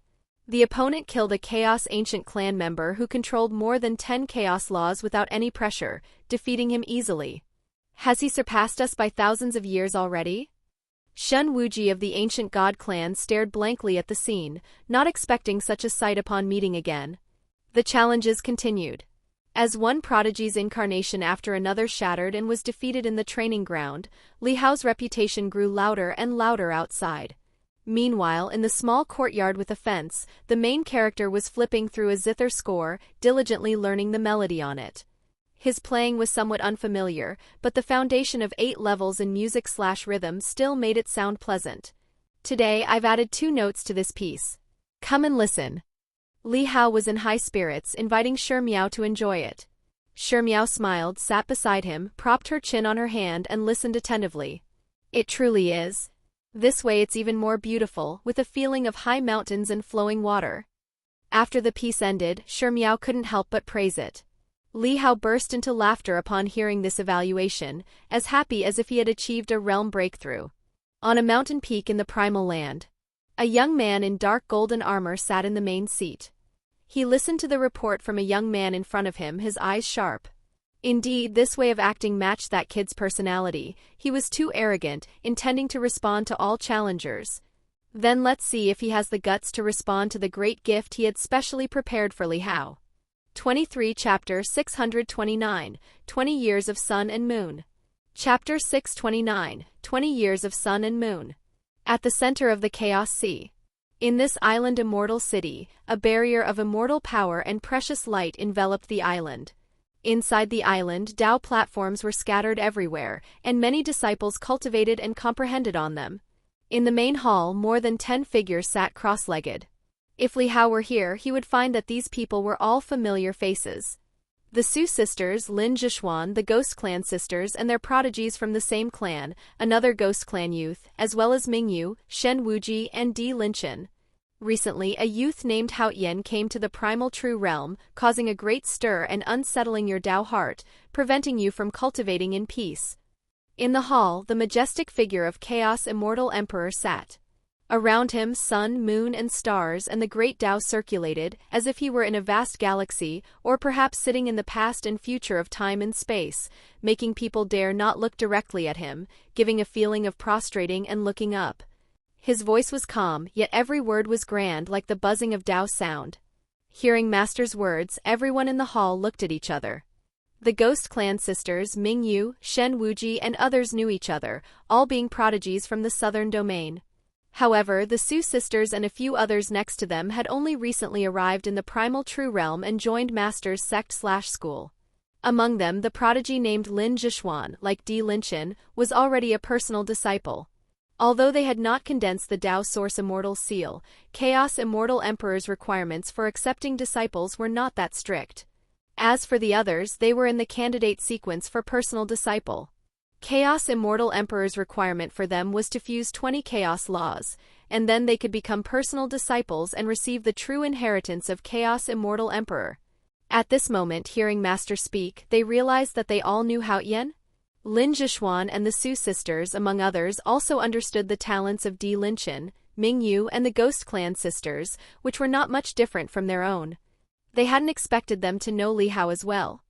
The opponent killed a Chaos Ancient Clan member who controlled more than 10 Chaos laws without any pressure, defeating him easily. Has he surpassed us by thousands of years already? Shen Wuji of the Ancient God Clan stared blankly at the scene, not expecting such a sight upon meeting again. The challenges continued. As one prodigy's incarnation after another shattered and was defeated in the training ground, Li Hao's reputation grew louder and louder outside. Meanwhile, in the small courtyard with a fence, the main character was flipping through a zither score, diligently learning the melody on it. His playing was somewhat unfamiliar, but the foundation of 8 levels in music/rhythm still made it sound pleasant. Today I've added 2 notes to this piece. Come and listen. Li Hao was in high spirits, inviting Shi Miao to enjoy it. Shi Miao smiled, sat beside him, propped her chin on her hand and listened attentively. It truly is. This way it's even more beautiful, with a feeling of high mountains and flowing water. After the piece ended, Shi Miao couldn't help but praise it. Li Hao burst into laughter upon hearing this evaluation, as happy as if he had achieved a realm breakthrough. On a mountain peak in the primal land, a young man in dark golden armor sat in the main seat. He listened to the report from a young man in front of him, his eyes sharp. Indeed, this way of acting matched that kid's personality. He was too arrogant, intending to respond to all challengers. Then let's see if he has the guts to respond to the great gift he had specially prepared for Li Hao. 23 Chapter 629, 20 Years of Sun and Moon. Chapter 629, 20 Years of Sun and Moon. At the center of the Chaos Sea. In this island immortal city, a barrier of immortal power and precious light enveloped the island. Inside the island, Tao platforms were scattered everywhere, and many disciples cultivated and comprehended on them. In the main hall, more than 10 figures sat cross-legged. If Li Hao were here, he would find that these people were all familiar faces. The Su sisters, Lin Zhishuan, the Ghost Clan sisters and their prodigies from the same clan, another Ghost Clan youth, as well as Mingyu, Shen Wuji and Di Linchen. Recently, a youth named Haotian came to the primal true realm, causing a great stir and unsettling your Tao heart, preventing you from cultivating in peace. In the hall, the majestic figure of Chaos Immortal Emperor sat. Around him, sun, moon, and stars and the great Tao circulated, as if he were in a vast galaxy, or perhaps sitting in the past and future of time and space, making people dare not look directly at him, giving a feeling of prostrating and looking up. His voice was calm, yet every word was grand, like the buzzing of Tao sound. Hearing Master's words, everyone in the hall looked at each other. The Ghost Clan sisters, Mingyu, Shen Wuji, and others knew each other, all being prodigies from the southern domain. However, the Su sisters and a few others next to them had only recently arrived in the primal true realm and joined Master's sect/school. Among them, the prodigy named Lin Zhishuan, like Di Linchen, was already a personal disciple. Although they had not condensed the Tao Source Immortal Seal, Chaos Immortal Emperor's requirements for accepting disciples were not that strict. As for the others, they were in the candidate sequence for personal disciple. Chaos Immortal Emperor's requirement for them was to fuse 20 Chaos laws, and then they could become personal disciples and receive the true inheritance of Chaos Immortal Emperor. At this moment, hearing Master speak, they realized that they all knew Haotian. Lin Zhishuan and the Su sisters, among others, also understood the talents of Di Linchen, Mingyu, and the Ghost Clan sisters, which were not much different from their own. They hadn't expected them to know Li Hao as well.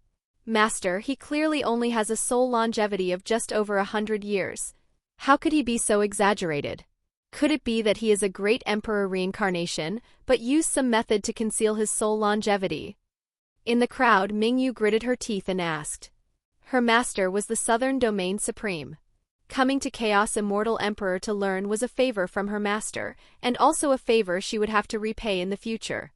Master, he clearly only has a soul longevity of just over 100 years. How could he be so exaggerated? Could it be that he is a great emperor reincarnation, but used some method to conceal his soul longevity? In the crowd, Mingyu gritted her teeth and asked. Her master was the Southern Domain Supreme. Coming to Chaos Immortal Emperor to learn was a favor from her master, and also a favor she would have to repay in the future.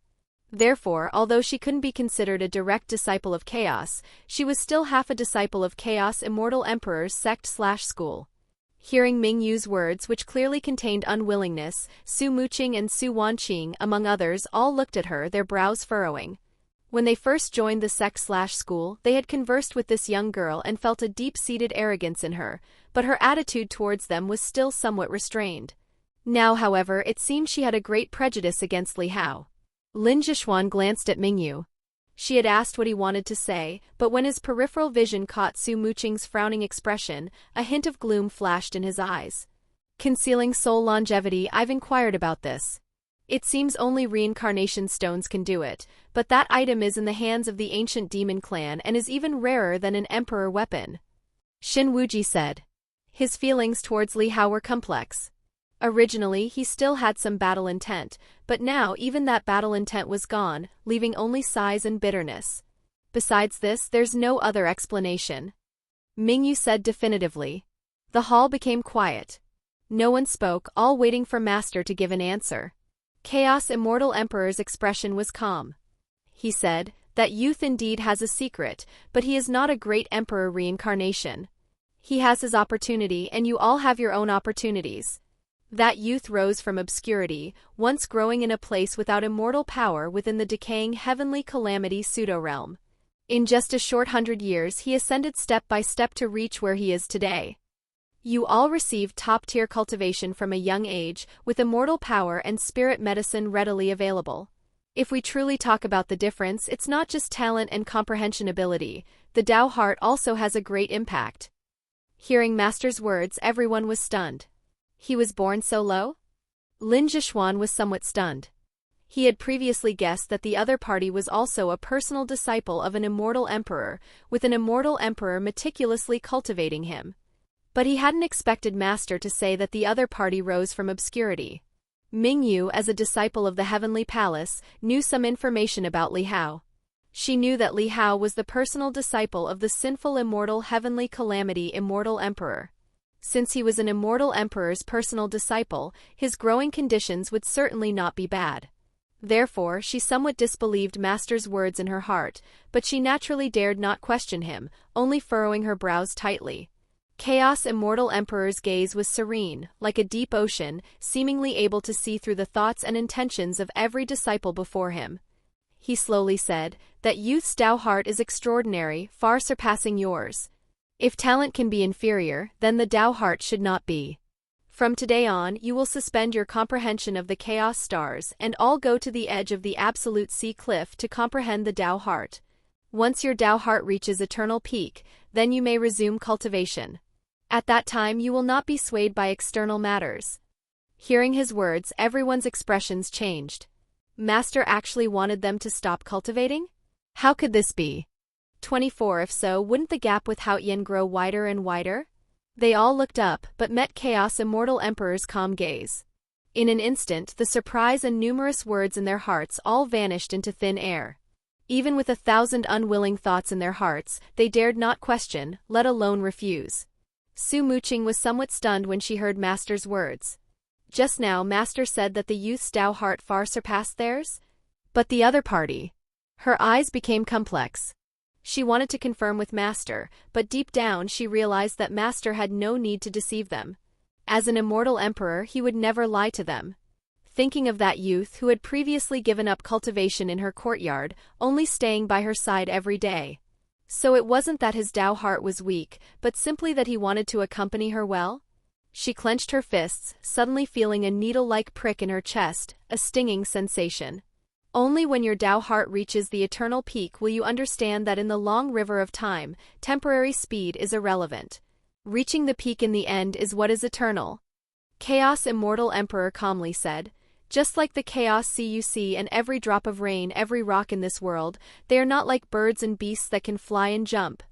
Therefore, although she couldn't be considered a direct disciple of Chaos, she was still half a disciple of Chaos Immortal Emperor's sect/school. Hearing Mingyu's words, which clearly contained unwillingness, Su Muqing and Su Wanqing, among others, all looked at her, their brows furrowing. When they first joined the sect/school, they had conversed with this young girl and felt a deep-seated arrogance in her, but her attitude towards them was still somewhat restrained. Now, however, it seemed she had a great prejudice against Li Hao. Lin Zhishuan glanced at Mingyu. She had asked what he wanted to say, but when his peripheral vision caught Su Muqing's frowning expression, a hint of gloom flashed in his eyes. Concealing soul longevity, I've inquired about this. It seems only reincarnation stones can do it, but that item is in the hands of the ancient demon clan and is even rarer than an emperor weapon. Shen Wuji said. His feelings towards Li Hao were complex. Originally, he still had some battle intent, but now even that battle intent was gone, leaving only sighs and bitterness. Besides this, there's no other explanation. Mingyu said definitively. The hall became quiet. No one spoke, all waiting for Master to give an answer. Chaos Immortal Emperor's expression was calm. He said, that youth indeed has a secret, but he is not a great emperor reincarnation. He has his opportunity and you all have your own opportunities. That youth rose from obscurity, once growing in a place without immortal power within the decaying heavenly calamity pseudo-realm. In just a short 100 years he ascended step by step to reach where he is today. You all received top-tier cultivation from a young age, with immortal power and spirit medicine readily available. If we truly talk about the difference, it's not just talent and comprehension ability, the Tao heart also has a great impact. Hearing Master's words, everyone was stunned. He was born so low? Lin Zhishuan was somewhat stunned. He had previously guessed that the other party was also a personal disciple of an immortal emperor, with an immortal emperor meticulously cultivating him. But he hadn't expected Master to say that the other party rose from obscurity. Ming Yu, as a disciple of the Heavenly Palace, knew some information about Li Hao. She knew that Li Hao was the personal disciple of the sinful immortal heavenly calamity immortal emperor. Since he was an immortal emperor's personal disciple, his growing conditions would certainly not be bad. Therefore, she somewhat disbelieved Master's words in her heart, but she naturally dared not question him, only furrowing her brows tightly. Chaos Immortal Emperor's gaze was serene, like a deep ocean, seemingly able to see through the thoughts and intentions of every disciple before him. He slowly said, "That youth's Tao heart is extraordinary, far surpassing yours. If talent can be inferior, then the Tao heart should not be. From today on, you will suspend your comprehension of the chaos stars and all go to the edge of the absolute sea cliff to comprehend the Tao heart. Once your Tao heart reaches eternal peak, then you may resume cultivation. At that time you will not be swayed by external matters." Hearing his words, everyone's expressions changed. Master actually wanted them to stop cultivating? How could this be? 24. If so, wouldn't the gap with Haotian grow wider and wider? They all looked up, but met Chaos Immortal Emperor's calm gaze. In an instant, the surprise and numerous words in their hearts all vanished into thin air. Even with 1,000 unwilling thoughts in their hearts, they dared not question, let alone refuse. Su Muqing was somewhat stunned when she heard Master's words. Just now Master said that the youth's Tao heart far surpassed theirs? But the other party? Her eyes became complex. She wanted to confirm with Master, but deep down she realized that Master had no need to deceive them. As an immortal emperor, he would never lie to them. Thinking of that youth who had previously given up cultivation in her courtyard, only staying by her side every day. So it wasn't that his Tao heart was weak, but simply that he wanted to accompany her well? She clenched her fists, suddenly feeling a needle-like prick in her chest, a stinging sensation. Only when your Tao heart reaches the eternal peak will you understand that in the long river of time, temporary speed is irrelevant. Reaching the peak in the end is what is eternal. Chaos Immortal Emperor calmly said. Just like the chaos sea you see and every drop of rain, every rock in this world, they are not like birds and beasts that can fly and jump.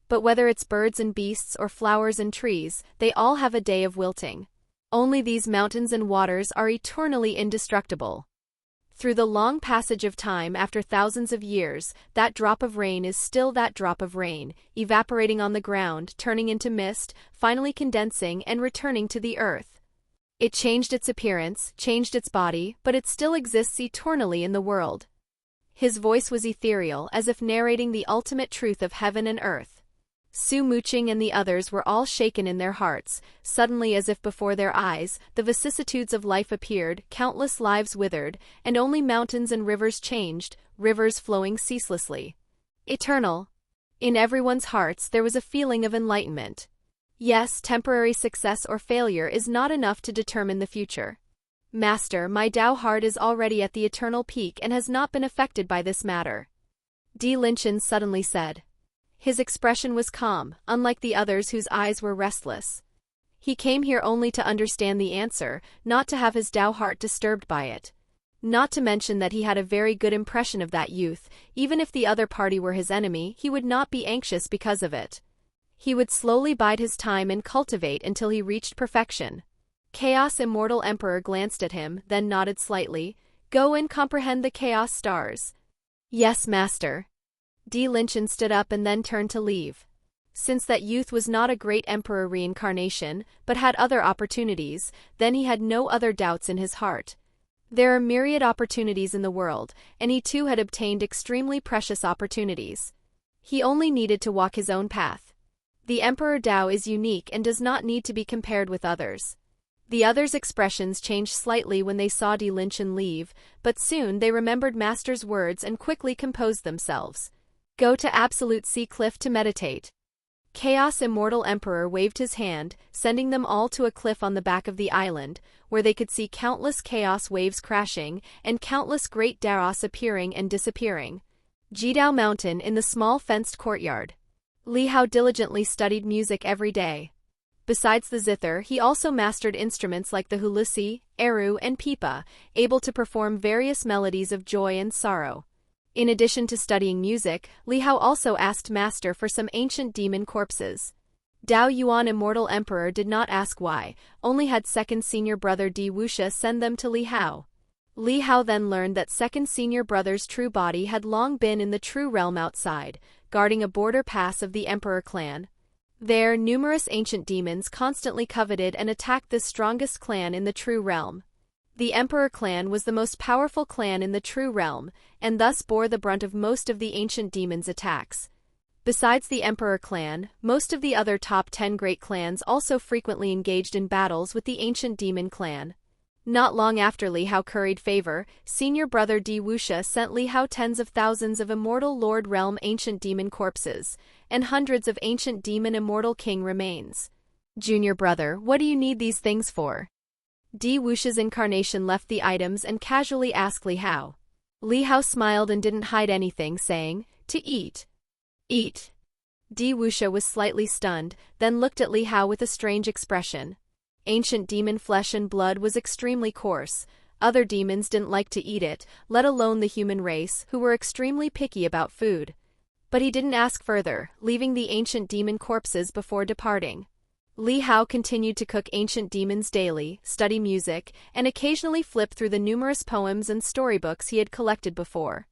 But whether it's birds and beasts or flowers and trees, they all have a day of wilting. Only these mountains and waters are eternally indestructible. Through the long passage of time after thousands of years, that drop of rain is still that drop of rain, evaporating on the ground, turning into mist, finally condensing and returning to the earth. It changed its appearance, changed its body, but it still exists eternally in the world. His voice was ethereal, as if narrating the ultimate truth of heaven and earth. Su Muqing and the others were all shaken in their hearts. Suddenly, as if before their eyes, the vicissitudes of life appeared, countless lives withered, and only mountains and rivers changed, rivers flowing ceaselessly. Eternal. In everyone's hearts there was a feeling of enlightenment. Yes, temporary success or failure is not enough to determine the future. Master, my Tao heart is already at the eternal peak and has not been affected by this matter. Di Linchen suddenly said. His expression was calm, unlike the others whose eyes were restless. He came here only to understand the answer, not to have his Tao heart disturbed by it. Not to mention that he had a very good impression of that youth. Even if the other party were his enemy, he would not be anxious because of it. He would slowly bide his time and cultivate until he reached perfection. Chaos Immortal Emperor glanced at him, then nodded slightly. Go and comprehend the chaos stars. Yes, Master. Di Linchen stood up and then turned to leave. Since that youth was not a great emperor reincarnation, but had other opportunities, then he had no other doubts in his heart. There are myriad opportunities in the world, and he too had obtained extremely precious opportunities. He only needed to walk his own path. The Emperor Tao is unique and does not need to be compared with others. The others' expressions changed slightly when they saw Di Linchin leave, but soon they remembered Master's words and quickly composed themselves. Go to Absolute Sea Cliff to meditate. Chaos Immortal Emperor waved his hand, sending them all to a cliff on the back of the island, where they could see countless chaos waves crashing and countless great Daros appearing and disappearing. Jidao Mountain in the small fenced courtyard. Li Hao diligently studied music every day. Besides the zither, he also mastered instruments like the hulusi, eru, and pipa, able to perform various melodies of joy and sorrow. In addition to studying music, Li Hao also asked Master for some ancient demon corpses. Dao Yuan Immortal Emperor did not ask why, only had second senior brother Di Wuxia send them to Li Hao. Li Hao then learned that second senior brother's true body had long been in the true realm outside, guarding a border pass of the Emperor clan. There, numerous ancient demons constantly coveted and attacked this strongest clan in the true realm. The Emperor clan was the most powerful clan in the true realm, and thus bore the brunt of most of the ancient demons' attacks. Besides the Emperor clan, most of the other top 10 great clans also frequently engaged in battles with the ancient demon clan. Not long after Li Hao curried favor, senior brother Di Wuxia sent Li Hao tens of thousands of immortal Lord Realm ancient demon corpses, and hundreds of ancient demon immortal king remains. Junior brother, what do you need these things for? Di Wuxia's incarnation left the items and casually asked Li Hao. Li Hao smiled and didn't hide anything, saying, to eat. Eat. Di Wuxia was slightly stunned, then looked at Li Hao with a strange expression. Ancient demon flesh and blood was extremely coarse. Other demons didn't like to eat it, let alone the human race, who were extremely picky about food. But he didn't ask further, leaving the ancient demon corpses before departing. Li Hao continued to cook ancient demons daily, study music, and occasionally flip through the numerous poems and storybooks he had collected before.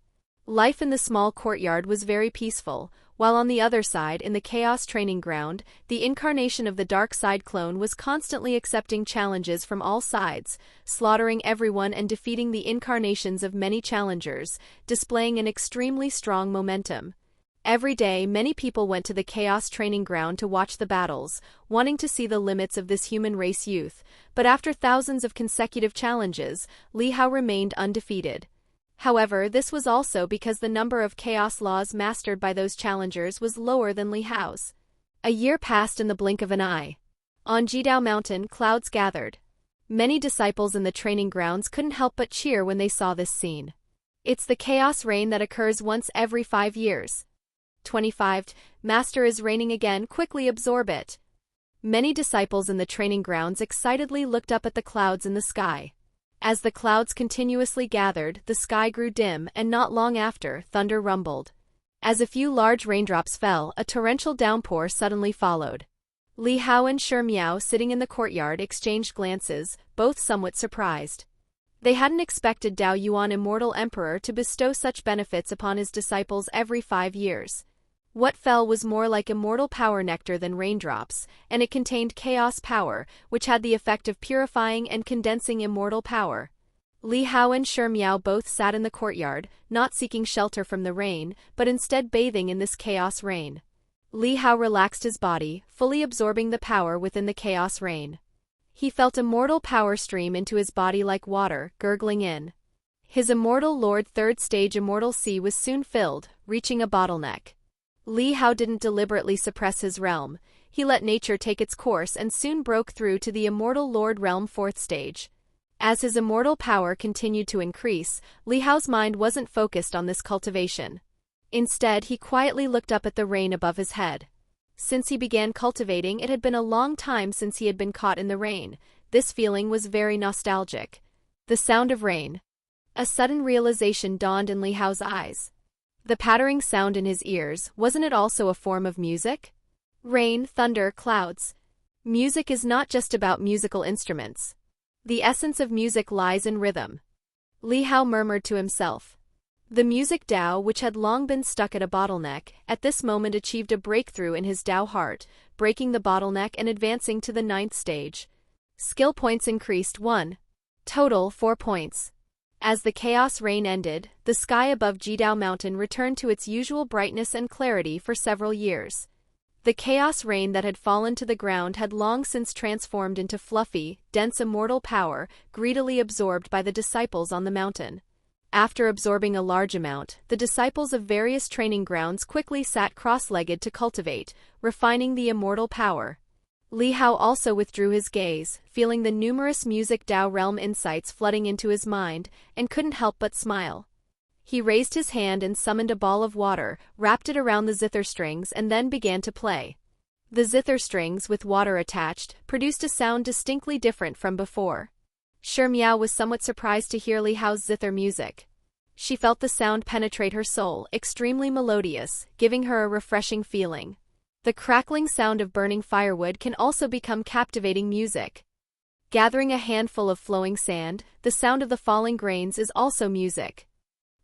Life in the small courtyard was very peaceful, while on the other side, in the Chaos Training Ground, the incarnation of the Dark Side clone was constantly accepting challenges from all sides, slaughtering everyone and defeating the incarnations of many challengers, displaying an extremely strong momentum. Every day, many people went to the Chaos Training Ground to watch the battles, wanting to see the limits of this human race youth, but after thousands of consecutive challenges, Li Hao remained undefeated. However, this was also because the number of chaos laws mastered by those challengers was lower than Li Hao's. A year passed in the blink of an eye. On Jidao Mountain, clouds gathered. Many disciples in the training grounds couldn't help but cheer when they saw this scene. It's the chaos rain that occurs once every 5 years. 25. Master is raining again, quickly absorb it. Many disciples in the training grounds excitedly looked up at the clouds in the sky. As the clouds continuously gathered, the sky grew dim, and not long after, thunder rumbled. As a few large raindrops fell, a torrential downpour suddenly followed. Li Hao and Shi Miao, sitting in the courtyard, exchanged glances, both somewhat surprised. They hadn't expected Dao Yuan Immortal Emperor to bestow such benefits upon his disciples every 5 years. What fell was more like immortal power nectar than raindrops, and it contained chaos power, which had the effect of purifying and condensing immortal power. Li Hao and Shi Miao both sat in the courtyard, not seeking shelter from the rain, but instead bathing in this chaos rain. Li Hao relaxed his body, fully absorbing the power within the chaos rain. He felt immortal power stream into his body like water, gurgling in. His immortal Lord Third Stage Immortal Sea was soon filled, reaching a bottleneck. Li Hao didn't deliberately suppress his realm. He let nature take its course and soon broke through to the immortal Lord Realm Fourth Stage. As his immortal power continued to increase, Li Hao's mind wasn't focused on this cultivation. Instead, he quietly looked up at the rain above his head. Since he began cultivating, it had been a long time since he had been caught in the rain. This feeling was very nostalgic. The sound of rain. A sudden realization dawned in Li Hao's eyes. The pattering sound in his ears, wasn't it also a form of music? Rain, thunder, clouds. Music is not just about musical instruments. The essence of music lies in rhythm. Li Hao murmured to himself. The music Dao, which had long been stuck at a bottleneck, at this moment achieved a breakthrough in his Dao heart, breaking the bottleneck and advancing to the 9th stage. Skill points increased 1. Total 4 points. As the chaos rain ended, the sky above Jidao Mountain returned to its usual brightness and clarity for several years. The chaos rain that had fallen to the ground had long since transformed into fluffy, dense immortal power, greedily absorbed by the disciples on the mountain. After absorbing a large amount, the disciples of various training grounds quickly sat cross-legged to cultivate, refining the immortal power. Li Hao also withdrew his gaze, feeling the numerous music Dao realm insights flooding into his mind, and couldn't help but smile. He raised his hand and summoned a ball of water, wrapped it around the zither strings and then began to play. The zither strings, with water attached, produced a sound distinctly different from before. Shi Miao was somewhat surprised to hear Li Hao's zither music. She felt the sound penetrate her soul, extremely melodious, giving her a refreshing feeling. The crackling sound of burning firewood can also become captivating music. Gathering a handful of flowing sand, the sound of the falling grains is also music.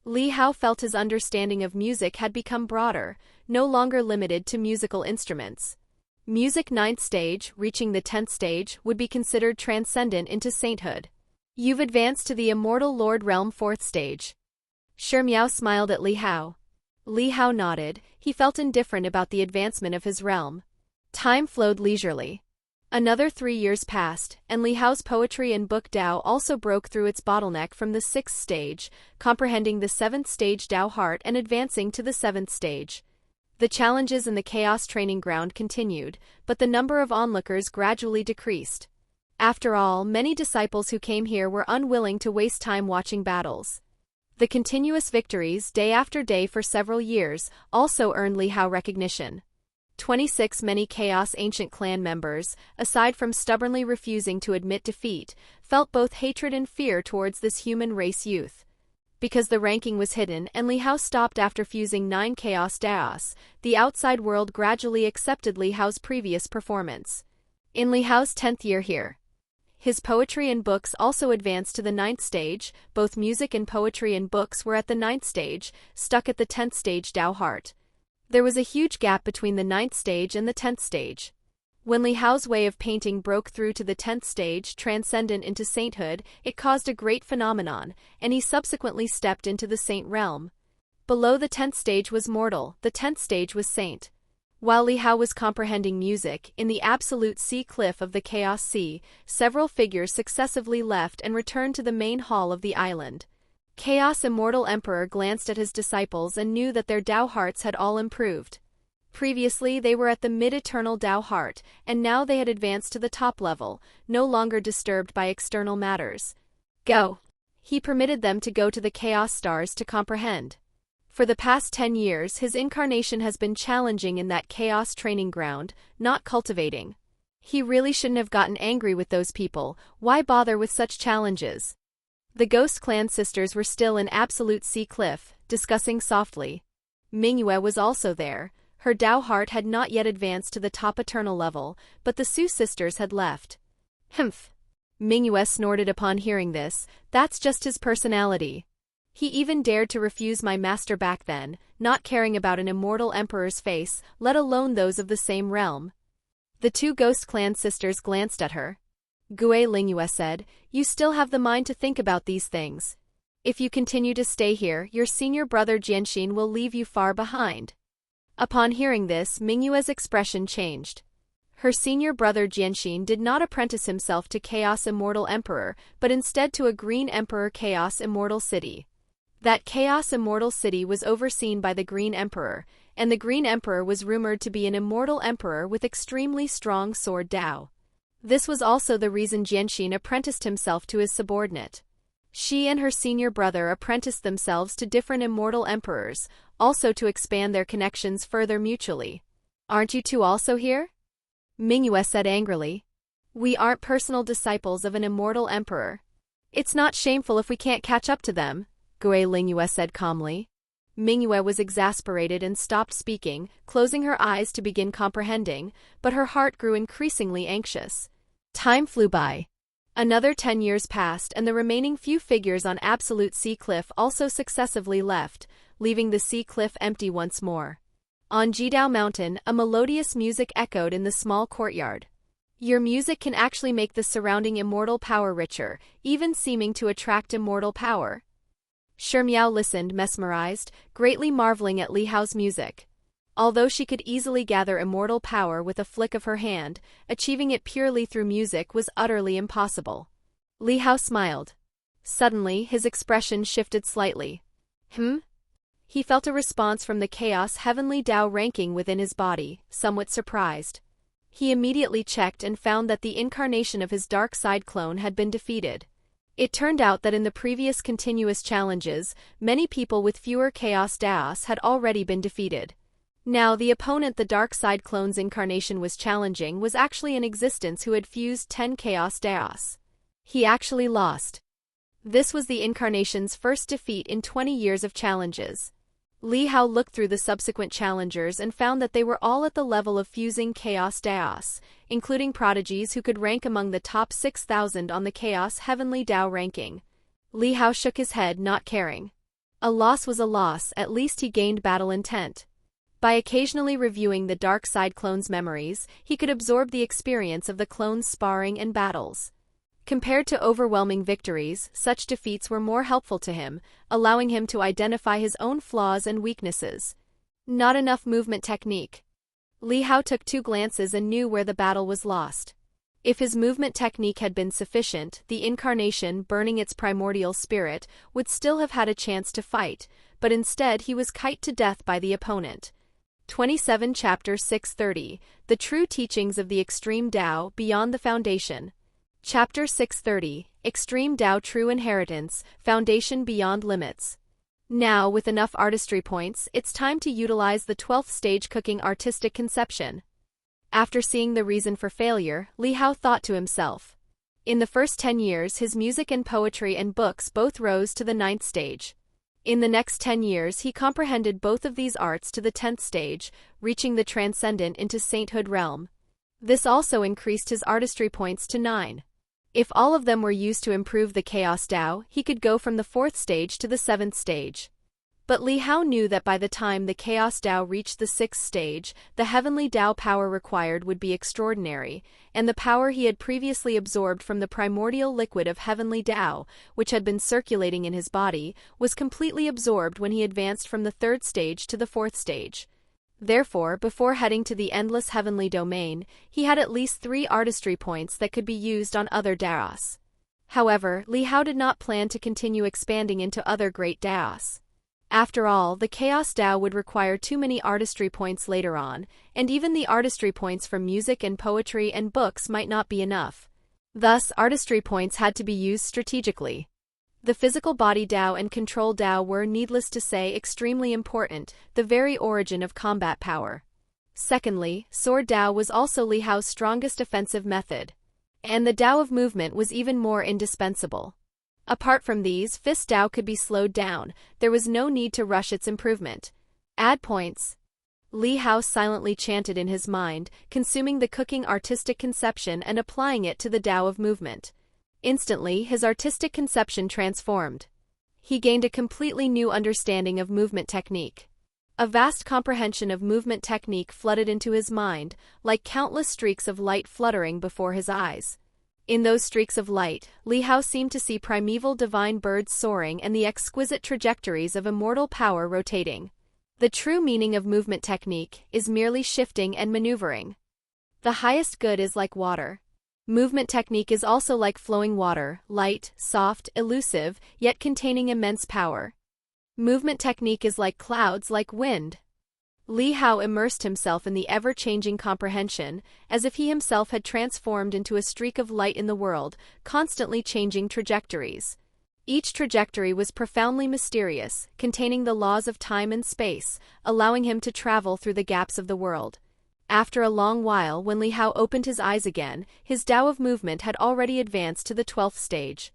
Li Hao felt his understanding of music had become broader, no longer limited to musical instruments. Music 9th stage, reaching the 10th stage, would be considered transcendent into sainthood. You've advanced to the immortal Lord Realm 4th stage. Shi Miao smiled at Li Hao. Li Hao nodded. He felt indifferent about the advancement of his realm. Time flowed leisurely. Another 3 years passed, and Li Hao's poetry and book Dao also broke through its bottleneck from the 6th stage, comprehending the 7th stage Dao heart and advancing to the 7th stage. The challenges in the Chaos Training Ground continued, but the number of onlookers gradually decreased. After all, many disciples who came here were unwilling to waste time watching battles. The continuous victories, day after day for several years, also earned Li Hao recognition. 26 Many Chaos Ancient Clan members, aside from stubbornly refusing to admit defeat, felt both hatred and fear towards this human race youth. Because the ranking was hidden and Li Hao stopped after fusing 9 Chaos Daos, the outside world gradually accepted Li Hao's previous performance. In Li Hao's 10th year here, his poetry and books also advanced to the 9th stage. Both music and poetry and books were at the 9th stage, stuck at the 10th stage Dao heart. There was a huge gap between the 9th stage and the 10th stage. When Li Hao's way of painting broke through to the 10th stage, transcendent into sainthood, it caused a great phenomenon, and he subsequently stepped into the saint realm. Below the 10th stage was mortal, the 10th stage was saint. While Li Hao was comprehending music, in the absolute sea cliff of the Chaos Sea, several figures successively left and returned to the main hall of the island. Chaos Immortal Emperor glanced at his disciples and knew that their Dao hearts had all improved. Previously they were at the mid-eternal Dao heart, and now they had advanced to the top level, no longer disturbed by external matters. Go! He permitted them to go to the Chaos Stars to comprehend. For the past 10 years his incarnation has been challenging in that Chaos Training Ground, not cultivating. He really shouldn't have gotten angry with those people. Why bother with such challenges? The Ghost Clan sisters were still in Absolute Sea Cliff, discussing softly. Mingyue was also there. Her Dao heart had not yet advanced to the top eternal level, but the Su sisters had left. Humph! Mingyue snorted upon hearing this. That's just his personality. He even dared to refuse my master back then, not caring about an immortal emperor's face, let alone those of the same realm. The 2 Ghost Clan sisters glanced at her. Gue Lingyue said, "You still have the mind to think about these things. If you continue to stay here, your senior brother Jianxin will leave you far behind." Upon hearing this, Mingyue's expression changed. Her senior brother Jianxin did not apprentice himself to Chaos Immortal Emperor, but instead to a Green Emperor Chaos Immortal City. That Chaos Immortal City was overseen by the Green Emperor, and the Green Emperor was rumored to be an immortal emperor with extremely strong sword Dao. This was also the reason Jianxin apprenticed himself to his subordinate. She and her senior brother apprenticed themselves to different immortal emperors, also to expand their connections further mutually. Aren't you two also here? Mingyue said angrily. We aren't personal disciples of an immortal emperor. It's not shameful if we can't catch up to them, Gue Lingyue said calmly. Mingyue was exasperated and stopped speaking, closing her eyes to begin comprehending, but her heart grew increasingly anxious. Time flew by. Another 10 years passed and the remaining few figures on Absolute Sea Cliff also successively left, leaving the sea cliff empty once more. On Jidao Mountain, a melodious music echoed in the small courtyard. Your music can actually make the surrounding immortal power richer, even seeming to attract immortal power. Shi Miao listened, mesmerized, greatly marveling at Li Hao's music. Although she could easily gather immortal power with a flick of her hand, achieving it purely through music was utterly impossible. Li Hao smiled. Suddenly, his expression shifted slightly. He felt a response from the Chaos Heavenly Tao ranking within his body, somewhat surprised. He immediately checked and found that the incarnation of his dark side clone had been defeated. It turned out that in the previous continuous challenges, many people with fewer Chaos Daos had already been defeated. Now, the opponent the dark side clone's incarnation was challenging was actually in existence who had fused 10 Chaos Daos. He actually lost. This was the incarnation's first defeat in 20 years of challenges. Li Hao looked through the subsequent challengers and found that they were all at the level of fusing Chaos Daos, including prodigies who could rank among the top 6,000 on the Chaos Heavenly Tao ranking. Li Hao shook his head, not caring. A loss was a loss, at least he gained battle intent. By occasionally reviewing the dark side clone's memories, he could absorb the experience of the clone's sparring and battles. Compared to overwhelming victories, such defeats were more helpful to him, allowing him to identify his own flaws and weaknesses. Not enough movement technique. Li Hao took 2 glances and knew where the battle was lost. If his movement technique had been sufficient, the incarnation, burning its primordial spirit, would still have had a chance to fight, but instead he was kited to death by the opponent. 27 Chapter 630, The True Teachings of the Extreme Tao, Beyond the Foundation. Chapter 630, Extreme Tao True Inheritance, Foundation Beyond Limits. Now, with enough artistry points, it's time to utilize the 12th stage cooking artistic conception. After seeing the reason for failure, Li Hao thought to himself. In the first 10 years his music and poetry and books both rose to the 9th stage. In the next 10 years he comprehended both of these arts to the 10th stage, reaching the transcendent into sainthood realm. This also increased his artistry points to 9. If all of them were used to improve the Chaos Tao, he could go from the 4th stage to the 7th stage. But Li Hao knew that by the time the Chaos Tao reached the 6th stage, the heavenly Tao power required would be extraordinary, and the power he had previously absorbed from the primordial liquid of heavenly Tao, which had been circulating in his body, was completely absorbed when he advanced from the 3rd stage to the 4th stage. Therefore, before heading to the endless heavenly domain, he had at least 3 artistry points that could be used on other Daos. However, Li Hao did not plan to continue expanding into other great Daos. After all, the Chaos Tao would require too many artistry points later on, and even the artistry points from music and poetry and books might not be enough. Thus, artistry points had to be used strategically. The physical body Tao and control Tao were, needless to say, extremely important, the very origin of combat power. Secondly, sword Tao was also Li Hao's strongest offensive method. And the Tao of movement was even more indispensable. Apart from these, fist Tao could be slowed down, there was no need to rush its improvement. Add points. Li Hao silently chanted in his mind, consuming the cooking artistic conception and applying it to the Tao of movement. Instantly, his artistic conception transformed. He gained a completely new understanding of movement technique. A vast comprehension of movement technique flooded into his mind, like countless streaks of light fluttering before his eyes. In those streaks of light, Li Hao seemed to see primeval divine birds soaring and the exquisite trajectories of immortal power rotating. The true meaning of movement technique is merely shifting and maneuvering. The highest good is like water. Movement technique is also like flowing water, light, soft, elusive, yet containing immense power. Movement technique is like clouds, like wind. Li Hao immersed himself in the ever-changing comprehension, as if he himself had transformed into a streak of light in the world, constantly changing trajectories. Each trajectory was profoundly mysterious, containing the laws of time and space, allowing him to travel through the gaps of the world. After a long while, when Li Hao opened his eyes again, his Tao of movement had already advanced to the 12th stage.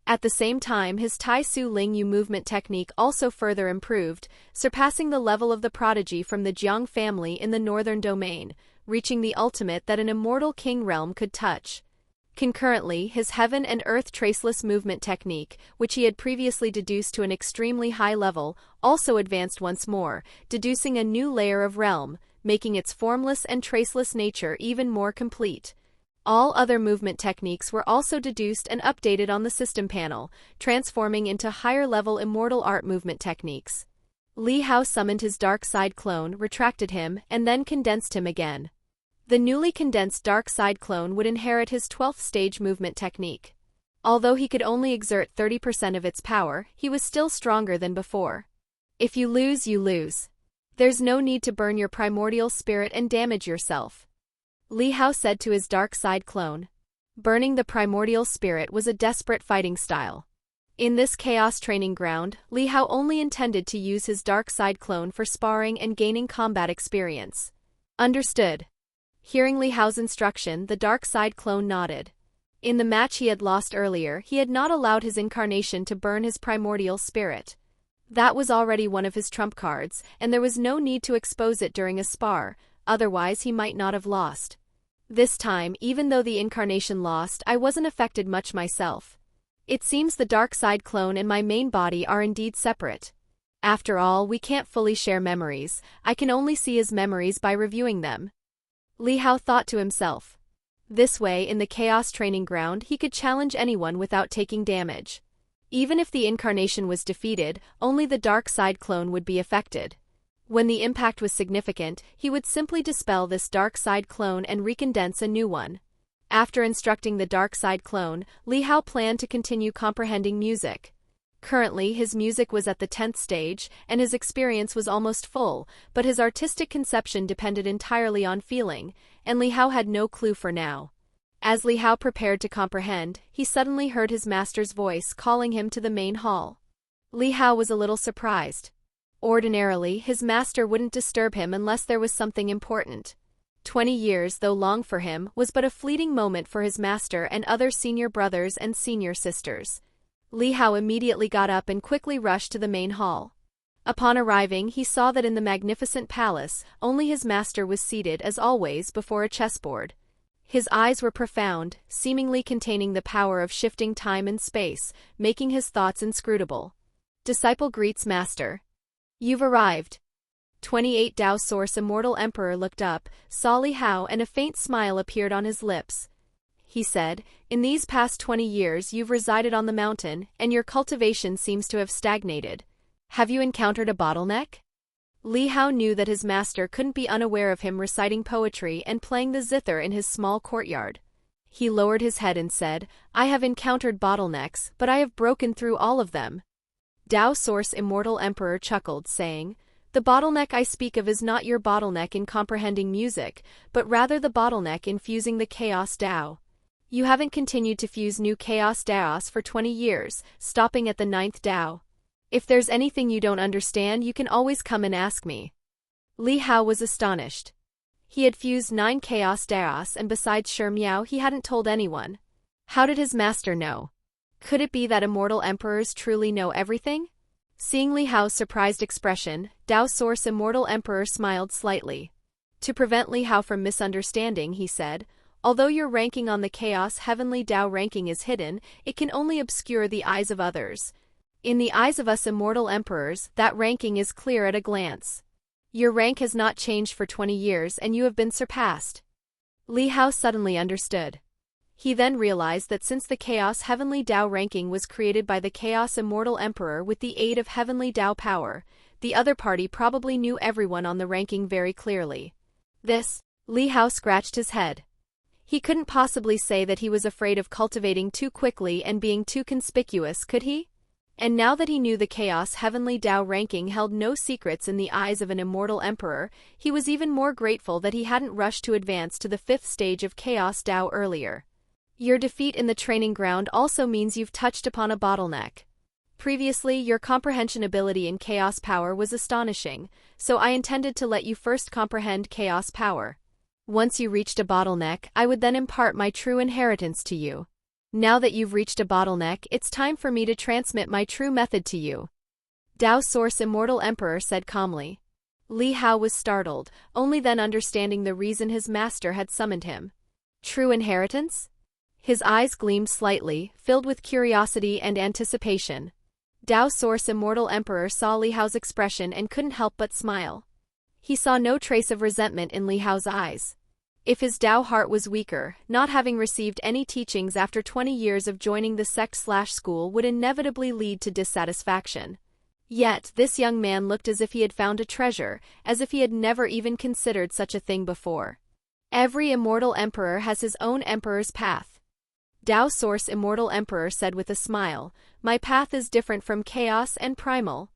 At the same time, his Tai Su Ling Yu movement technique also further improved, surpassing the level of the prodigy from the Jiang family in the northern domain, reaching the ultimate that an immortal king realm could touch. Concurrently, his heaven and earth traceless movement technique, which he had previously deduced to an extremely high level, also advanced once more, deducing a new layer of realm, making its formless and traceless nature even more complete. All other movement techniques were also deduced and updated on the system panel, transforming into higher-level immortal art movement techniques. Li Hao summoned his dark side clone, retracted him, and then condensed him again. The newly condensed dark side clone would inherit his 12th stage movement technique. Although he could only exert 30% of its power, he was still stronger than before. If you lose, you lose. There's no need to burn your primordial spirit and damage yourself. Li Hao said to his dark side clone. Burning the primordial spirit was a desperate fighting style. In this chaos training ground, Li Hao only intended to use his dark side clone for sparring and gaining combat experience. Understood. Hearing Li Hao's instruction, the dark side clone nodded. In the match he had lost earlier, he had not allowed his incarnation to burn his primordial spirit. That was already one of his trump cards, and there was no need to expose it during a spar, otherwise he might not have lost. This time, even though the incarnation lost, I wasn't affected much myself. It seems the dark side clone and my main body are indeed separate. After all, we can't fully share memories, I can only see his memories by reviewing them. Li Hao thought to himself. This way, in the chaos training ground, he could challenge anyone without taking damage. Even if the incarnation was defeated, only the dark side clone would be affected. When the impact was significant, he would simply dispel this dark side clone and recondense a new one. After instructing the dark side clone, Li Hao planned to continue comprehending music. Currently, his music was at the 10th stage, and his experience was almost full, but his artistic conception depended entirely on feeling, and Li Hao had no clue for now. As Li Hao prepared to comprehend, he suddenly heard his master's voice calling him to the main hall. Li Hao was a little surprised. Ordinarily, his master wouldn't disturb him unless there was something important. 20 years, though long for him, was but a fleeting moment for his master and other senior brothers and senior sisters. Li Hao immediately got up and quickly rushed to the main hall. Upon arriving, he saw that in the magnificent palace, only his master was seated as always before a chessboard. His eyes were profound, seemingly containing the power of shifting time and space, making his thoughts inscrutable. Disciple greets master. You've arrived. 28 Dao Source Immortal Emperor looked up, saw Li Hao, and a faint smile appeared on his lips. He said, in these past 20 years you've resided on the mountain, and your cultivation seems to have stagnated. Have you encountered a bottleneck? Li Hao knew that his master couldn't be unaware of him reciting poetry and playing the zither in his small courtyard. He lowered his head and said, I have encountered bottlenecks, but I have broken through all of them. Dao Source Immortal Emperor chuckled, saying, the bottleneck I speak of is not your bottleneck in comprehending music, but rather the bottleneck in fusing the Chaos Dao. You haven't continued to fuse new Chaos Daos for 20 years, stopping at the 9th Dao. If there's anything you don't understand, you can always come and ask me. Li Hao was astonished. He had fused 9 Chaos Daos, and besides Shi Miao he hadn't told anyone. How did his master know? Could it be that immortal emperors truly know everything? Seeing Li Hao's surprised expression, Dao Source Immortal Emperor smiled slightly. To prevent Li Hao from misunderstanding, he said, although your ranking on the Chaos Heavenly Dao ranking is hidden, it can only obscure the eyes of others. In the eyes of us immortal emperors, that ranking is clear at a glance. Your rank has not changed for 20 years and you have been surpassed. Li Hao suddenly understood. He then realized that since the Chaos Heavenly Dao ranking was created by the Chaos Immortal Emperor with the aid of Heavenly Dao power, the other party probably knew everyone on the ranking very clearly. Li Hao scratched his head. He couldn't possibly say that he was afraid of cultivating too quickly and being too conspicuous, could he? And now that he knew the Chaos Heavenly Dao ranking held no secrets in the eyes of an immortal emperor, he was even more grateful that he hadn't rushed to advance to the 5th stage of Chaos Dao earlier. Your defeat in the training ground also means you've touched upon a bottleneck. Previously, your comprehension ability in Chaos Power was astonishing, so I intended to let you first comprehend Chaos Power. Once you reached a bottleneck, I would then impart my true inheritance to you. Now that you've reached a bottleneck, it's time for me to transmit my true method to you. Dao Source Immortal Emperor said calmly. Li Hao was startled, only then understanding the reason his master had summoned him. True inheritance? His eyes gleamed slightly, filled with curiosity and anticipation. Dao Source Immortal Emperor saw Li Hao's expression and couldn't help but smile. He saw no trace of resentment in Li Hao's eyes. If his Dao heart was weaker, not having received any teachings after 20 years of joining the sect/school would inevitably lead to dissatisfaction. Yet, this young man looked as if he had found a treasure, as if he had never even considered such a thing before. Every immortal emperor has his own emperor's path. Tao Source Immortal Emperor said with a smile, "My path is different from chaos and primal."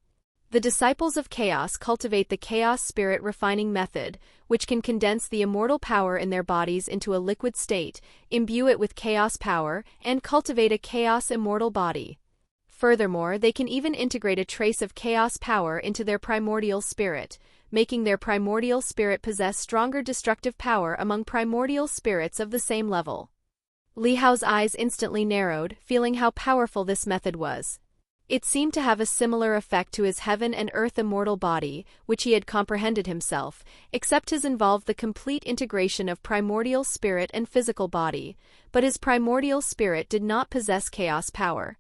The disciples of chaos cultivate the chaos spirit refining method, which can condense the immortal power in their bodies into a liquid state, imbue it with chaos power, and cultivate a chaos immortal body. Furthermore, they can even integrate a trace of chaos power into their primordial spirit, making their primordial spirit possess stronger destructive power among primordial spirits of the same level. Li Hao's eyes instantly narrowed, feeling how powerful this method was. It seemed to have a similar effect to his heaven and earth immortal body, which he had comprehended himself, except his involved the complete integration of primordial spirit and physical body, but his primordial spirit did not possess chaos power.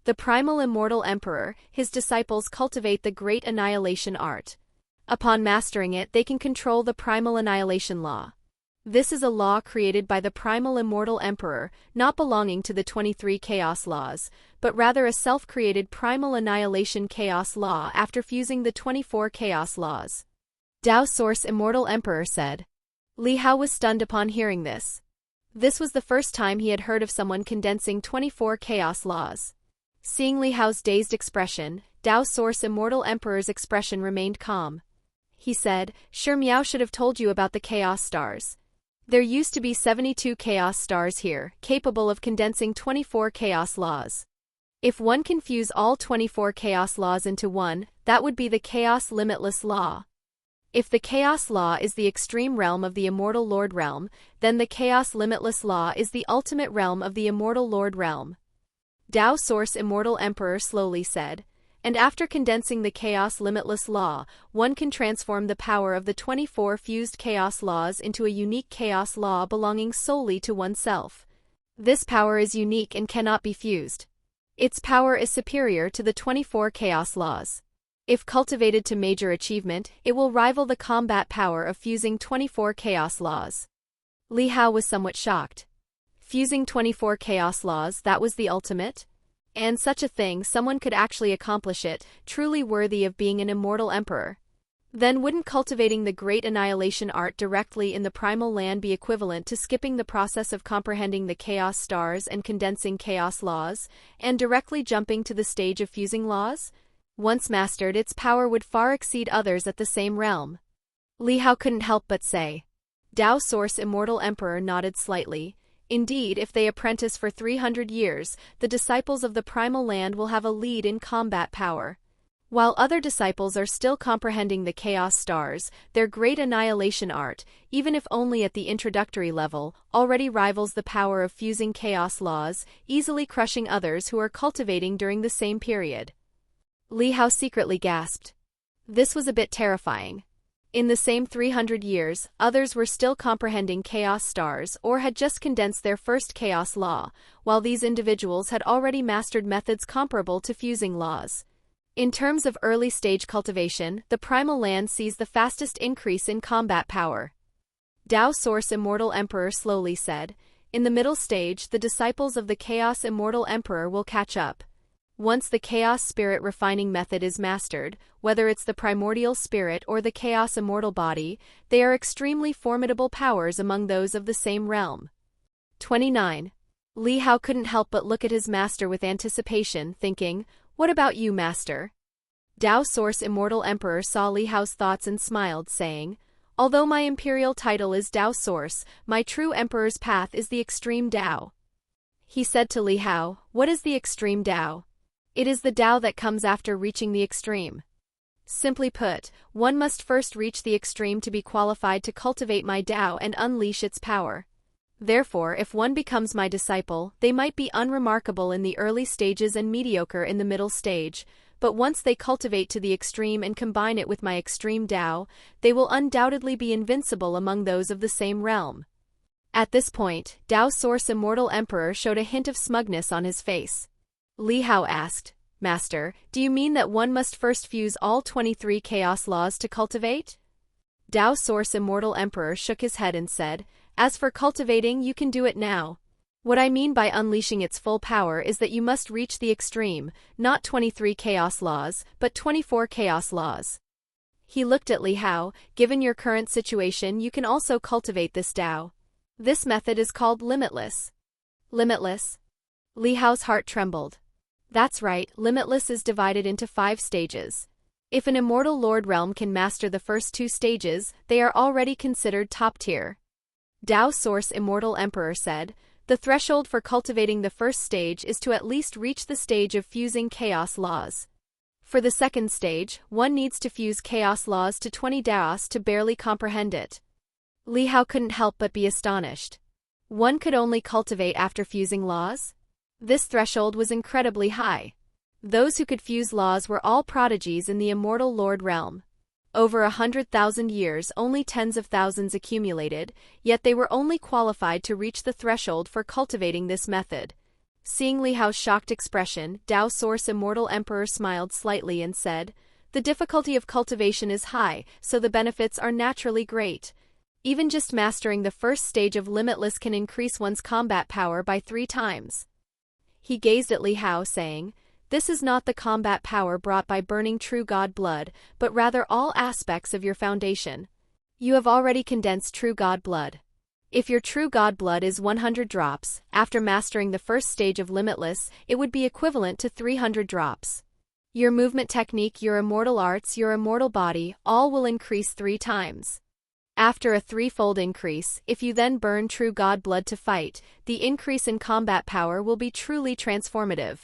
The primal immortal emperor, his disciples cultivate the great annihilation art. Upon mastering it, they can control the primal annihilation law. This is a law created by the primal immortal emperor, not belonging to the 23 chaos laws, but rather a self-created primal annihilation chaos law after fusing the 24 chaos laws. Tao Source Immortal Emperor said. Li Hao was stunned upon hearing this. This was the first time he had heard of someone condensing 24 chaos laws. Seeing Li Hao's dazed expression, Tao Source Immortal Emperor's expression remained calm. He said, "Sure, Miao should have told you about the chaos stars. There used to be 72 chaos stars here, capable of condensing 24 chaos laws. If one can fuse all 24 chaos laws into one, that would be the chaos limitless law. If the chaos law is the extreme realm of the immortal Lord realm, then the chaos limitless law is the ultimate realm of the immortal Lord realm." Tao Source Immortal Emperor slowly said, "And after condensing the chaos limitless law, one can transform the power of the 24 fused chaos laws into a unique chaos law belonging solely to oneself. This power is unique and cannot be fused. Its power is superior to the 24 chaos laws. If cultivated to major achievement, it will rival the combat power of fusing 24 chaos laws." Li Hao was somewhat shocked. Fusing 24 chaos laws, that was the ultimate? And such a thing, someone could actually accomplish it, truly worthy of being an immortal emperor. Then wouldn't cultivating the great annihilation art directly in the primal land be equivalent to skipping the process of comprehending the chaos stars and condensing chaos laws, and directly jumping to the stage of fusing laws? Once mastered, its power would far exceed others at the same realm. Li Hao couldn't help but say. Tao Source Immortal Emperor nodded slightly. Indeed, if they apprentice for 300 years, the disciples of the primal land will have a lead in combat power. While other disciples are still comprehending the chaos stars, their great annihilation art, even if only at the introductory level, already rivals the power of fusing chaos laws, easily crushing others who are cultivating during the same period. Li Hao secretly gasped. This was a bit terrifying. In the same 300 years, others were still comprehending chaos stars or had just condensed their first chaos law, while these individuals had already mastered methods comparable to fusing laws. In terms of early-stage cultivation, the primal land sees the fastest increase in combat power. Tao Source Immortal Emperor slowly said, "In the middle stage, the disciples of the Chaos Immortal Emperor will catch up. Once the Chaos Spirit refining method is mastered, whether it's the primordial spirit or the Chaos Immortal body, they are extremely formidable powers among those of the same realm." 29. Li Hao couldn't help but look at his master with anticipation, thinking, "What about you, master?" Tao Source Immortal Emperor saw Li Hao's thoughts and smiled, saying, "Although my imperial title is Tao Source, my true emperor's path is the extreme Tao." He said to Li Hao, "What is the extreme Tao?" "It is the Tao that comes after reaching the extreme. Simply put, one must first reach the extreme to be qualified to cultivate my Tao and unleash its power. Therefore, if one becomes my disciple, they might be unremarkable in the early stages and mediocre in the middle stage, but once they cultivate to the extreme and combine it with my extreme Tao, they will undoubtedly be invincible among those of the same realm." At this point, Tao Source Immortal Emperor showed a hint of smugness on his face. Li Hao asked, "Master, do you mean that one must first fuse all 23 chaos laws to cultivate?" Tao Source Immortal Emperor shook his head and said, "As for cultivating, you can do it now. What I mean by unleashing its full power is that you must reach the extreme, not 23 chaos laws, but 24 chaos laws. He looked at Li Hao. Given your current situation, you can also cultivate this Tao. This method is called limitless. Limitless? Li Hao's heart trembled. That's right, limitless is divided into 5 stages. If an immortal Lord Realm can master the first 2 stages, they are already considered top tier. Tao Source Immortal Emperor said, the threshold for cultivating the first stage is to at least reach the stage of fusing chaos laws. For the second stage, one needs to fuse chaos laws to 20 Daos to barely comprehend it. Li Hao couldn't help but be astonished. One could only cultivate after fusing laws? This threshold was incredibly high. Those who could fuse laws were all prodigies in the immortal Lord Realm. Over 100,000 years, only tens of thousands accumulated, yet they were only qualified to reach the threshold for cultivating this method. Seeing Li Hao's shocked expression, Tao Source Immortal Emperor smiled slightly and said, the difficulty of cultivation is high, so the benefits are naturally great. Even just mastering the first stage of limitless can increase one's combat power by 3 times. He gazed at Li Hao, saying, this is not the combat power brought by burning true god blood, but rather all aspects of your foundation. You have already condensed true god blood. If your true god blood is 100 drops, after mastering the first stage of limitless, it would be equivalent to 300 drops. Your movement technique, your immortal arts, your immortal body, all will increase 3 times. After a 3-fold increase, if you then burn true god blood to fight, the increase in combat power will be truly transformative.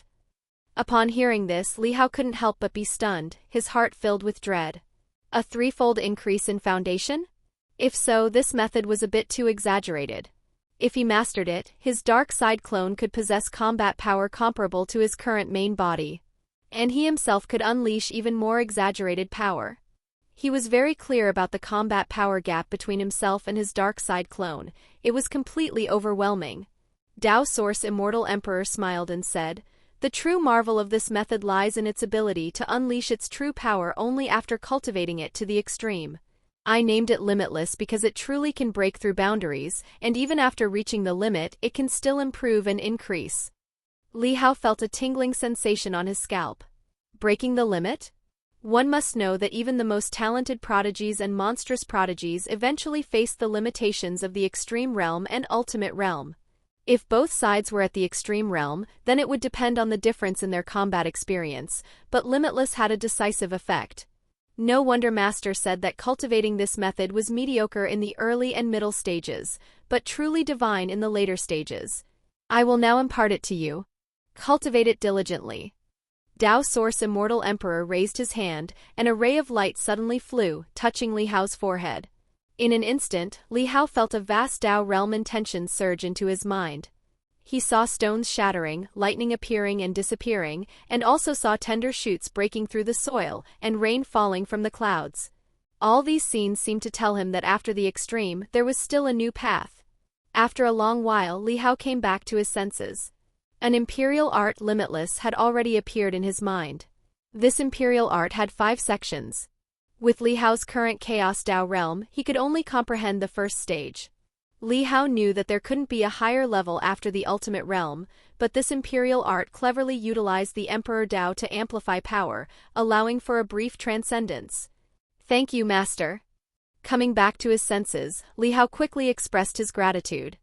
Upon hearing this, Li Hao couldn't help but be stunned, his heart filled with dread. A 3-fold increase in foundation? If so, this method was a bit too exaggerated. If he mastered it, his dark side clone could possess combat power comparable to his current main body. And he himself could unleash even more exaggerated power. He was very clear about the combat power gap between himself and his dark side clone. It was completely overwhelming. Tao Source Immortal Emperor smiled and said, the true marvel of this method lies in its ability to unleash its true power only after cultivating it to the extreme. I named it limitless because it truly can break through boundaries, and even after reaching the limit, it can still improve and increase. Li Hao felt a tingling sensation on his scalp. Breaking the limit? One must know that even the most talented prodigies and monstrous prodigies eventually face the limitations of the extreme realm and ultimate realm. If both sides were at the extreme realm, then it would depend on the difference in their combat experience, but limitless had a decisive effect. No wonder Master said that cultivating this method was mediocre in the early and middle stages, but truly divine in the later stages. I will now impart it to you. Cultivate it diligently. Tao Source Immortal Emperor raised his hand, and a ray of light suddenly flew, touching Li Hao's forehead. In an instant, Li Hao felt a vast Tao realm intention surge into his mind. He saw stones shattering, lightning appearing and disappearing, and also saw tender shoots breaking through the soil, and rain falling from the clouds. All these scenes seemed to tell him that after the extreme, there was still a new path. After a long while, Li Hao came back to his senses. An imperial art, limitless, had already appeared in his mind. This imperial art had 5 sections. With Li Hao's current Chaos Tao realm, he could only comprehend the first stage. Li Hao knew that there couldn't be a higher level after the ultimate realm, but this imperial art cleverly utilized the Emperor Tao to amplify power, allowing for a brief transcendence. Thank you, Master. Coming back to his senses, Li Hao quickly expressed his gratitude.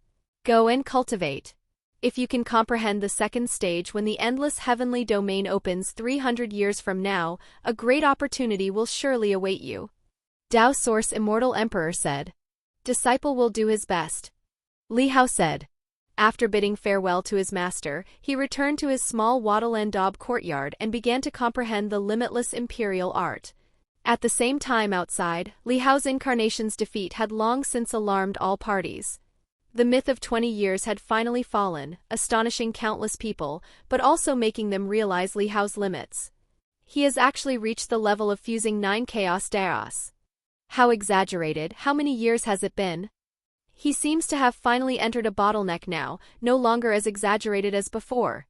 Go and cultivate. If you can comprehend the second stage when the endless heavenly domain opens 300 years from now, a great opportunity will surely await you. Tao Source Immortal Emperor said. Disciple will do his best. Li Hao said. After bidding farewell to his master, he returned to his small wattle and daub courtyard and began to comprehend the limitless imperial art. At the same time outside, Li Hao's incarnation's defeat had long since alarmed all parties. The myth of 20 years had finally fallen, astonishing countless people, but also making them realize Li Hao's limits. He has actually reached the level of fusing 9 Chaos Daos. How exaggerated, how many years has it been? He seems to have finally entered a bottleneck now, no longer as exaggerated as before.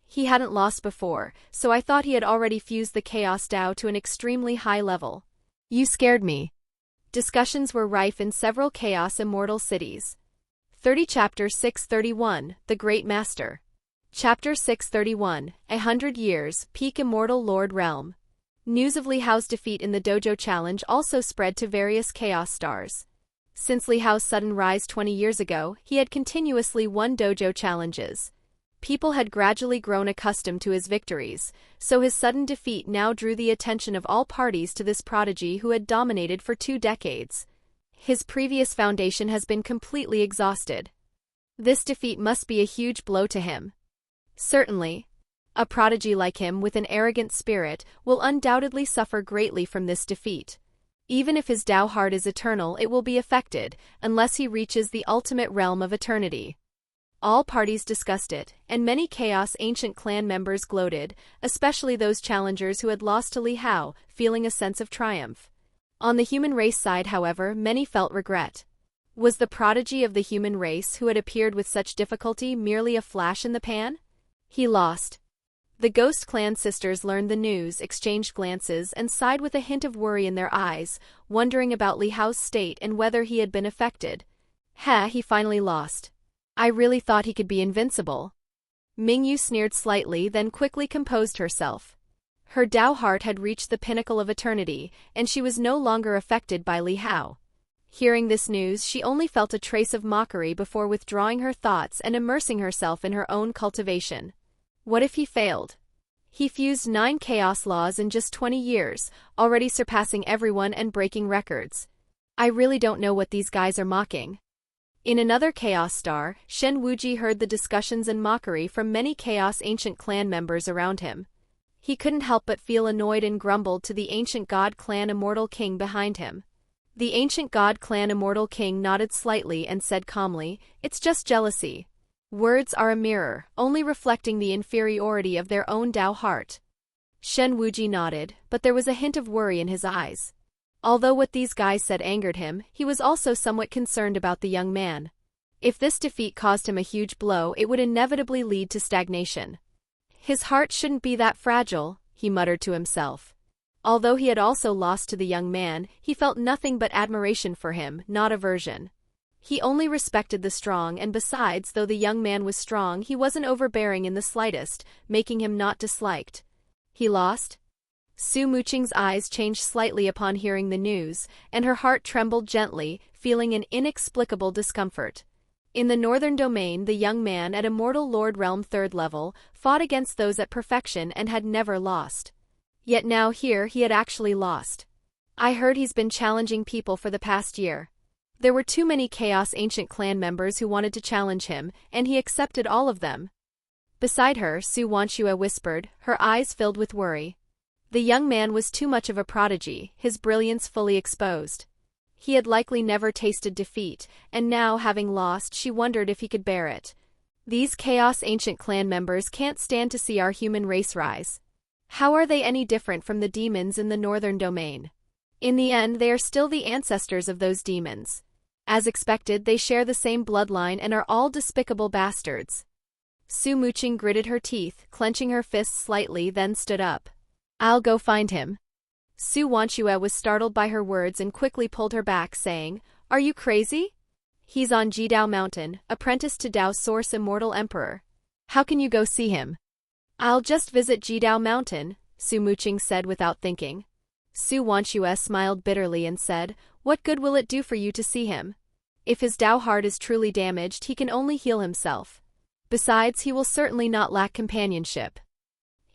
He hadn't lost before, so I thought he had already fused the Chaos Tao to an extremely high level. You scared me. Discussions were rife in several Chaos Immortal cities. 30 Chapter 631, The Great Master. Chapter 631, 100 Years, Peak Immortal Lord Realm. News of Li Hao's defeat in the Dojo Challenge also spread to various Chaos Stars. Since Li Hao's sudden rise 20 years ago, he had continuously won Dojo Challenges. People had gradually grown accustomed to his victories, so his sudden defeat now drew the attention of all parties to this prodigy who had dominated for 2 decades. His previous foundation has been completely exhausted. This defeat must be a huge blow to him. Certainly. A prodigy like him with an arrogant spirit will undoubtedly suffer greatly from this defeat. Even if his Tao heart is eternal, it will be affected, unless he reaches the ultimate realm of eternity. All parties discussed it, and many Chaos Ancient Clan members gloated, especially those challengers who had lost to Li Hao, feeling a sense of triumph. On the human race side, however, many felt regret. Was the prodigy of the human race who had appeared with such difficulty merely a flash in the pan? He lost. The Ghost Clan sisters learned the news, exchanged glances, and sighed with a hint of worry in their eyes, wondering about Li Hao's state and whether he had been affected. He finally lost. I really thought he could be invincible. Mingyu sneered slightly, then quickly composed herself. Her Tao heart had reached the pinnacle of eternity, and she was no longer affected by Li Hao. Hearing this news, she only felt a trace of mockery before withdrawing her thoughts and immersing herself in her own cultivation. What if he failed? He fused 9 chaos laws in just 20 years, already surpassing everyone and breaking records. I really don't know what these guys are mocking. In another Chaos Star, Shen Wuji heard the discussions and mockery from many Chaos Ancient Clan members around him. He couldn't help but feel annoyed and grumbled to the Ancient God Clan Immortal King behind him. The Ancient God Clan Immortal King nodded slightly and said calmly, "It's just jealousy. Words are a mirror, only reflecting the inferiority of their own Tao heart." Shen Wuji nodded, but there was a hint of worry in his eyes. Although what these guys said angered him, he was also somewhat concerned about the young man. If this defeat caused him a huge blow, it would inevitably lead to stagnation. His heart shouldn't be that fragile, he muttered to himself. Although he had also lost to the young man, he felt nothing but admiration for him, not aversion. He only respected the strong, and besides, though the young man was strong, he wasn't overbearing in the slightest, making him not disliked. He lost? Su Muqing's eyes changed slightly upon hearing the news, and her heart trembled gently, feeling an inexplicable discomfort. In the Northern Domain, the young man at Immortal Lord Realm 3rd level fought against those at Perfection and had never lost. Yet now here he had actually lost. I heard he's been challenging people for the past year. There were too many Chaos Ancient Clan members who wanted to challenge him, and he accepted all of them. Beside her, Su Wanxue whispered, her eyes filled with worry. The young man was too much of a prodigy, his brilliance fully exposed. He had likely never tasted defeat, and now, having lost, she wondered if he could bear it. These Chaos Ancient Clan members can't stand to see our human race rise. How are they any different from the demons in the Northern Domain? In the end, they are still the ancestors of those demons. As expected, they share the same bloodline and are all despicable bastards. Su Muqing gritted her teeth, clenching her fists slightly, then stood up. I'll go find him. Su Wanxue was startled by her words and quickly pulled her back, saying, Are you crazy? He's on Jidao Mountain, apprentice to Dao's Source Immortal Emperor. How can you go see him? I'll just visit Jidao Mountain, Su Muqing said without thinking. Su Wanxue smiled bitterly and said, What good will it do for you to see him? If his Tao heart is truly damaged, he can only heal himself. Besides, he will certainly not lack companionship.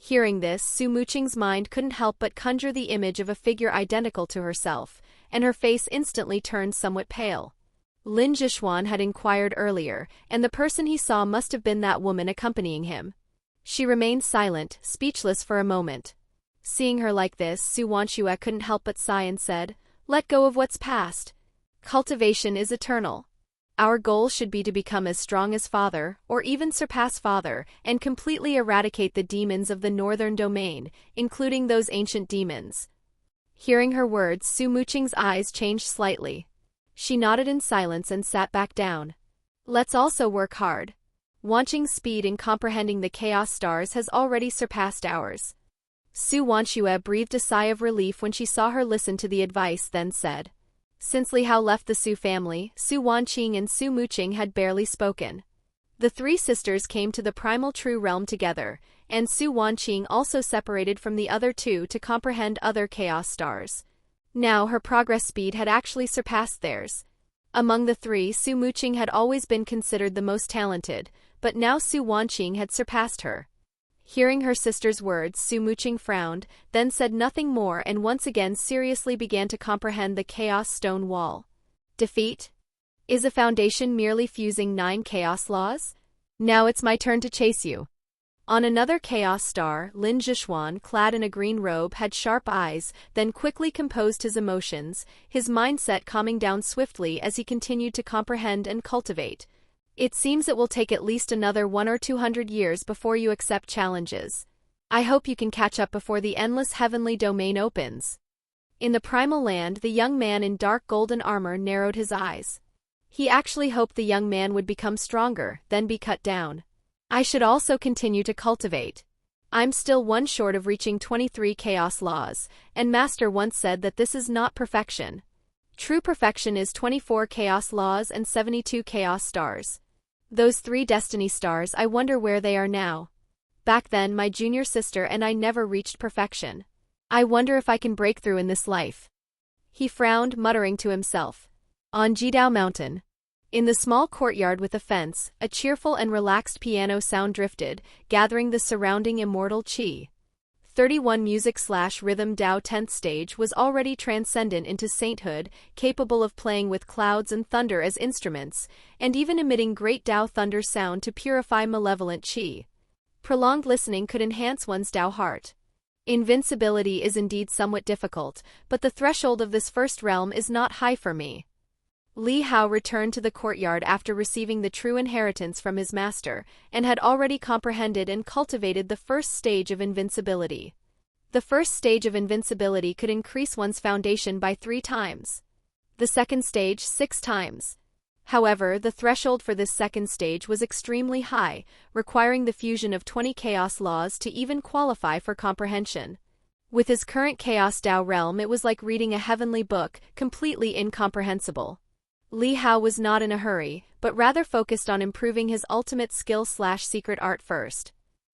Hearing this, Su Muqing's mind couldn't help but conjure the image of a figure identical to herself, and her face instantly turned somewhat pale. Lin Zhishuan had inquired earlier, and the person he saw must have been that woman accompanying him. She remained silent, speechless for a moment. Seeing her like this, Su Wanxue couldn't help but sigh and said, Let go of what's past. Cultivation is eternal. Our goal should be to become as strong as Father, or even surpass Father, and completely eradicate the demons of the Northern Domain, including those ancient demons. Hearing her words, Su Muqing's eyes changed slightly. She nodded in silence and sat back down. Let's also work hard. Wanqing's speed in comprehending the Chaos Stars has already surpassed ours. Su Wanxue breathed a sigh of relief when she saw her listen to the advice, then said, Since Li Hao left the Su family, Su Wanqing and Su Muqing had barely spoken. The three sisters came to the primal true realm together, and Su Wanqing also separated from the other two to comprehend other chaos stars. Now her progress speed had actually surpassed theirs. Among the three, Su Muqing had always been considered the most talented, but now Su Wanqing had surpassed her. Hearing her sister's words, Su Muqing frowned, then said nothing more and once again seriously began to comprehend the chaos stone wall. Defeat? Is a foundation merely fusing 9 chaos laws? Now it's my turn to chase you. On another chaos star, Lin Zhishuan, clad in a green robe, had sharp eyes, then quickly composed his emotions, his mindset calming down swiftly as he continued to comprehend and cultivate. It seems it will take at least another 100 or 200 years before you accept challenges. I hope you can catch up before the endless heavenly domain opens. In the primal land, the young man in dark golden armor narrowed his eyes. He actually hoped the young man would become stronger, then be cut down. I should also continue to cultivate. I'm still one short of reaching 23 chaos laws, and Master once said that this is not perfection. True perfection is 24 chaos laws and 72 chaos stars. Those 3 destiny stars, I wonder where they are now. Back then, my junior sister and I never reached perfection. I wonder if I can break through in this life. He frowned, muttering to himself. On Jidao Mountain. In the small courtyard with a fence, a cheerful and relaxed piano sound drifted, gathering the surrounding immortal qi. 31 music/rhythm Dao 10th stage was already transcendent into sainthood, capable of playing with clouds and thunder as instruments, and even emitting great Dao thunder sound to purify malevolent qi. Prolonged listening could enhance one's Dao heart. Invincibility is indeed somewhat difficult, but the threshold of this first realm is not high for me. Li Hao returned to the courtyard after receiving the true inheritance from his master, and had already comprehended and cultivated the first stage of invincibility. The first stage of invincibility could increase one's foundation by 3 times. The second stage 6 times. However, the threshold for this second stage was extremely high, requiring the fusion of 20 chaos laws to even qualify for comprehension. With his current chaos Dao realm, it was like reading a heavenly book, completely incomprehensible. Li Hao was not in a hurry, but rather focused on improving his ultimate skill/secret art first.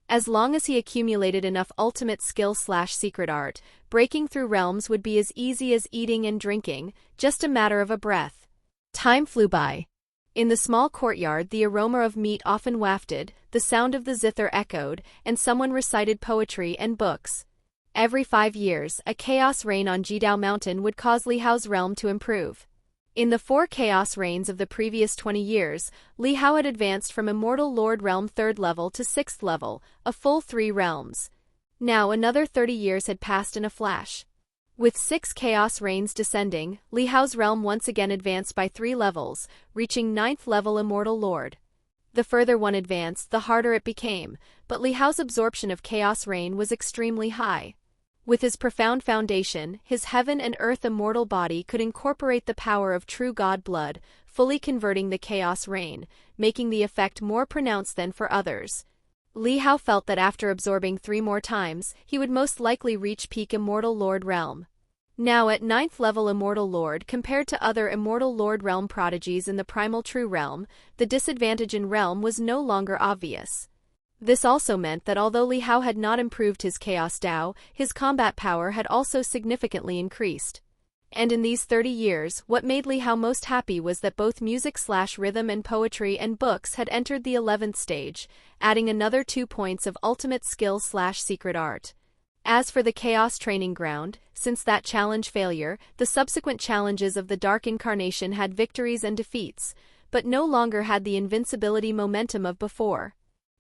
As long as he accumulated enough ultimate skill/secret art, breaking through realms would be as easy as eating and drinking, just a matter of a breath. Time flew by. In the small courtyard, the aroma of meat often wafted, the sound of the zither echoed, and someone recited poetry and books. Every 5 years, a chaos rain on Jidao Mountain would cause Li Hao's realm to improve. In the 4 chaos reigns of the previous 20 years, Li Hao had advanced from Immortal Lord Realm 3rd level to 6th level, a full 3 realms. Now another 30 years had passed in a flash. With 6 chaos reigns descending, Li Hao's realm once again advanced by 3 levels, reaching 9th level Immortal Lord. The further one advanced, the harder it became, but Li Hao's absorption of chaos reign was extremely high. With his profound foundation, his heaven and earth immortal body could incorporate the power of true god blood, fully converting the chaos rain, making the effect more pronounced than for others. Li Hao felt that after absorbing 3 more times, he would most likely reach peak Immortal Lord realm. Now at 9th level Immortal Lord, compared to other Immortal Lord realm prodigies in the primal true realm, the disadvantage in realm was no longer obvious. This also meant that although Li Hao had not improved his Chaos Dao, his combat power had also significantly increased. And in these 30 years, what made Li Hao most happy was that both music/rhythm and poetry and books had entered the 11th stage, adding another 2 points of ultimate skill/secret art. As for the Chaos Training Ground, since that challenge failure, the subsequent challenges of the Dark Incarnation had victories and defeats, but no longer had the invincibility momentum of before.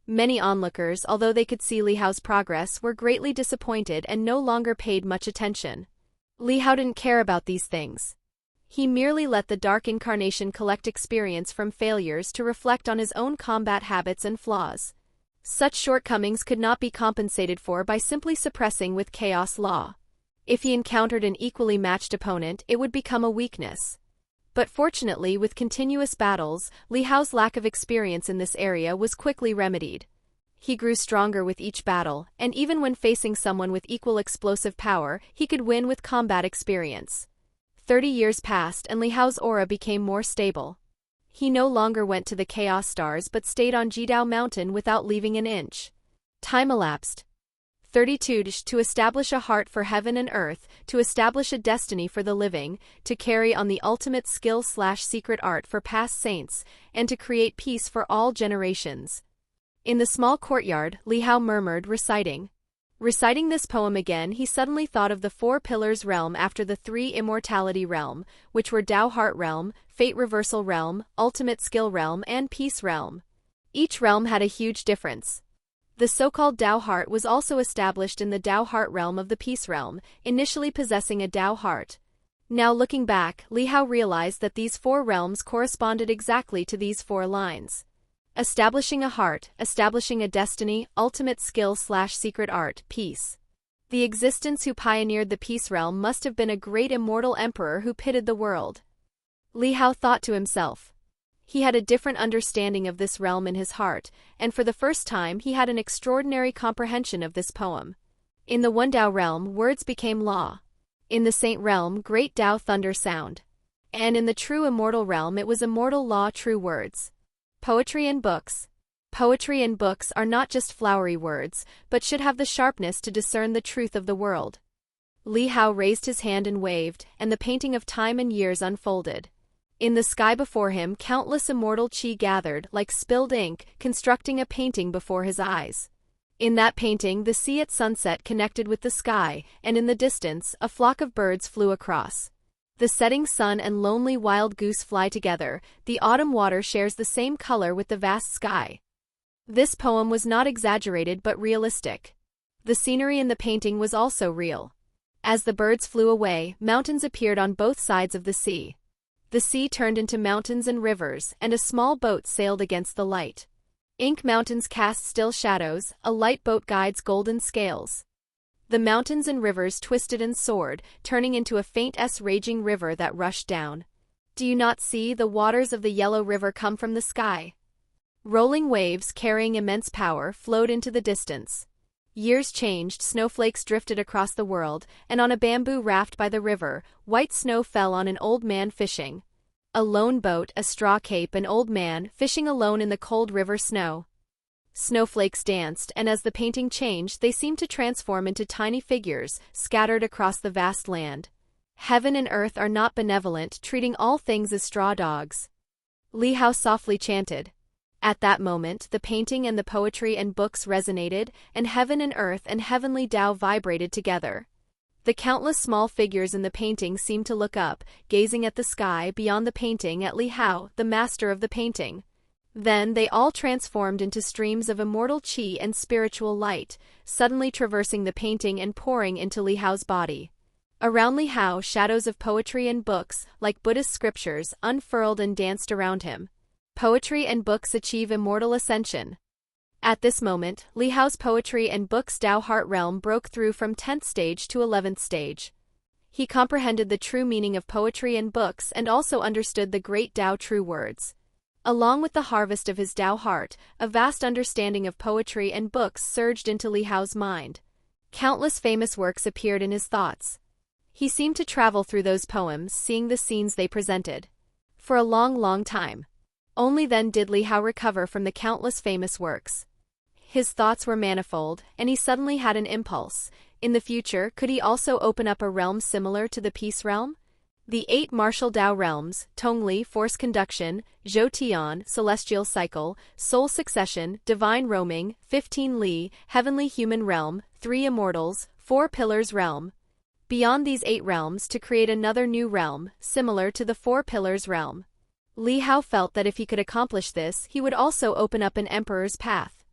Many onlookers, although they could see Li Hao's progress, were greatly disappointed and no longer paid much attention. Li Hao didn't care about these things. He merely let the Dark Incarnation collect experience from failures to reflect on his own combat habits and flaws. Such shortcomings could not be compensated for by simply suppressing with Chaos Law. If he encountered an equally matched opponent, it would become a weakness. But fortunately, with continuous battles, Li Hao's lack of experience in this area was quickly remedied. He grew stronger with each battle, and even when facing someone with equal explosive power, he could win with combat experience. 30 years passed and Li Hao's aura became more stable. He no longer went to the Chaos Stars but stayed on Jidao Mountain without leaving an inch. Time elapsed. 32 to establish a heart for heaven and earth, to establish a destiny for the living, to carry on the ultimate skill/secret art for past saints, and to create peace for all generations. In the small courtyard, Li Hao murmured, reciting. Reciting this poem again, he suddenly thought of the 4 pillars realm after the 3 immortality realm, which were Tao Heart realm, Fate Reversal realm, Ultimate Skill realm, and Peace realm. Each realm had a huge difference. The so-called Tao Heart was also established in the Tao Heart realm of the Peace realm, initially possessing a Tao Heart. Now looking back, Li Hao realized that these 4 realms corresponded exactly to these 4 lines. Establishing a heart, establishing a destiny, ultimate skill/secret art, peace. The existence who pioneered the peace realm must have been a great immortal emperor who pitted the world. Li Hao thought to himself. He had a different understanding of this realm in his heart, and for the first time he had an extraordinary comprehension of this poem. In the One Tao realm, words became law. In the Saint realm, great Tao thunder sound. And in the true immortal realm it was immortal law, true words. Poetry and books. Poetry and books are not just flowery words, but should have the sharpness to discern the truth of the world. Li Hao raised his hand and waved, and the painting of time and years unfolded. In the sky before him, countless immortal qi gathered, like spilled ink, constructing a painting before his eyes. In that painting, the sea at sunset connected with the sky, and in the distance, a flock of birds flew across. The setting sun and lonely wild goose fly together, the autumn water shares the same color with the vast sky. This poem was not exaggerated but realistic. The scenery in the painting was also real. As the birds flew away, mountains appeared on both sides of the sea. The sea turned into mountains and rivers, and a small boat sailed against the light. Ink mountains cast still shadows, a light boat guides golden scales. The mountains and rivers twisted and soared, turning into a faint raging river that rushed down. Do you not see the waters of the yellow river come from the sky? Rolling waves carrying immense power flowed into the distance. Years changed, snowflakes drifted across the world, and on a bamboo raft by the river, white snow fell on an old man fishing. A lone boat, a straw cape, an old man, fishing alone in the cold river snow. Snowflakes danced, and as the painting changed, they seemed to transform into tiny figures, scattered across the vast land. Heaven and earth are not benevolent, treating all things as straw dogs. Li Hao softly chanted. At that moment, the painting and the poetry and books resonated, and heaven and earth and heavenly Tao vibrated together. The countless small figures in the painting seemed to look up, gazing at the sky beyond the painting at Li Hao, the master of the painting. Then they all transformed into streams of immortal qi and spiritual light, suddenly traversing the painting and pouring into Li Hao's body. Around Li Hao, shadows of poetry and books, like Buddhist scriptures, unfurled and danced around him. Poetry and books achieve immortal ascension. At this moment, Li Hao's poetry and books Tao Heart realm broke through from 10th stage to 11th stage. He comprehended the true meaning of poetry and books and also understood the great Tao true words. Along with the harvest of his Tao heart, a vast understanding of poetry and books surged into Li Hao's mind. Countless famous works appeared in his thoughts. He seemed to travel through those poems, seeing the scenes they presented. For a long time. Only then did Li Hao recover from the countless famous works. His thoughts were manifold, and he suddenly had an impulse. In the future, could he also open up a realm similar to the Peace realm? The 8 martial Tao realms, Tongli, Force Conduction, Zhou Tian, Celestial Cycle, Soul Succession, Divine Roaming, 15 Li, Heavenly Human Realm, 3 Immortals, 4 Pillars Realm. Beyond these 8 realms to create another new realm, similar to the 4 Pillars Realm. Li Hao felt that if he could accomplish this, he would also open up an emperor's path.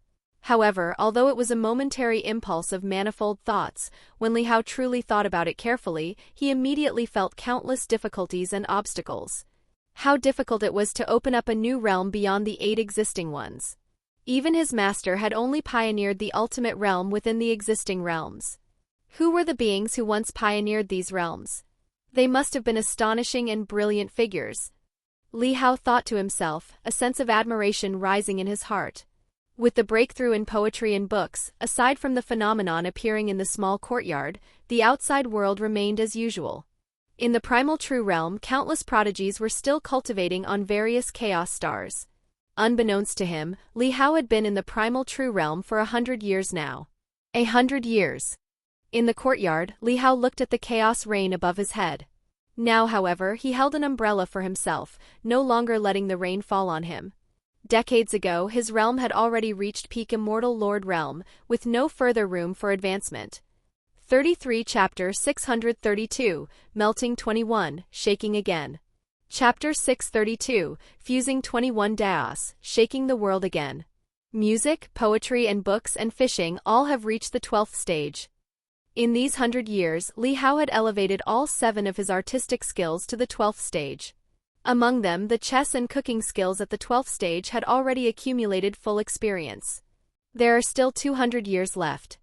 However, although it was a momentary impulse of manifold thoughts, when Li Hao truly thought about it carefully, he immediately felt countless difficulties and obstacles. How difficult it was to open up a new realm beyond the 8 existing ones. Even his master had only pioneered the ultimate realm within the existing realms. Who were the beings who once pioneered these realms? They must have been astonishing and brilliant figures. Li Hao thought to himself, a sense of admiration rising in his heart. With the breakthrough in poetry and books, aside from the phenomenon appearing in the small courtyard, the outside world remained as usual. In the primal true realm, countless prodigies were still cultivating on various chaos stars. Unbeknownst to him, Li Hao had been in the primal true realm for 100 years now. 100 years. In the courtyard, Li Hao looked at the chaos rain above his head. Now, however, he held an umbrella for himself, no longer letting the rain fall on him. Decades ago, his realm had already reached peak immortal lord realm, with no further room for advancement. 33 Chapter 632, Melting 21, Shaking Again. Chapter 632, Fusing 21 Daos, Shaking the World Again. Music, poetry and books and fishing all have reached the 12th stage. In these 100 years, Li Hao had elevated all 7 of his artistic skills to the 12th stage. Among them, the chess and cooking skills at the 12th stage had already accumulated full experience. There are still 200 years left.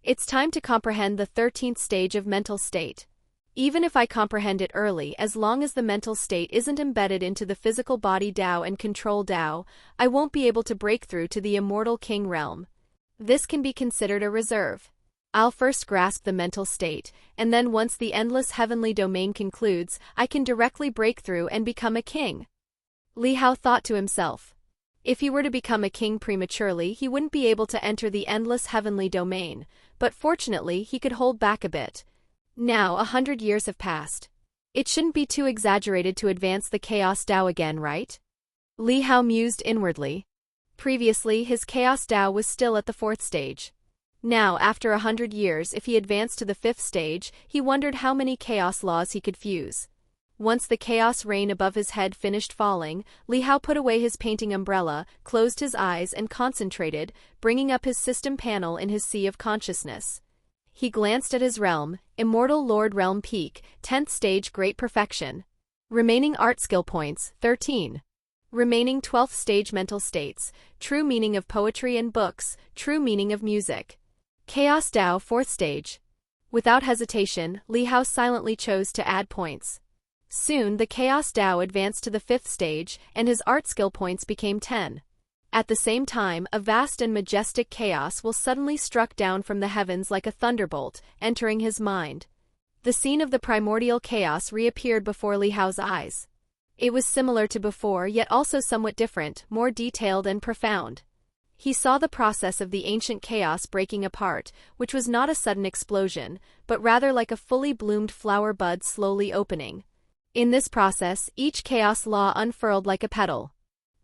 It's time to comprehend the 13th stage of mental state. Even if I comprehend it early, as long as the mental state isn't embedded into the physical body Dao and control Dao, I won't be able to break through to the immortal king realm. This can be considered a reserve. I'll first grasp the mental state, and then once the endless heavenly domain concludes, I can directly break through and become a king. Li Hao thought to himself. If he were to become a king prematurely, he wouldn't be able to enter the endless heavenly domain, but fortunately he could hold back a bit. Now 100 years have passed. It shouldn't be too exaggerated to advance the Chaos Dao again, right? Li Hao mused inwardly. Previously, his Chaos Dao was still at the 4th stage. Now, after 100 years, if he advanced to the 5th stage, he wondered how many chaos laws he could fuse. Once the chaos rain above his head finished falling, Li Hao put away his painting umbrella, closed his eyes and concentrated, bringing up his system panel in his sea of consciousness. He glanced at his realm, Immortal Lord Realm Peak, 10th Stage Great Perfection. Remaining Art Skill Points, 13. Remaining 12th Stage Mental States, True Meaning of Poetry and Books, True Meaning of Music. Chaos Dao 4th Stage. Without hesitation, Li Hao silently chose to add points. Soon the Chaos Dao advanced to the 5th stage, and his art skill points became 10. At the same time, a vast and majestic chaos will suddenly struck down from the heavens like a thunderbolt, entering his mind. The scene of the primordial chaos reappeared before Li Hao's eyes. It was similar to before, yet also somewhat different, more detailed and profound. He saw the process of the ancient chaos breaking apart, which was not a sudden explosion, but rather like a fully bloomed flower bud slowly opening. In this process, each chaos law unfurled like a petal.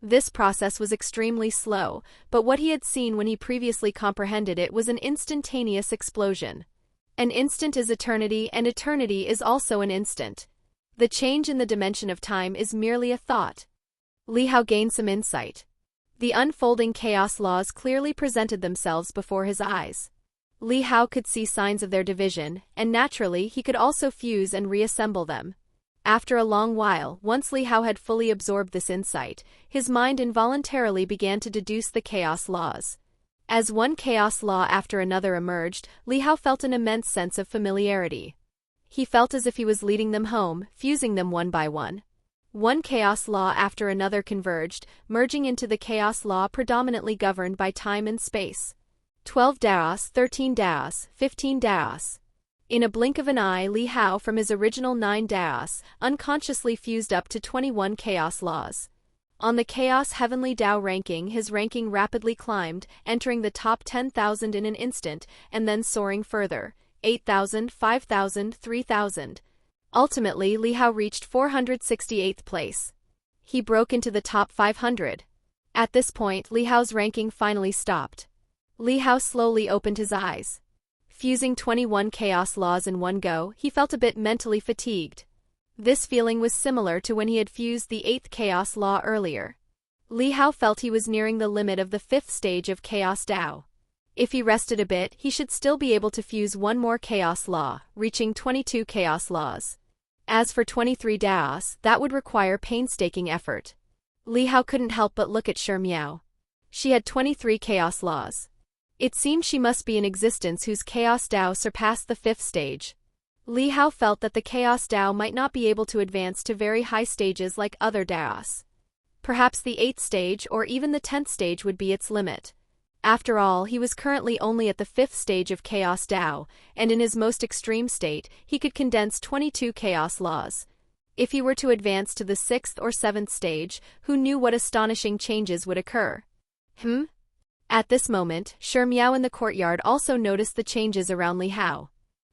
This process was extremely slow, but what he had seen when he previously comprehended it was an instantaneous explosion. An instant is eternity, and eternity is also an instant. The change in the dimension of time is merely a thought. Li Hao gained some insight. The unfolding chaos laws clearly presented themselves before his eyes. Li Hao could see signs of their division, and naturally he could also fuse and reassemble them. After a long while, once Li Hao had fully absorbed this insight, his mind involuntarily began to deduce the chaos laws. As one chaos law after another emerged, Li Hao felt an immense sense of familiarity. He felt as if he was leading them home, fusing them one by one. One chaos law after another converged, merging into the chaos law predominantly governed by time and space. 12 Daos, 13 Daos, 15 Daos. In a blink of an eye, Li Hao, from his original 9 Daos, unconsciously fused up to 21 chaos laws. On the Chaos Heavenly Dao ranking, his ranking rapidly climbed, entering the top 10,000 in an instant, and then soaring further, 8,000, 5,000, 3,000. Ultimately, Li Hao reached 468th place. He broke into the top 500. At this point, Li Hao's ranking finally stopped. Li Hao slowly opened his eyes. Fusing 21 chaos laws in one go, he felt a bit mentally fatigued. This feeling was similar to when he had fused the 8th chaos law earlier. Li Hao felt he was nearing the limit of the 5th stage of Chaos Dao. If he rested a bit, he should still be able to fuse one more chaos law, reaching 22 chaos laws. As for 23 Daos, that would require painstaking effort. Li Hao couldn't help but look at Shi Miao. She had 23 chaos laws. It seemed she must be in existence whose Chaos Dao surpassed the 5th stage. Li Hao felt that the Chaos Dao might not be able to advance to very high stages like other Daos. Perhaps the 8th stage or even the 10th stage would be its limit. After all, he was currently only at the 5th stage of Chaos Dao, and in his most extreme state, he could condense 22 Chaos Laws. If he were to advance to the 6th or 7th stage, who knew what astonishing changes would occur? At this moment, Shi Miao in the courtyard also noticed the changes around Li Hao.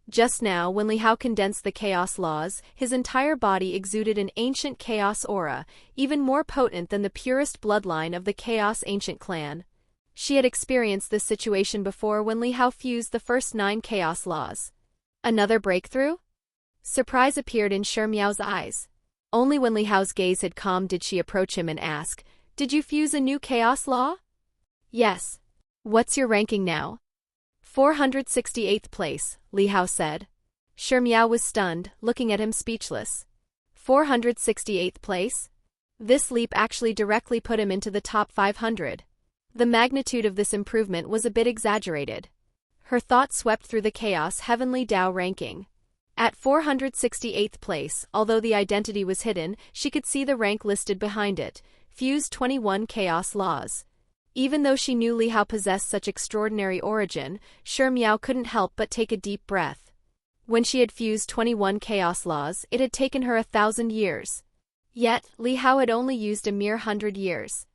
Just now, when Li Hao condensed the Chaos Laws, his entire body exuded an ancient Chaos aura, even more potent than the purest bloodline of the Chaos Ancient clan. She had experienced this situation before when Li Hao fused the first 9 Chaos Laws. Another breakthrough? Surprise appeared in Shi Miao's eyes. Only when Li Hao's gaze had calmed did she approach him and ask, "Did you fuse a new Chaos Law?" "Yes." "What's your ranking now?" 468th place, Li Hao said. Shi Miao was stunned, looking at him speechless. 468th place? This leap actually directly put him into the top 500. The magnitude of this improvement was a bit exaggerated. Her thought swept through the Chaos Heavenly Dao ranking. At 468th place, although the identity was hidden, she could see the rank listed behind it, fused 21 Chaos Laws. Even though she knew Li Hao possessed such extraordinary origin, Shi Miao couldn't help but take a deep breath. When she had fused 21 Chaos Laws, it had taken her 1,000 years. Yet, Li Hao had only used a mere 100 years.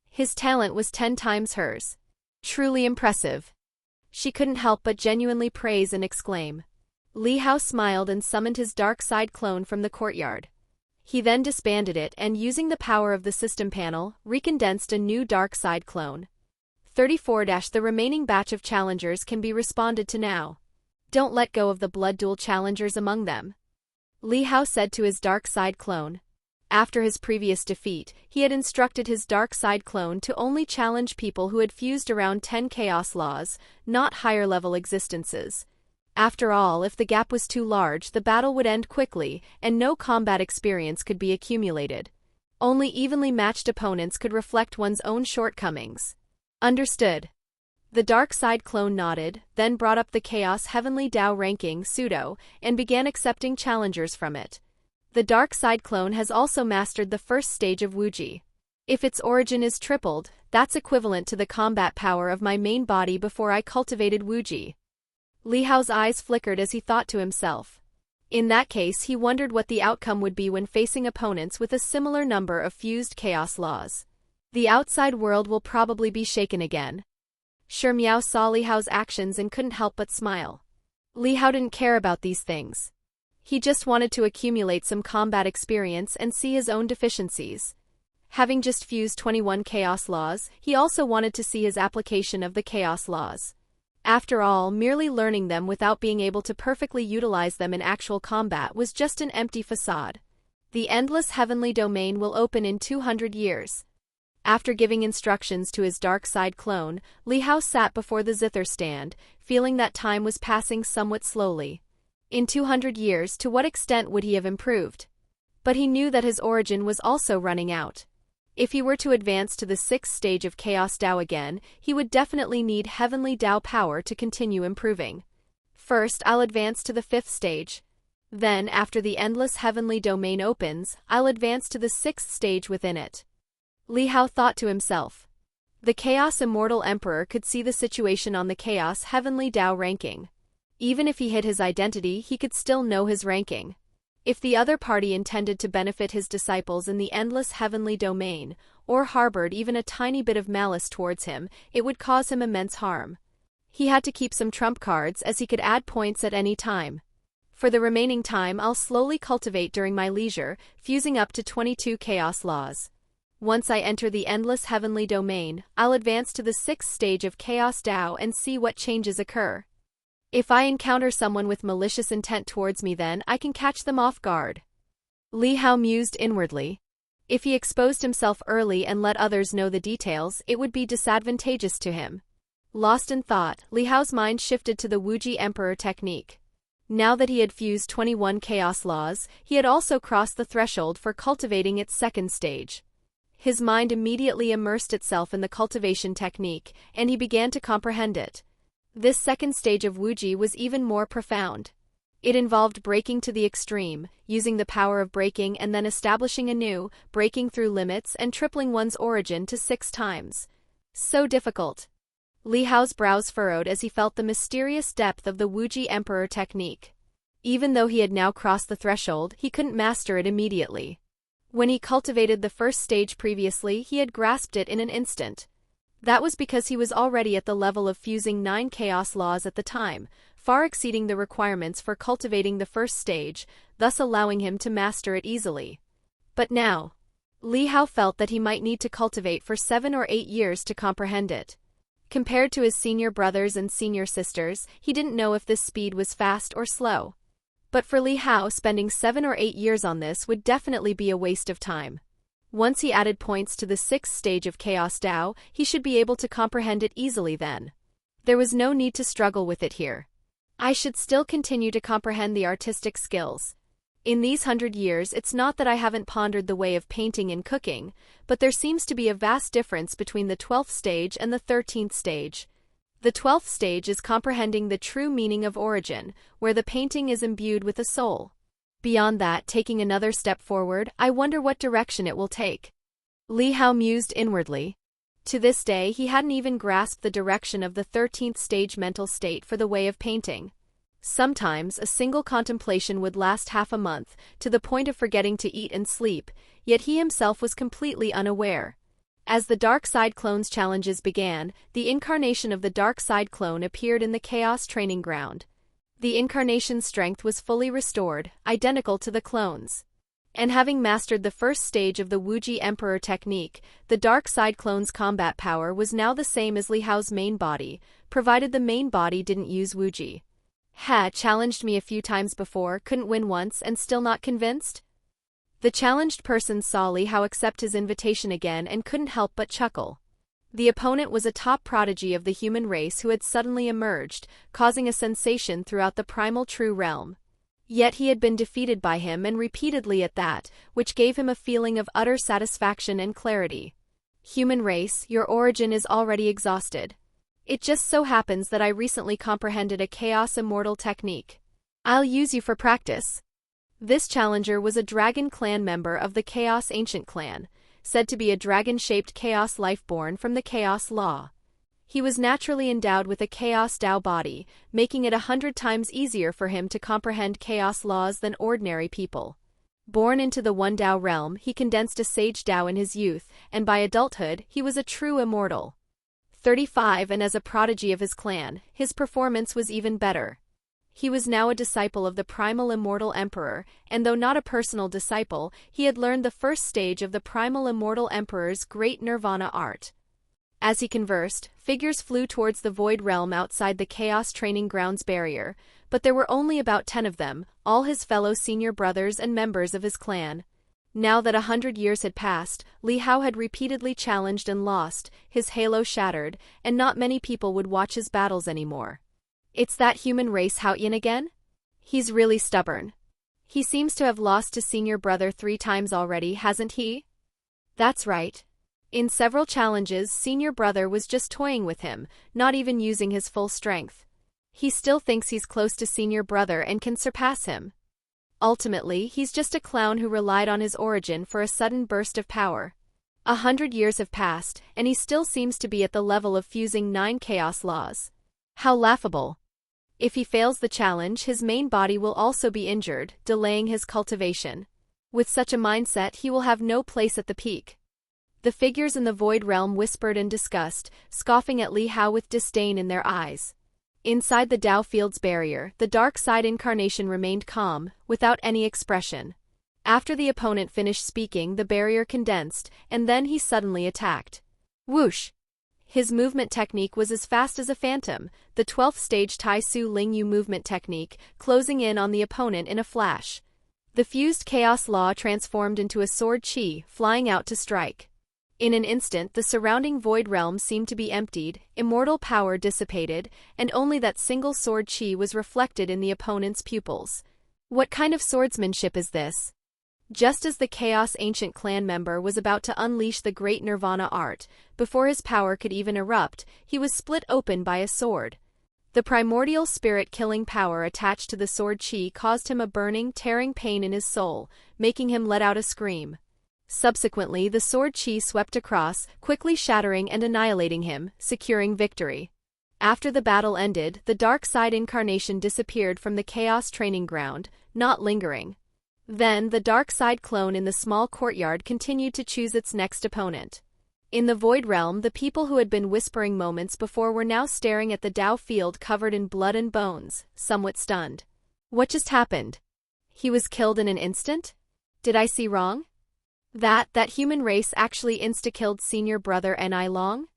His talent was 10 times hers. Truly impressive. She couldn't help but genuinely praise and exclaim. Li Hao smiled and summoned his dark side clone from the courtyard. He then disbanded it and, using the power of the system panel, recondensed a new dark side clone. 34. The remaining batch of challengers can be responded to now. Don't let go of the blood duel challengers among them, Li Hao said to his dark side clone. After his previous defeat, he had instructed his dark side clone to only challenge people who had fused around 10 Chaos Laws, not higher-level existences. After all, if the gap was too large, the battle would end quickly, and no combat experience could be accumulated. Only evenly matched opponents could reflect one's own shortcomings. Understood. The dark side clone nodded, then brought up the Chaos Heavenly Dao ranking, pseudo, and began accepting challengers from it. The dark side clone has also mastered the first stage of Wuji. If its origin is tripled, that's equivalent to the combat power of my main body before I cultivated Wuji. Li Hao's eyes flickered as he thought to himself. In that case, he wondered what the outcome would be when facing opponents with a similar number of fused Chaos Laws. The outside world will probably be shaken again. Shi Miao saw Li Hao's actions and couldn't help but smile. Li Hao didn't care about these things. He just wanted to accumulate some combat experience and see his own deficiencies. Having just fused 21 Chaos Laws, he also wanted to see his application of the Chaos Laws. After all, merely learning them without being able to perfectly utilize them in actual combat was just an empty facade. The endless heavenly domain will open in 200 years. After giving instructions to his dark side clone, Li Hao sat before the zither stand, feeling that time was passing somewhat slowly. In 200 years, to what extent would he have improved? But he knew that his origin was also running out. If he were to advance to the 6th stage of Chaos Dao again, he would definitely need Heavenly Dao power to continue improving. First, I'll advance to the 5th stage. Then, after the endless heavenly domain opens, I'll advance to the 6th stage within it. Li Hao thought to himself. The Chaos Immortal Emperor could see the situation on the Chaos Heavenly Dao ranking. Even if he hid his identity, he could still know his ranking. If the other party intended to benefit his disciples in the endless heavenly domain, or harbored even a tiny bit of malice towards him, it would cause him immense harm. He had to keep some trump cards as he could add points at any time. For the remaining time, I'll slowly cultivate during my leisure, fusing up to 22 Chaos Laws. Once I enter the endless heavenly domain, I'll advance to the 6th stage of Chaos Dao and see what changes occur. If I encounter someone with malicious intent towards me, then I can catch them off guard. Li Hao mused inwardly. If he exposed himself early and let others know the details, it would be disadvantageous to him. Lost in thought, Li Hao's mind shifted to the Wuji Emperor technique. Now that he had fused 21 Chaos Laws, he had also crossed the threshold for cultivating its 2nd stage. His mind immediately immersed itself in the cultivation technique, and he began to comprehend it. This 2nd stage of Wuji was even more profound. It involved breaking to the extreme, using the power of breaking and then establishing anew, breaking through limits and tripling one's origin to 6 times. So difficult. Li Hao's brows furrowed as he felt the mysterious depth of the Wuji Emperor technique. Even though he had now crossed the threshold, he couldn't master it immediately. When he cultivated the first stage previously, he had grasped it in an instant. That was because he was already at the level of fusing 9 chaos laws at the time, far exceeding the requirements for cultivating the first stage, thus allowing him to master it easily. But now, Li Hao felt that he might need to cultivate for 7 or 8 years to comprehend it. Compared to his senior brothers and senior sisters, he didn't know if this speed was fast or slow. But for Li Hao, spending 7 or 8 years on this would definitely be a waste of time. Once he added points to the 6th stage of Chaos Dao, he should be able to comprehend it easily then. There was no need to struggle with it here. I should still continue to comprehend the artistic skills. In these 100 years, it's not that I haven't pondered the way of painting and cooking, but there seems to be a vast difference between the 12th stage and the 13th stage. The 12th stage is comprehending the true meaning of origin, where the painting is imbued with a soul. Beyond that, taking another step forward, I wonder what direction it will take. Li Hao mused inwardly. To this day, he hadn't even grasped the direction of the 13th stage mental state for the way of painting. Sometimes, a single contemplation would last half a month, to the point of forgetting to eat and sleep, yet he himself was completely unaware. As the Dark Side Clones challenges began, the incarnation of the Dark Side Clone appeared in the Chaos Training Ground. The incarnation's strength was fully restored, identical to the clones. And having mastered the first stage of the Wuji Emperor technique, the Dark Side Clone's combat power was now the same as Li Hao's main body, provided the main body didn't use Wuji. Challenged me a few times before, couldn't win once, and still not convinced? The challenged person saw Li Hao accept his invitation again and couldn't help but chuckle. The opponent was a top prodigy of the human race who had suddenly emerged, causing a sensation throughout the primal true realm. Yet he had been defeated by him, and repeatedly at that, which gave him a feeling of utter satisfaction and clarity. Human race, your origin is already exhausted. It just so happens that I recently comprehended a Chaos Immortal technique. I'll use you for practice. This challenger was a Dragon Clan member of the Chaos Ancient Clan, said to be a dragon-shaped chaos life born from the Chaos Law. He was naturally endowed with a Chaos Dao body, making it 100 times easier for him to comprehend Chaos laws than ordinary people. Born into the One Dao realm, he condensed a Sage Dao in his youth, and by adulthood, he was a true immortal. 35, and as a prodigy of his clan, his performance was even better. He was now a disciple of the primal immortal emperor, and though not a personal disciple, he had learned the first stage of the primal immortal emperor's great nirvana art. As he conversed, figures flew towards the void realm outside the Chaos Training Grounds barrier, but there were only about 10 of them, all his fellow senior brothers and members of his clan. Now that 100 years had passed, Li Hao had repeatedly challenged and lost, his halo shattered, and not many people would watch his battles anymore. It's that human race Haoyan again? He's really stubborn. He seems to have lost to senior brother 3 times already, hasn't he? That's right. In several challenges, senior brother was just toying with him, not even using his full strength. He still thinks he's close to senior brother and can surpass him. Ultimately, he's just a clown who relied on his origin for a sudden burst of power. 100 years have passed, and he still seems to be at the level of fusing 9 chaos laws. How laughable. If he fails the challenge, his main body will also be injured, delaying his cultivation. With such a mindset, he will have no place at the peak. The figures in the void realm whispered in disgust, scoffing at Li Hao with disdain in their eyes. Inside the Dao Field's barrier, the dark side incarnation remained calm, without any expression. After the opponent finished speaking, the barrier condensed, and then he suddenly attacked. Whoosh! His movement technique was as fast as a phantom, the 12th stage Tai Su Ling Yu movement technique, closing in on the opponent in a flash. The fused Chaos Law transformed into a sword chi, flying out to strike. In an instant, the surrounding void realm seemed to be emptied, immortal power dissipated, and only that single sword chi was reflected in the opponent's pupils. What kind of swordsmanship is this? Just as the Chaos Ancient Clan member was about to unleash the great Nirvana art, before his power could even erupt, he was split open by a sword. The primordial spirit-killing power attached to the sword chi caused him a burning, tearing pain in his soul, making him let out a scream. Subsequently, the sword chi swept across, quickly shattering and annihilating him, securing victory. After the battle ended, the dark side incarnation disappeared from the Chaos training ground, not lingering. Then, the dark side clone in the small courtyard continued to choose its next opponent. In the Void Realm, the people who had been whispering moments before were now staring at the Dao field covered in blood and bones, somewhat stunned. What just happened? He was killed in an instant? Did I see wrong? That human race actually insta-killed senior brother Ni Long?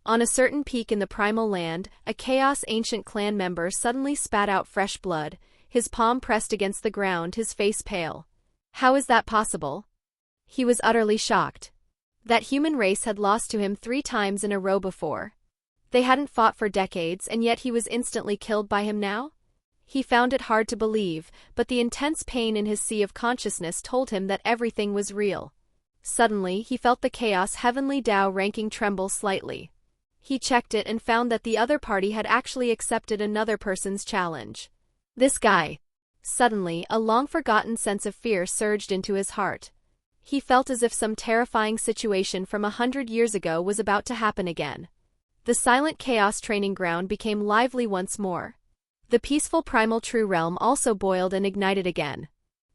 On a certain peak in the primal land, a Chaos ancient clan member suddenly spat out fresh blood, his palm pressed against the ground, his face pale. How is that possible? He was utterly shocked. That human race had lost to him 3 times in a row before. They hadn't fought for decades, and yet he was instantly killed by him now? He found it hard to believe, but the intense pain in his sea of consciousness told him that everything was real. Suddenly, he felt the Chaos Heavenly Dao ranking tremble slightly. He checked it and found that the other party had actually accepted another person's challenge. This guy. Suddenly, a long-forgotten sense of fear surged into his heart. He felt as if some terrifying situation from 100 years ago was about to happen again. The silent Chaos training ground became lively once more. The peaceful primal true realm also boiled and ignited again.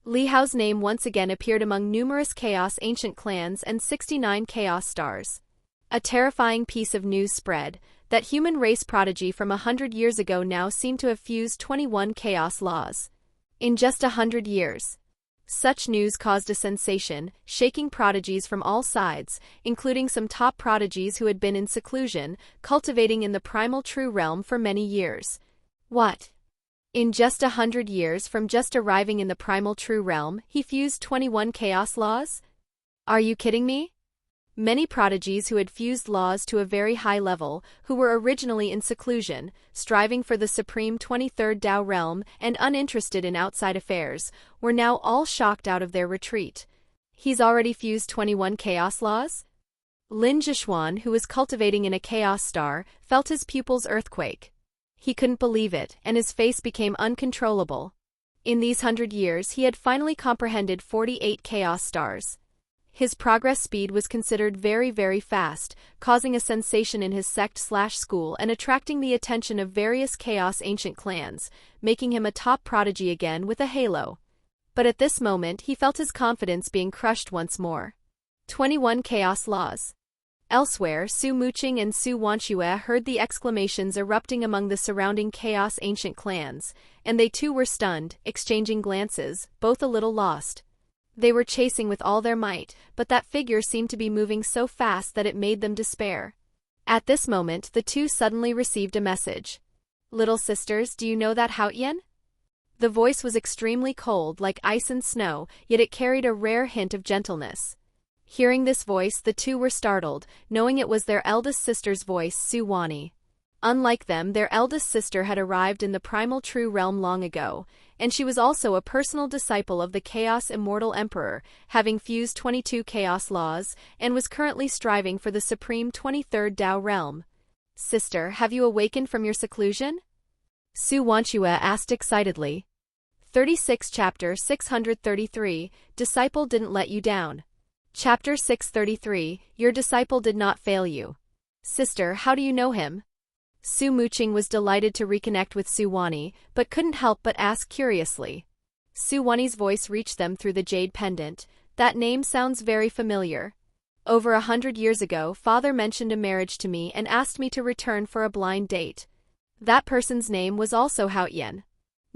Li Hao's name once again appeared among numerous Chaos ancient clans and 69 Chaos stars. A terrifying piece of news spread. That human race prodigy from 100 years ago now seemed to have fused 21 Chaos laws. In just 100 years. Such news caused a sensation, shaking prodigies from all sides, including some top prodigies who had been in seclusion, cultivating in the primal true realm for many years. What? In just 100 years from just arriving in the primal true realm, he fused 21 Chaos laws? Are you kidding me? Many prodigies who had fused laws to a very high level, who were originally in seclusion, striving for the supreme 23rd Dao realm and uninterested in outside affairs, were now all shocked out of their retreat. He's already fused 21 Chaos laws? Lin Zhishuan, who was cultivating in a Chaos star, felt his pupils earthquake. He couldn't believe it, and his face became uncontrollable. In these 100 years he had finally comprehended 48 Chaos stars. His progress speed was considered very, very fast, causing a sensation in his sect/school and attracting the attention of various Chaos ancient clans, making him a top prodigy again with a halo. But at this moment he felt his confidence being crushed once more. 21 Chaos laws. Elsewhere, Su Muqing and Su Wanxue heard the exclamations erupting among the surrounding Chaos ancient clans, and they too were stunned, exchanging glances, both a little lost. They were chasing with all their might, but that figure seemed to be moving so fast that it made them despair. At this moment, the two suddenly received a message. "Little sisters, do you know that Haotian?" The voice was extremely cold, like ice and snow, yet it carried a rare hint of gentleness. Hearing this voice, the two were startled, knowing it was their eldest sister's voice, Su Wani. Unlike them, their eldest sister had arrived in the primal true realm long ago, and she was also a personal disciple of the Chaos Immortal Emperor, having fused 22 Chaos laws, and was currently striving for the supreme 23rd Dao realm. "Sister, have you awakened from your seclusion?" Su Wanxue asked excitedly. 36 Chapter 633, Disciple Didn't Let You Down. Chapter 633, Your Disciple Did Not Fail You. "Sister, how do you know him?" Su Muqing was delighted to reconnect with Su Wani, but couldn't help but ask curiously. Su Wani's voice reached them through the jade pendant. "That name sounds very familiar. Over 100 years ago, Father mentioned a marriage to me and asked me to return for a blind date. That person's name was also Haotian.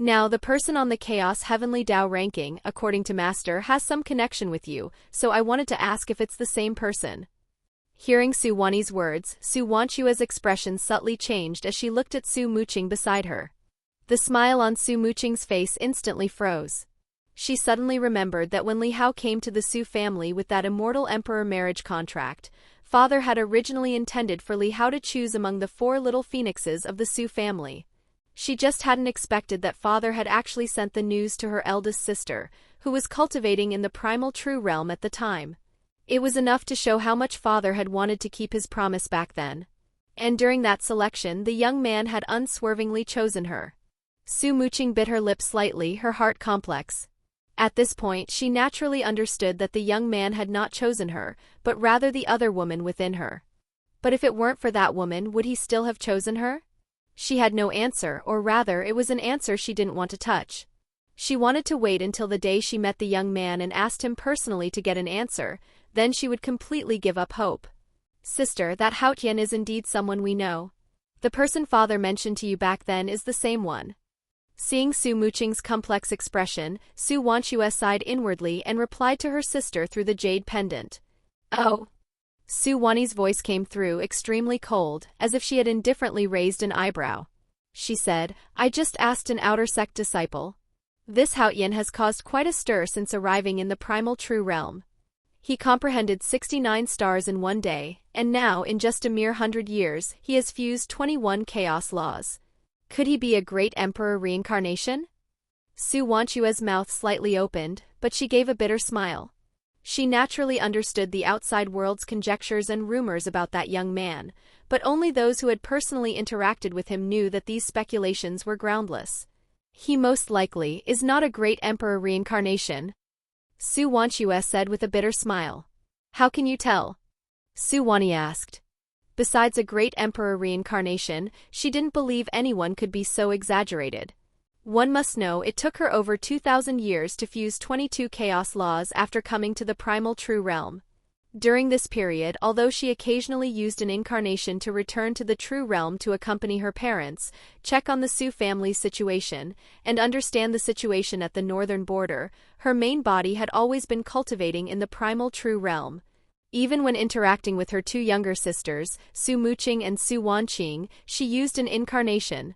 Now, the person on the Chaos Heavenly Dao ranking, according to Master, has some connection with you, so I wanted to ask if it's the same person." Hearing Su Wani's words, Su Wanxue's expression subtly changed as she looked at Su Muqing beside her. The smile on Su Muqing's face instantly froze. She suddenly remembered that when Li Hao came to the Su family with that immortal emperor marriage contract, Father had originally intended for Li Hao to choose among the 4 little phoenixes of the Su family. She just hadn't expected that Father had actually sent the news to her eldest sister, who was cultivating in the primal true realm at the time. It was enough to show how much Father had wanted to keep his promise back then. And during that selection, the young man had unswervingly chosen her. Su Muqing bit her lip slightly, her heart complex. At this point she naturally understood that the young man had not chosen her, but rather the other woman within her. But if it weren't for that woman, would he still have chosen her? She had no answer, or rather it was an answer she didn't want to touch. She wanted to wait until the day she met the young man and asked him personally to get an answer, then she would completely give up hope. Sister, that Hao Tian is indeed someone we know. The person father mentioned to you back then is the same one. Seeing Su Muqing's complex expression, Su Wanchue sighed inwardly and replied to her sister through the jade pendant. Oh. Su Wani's voice came through extremely cold, as if she had indifferently raised an eyebrow. She said, I just asked an outer sect disciple. This Hao Tian has caused quite a stir since arriving in the primal true realm. He comprehended 69 stars in one day, and now, in just a mere 100 years, he has fused 21 chaos laws. Could he be a great emperor reincarnation? Su Wanchue's mouth slightly opened, but she gave a bitter smile. She naturally understood the outside world's conjectures and rumors about that young man, but only those who had personally interacted with him knew that these speculations were groundless. He most likely is not a great emperor reincarnation, Su Wanchue said with a bitter smile. How can you tell? Su Wani asked. Besides a great emperor reincarnation, she didn't believe anyone could be so exaggerated. One must know it took her over 2,000 years to fuse 22 chaos laws after coming to the primal true realm. During this period, although she occasionally used an incarnation to return to the true realm to accompany her parents, check on the Su family's situation, and understand the situation at the northern border, her main body had always been cultivating in the primal true realm. Even when interacting with her two younger sisters, Su Muqing and Su Wanqing, she used an incarnation.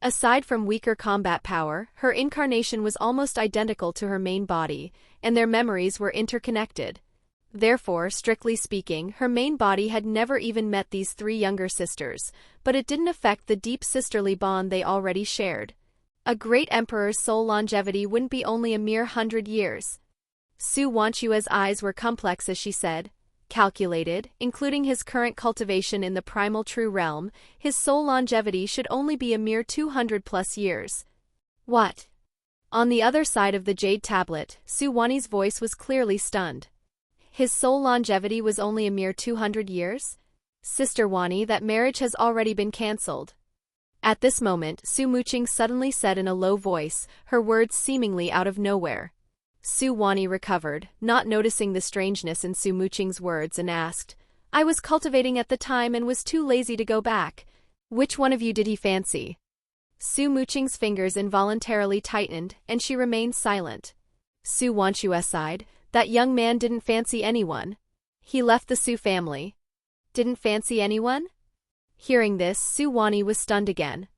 Aside from weaker combat power, her incarnation was almost identical to her main body, and their memories were interconnected. Therefore, strictly speaking, her main body had never even met these three younger sisters, but it didn't affect the deep sisterly bond they already shared. A great emperor's soul longevity wouldn't be only a mere 100 years. Su Wanchue's eyes were complex as she said. Calculated, including his current cultivation in the primal true realm, his soul longevity should only be a mere 200+ years. What? On the other side of the jade tablet, Su Wani's voice was clearly stunned. His soul longevity was only a mere 200 years? Sister Wani, that marriage has already been cancelled. At this moment, Su Muqing suddenly said in a low voice, her words seemingly out of nowhere. Su Wani recovered, not noticing the strangeness in Su Muqing's words, and asked, I was cultivating at the time and was too lazy to go back. Which one of you did he fancy? Su Muqing's fingers involuntarily tightened, and she remained silent. Su Wanchue sighed. That young man didn't fancy anyone. He left the Su family. Didn't fancy anyone? Hearing this, Su Wani was stunned again.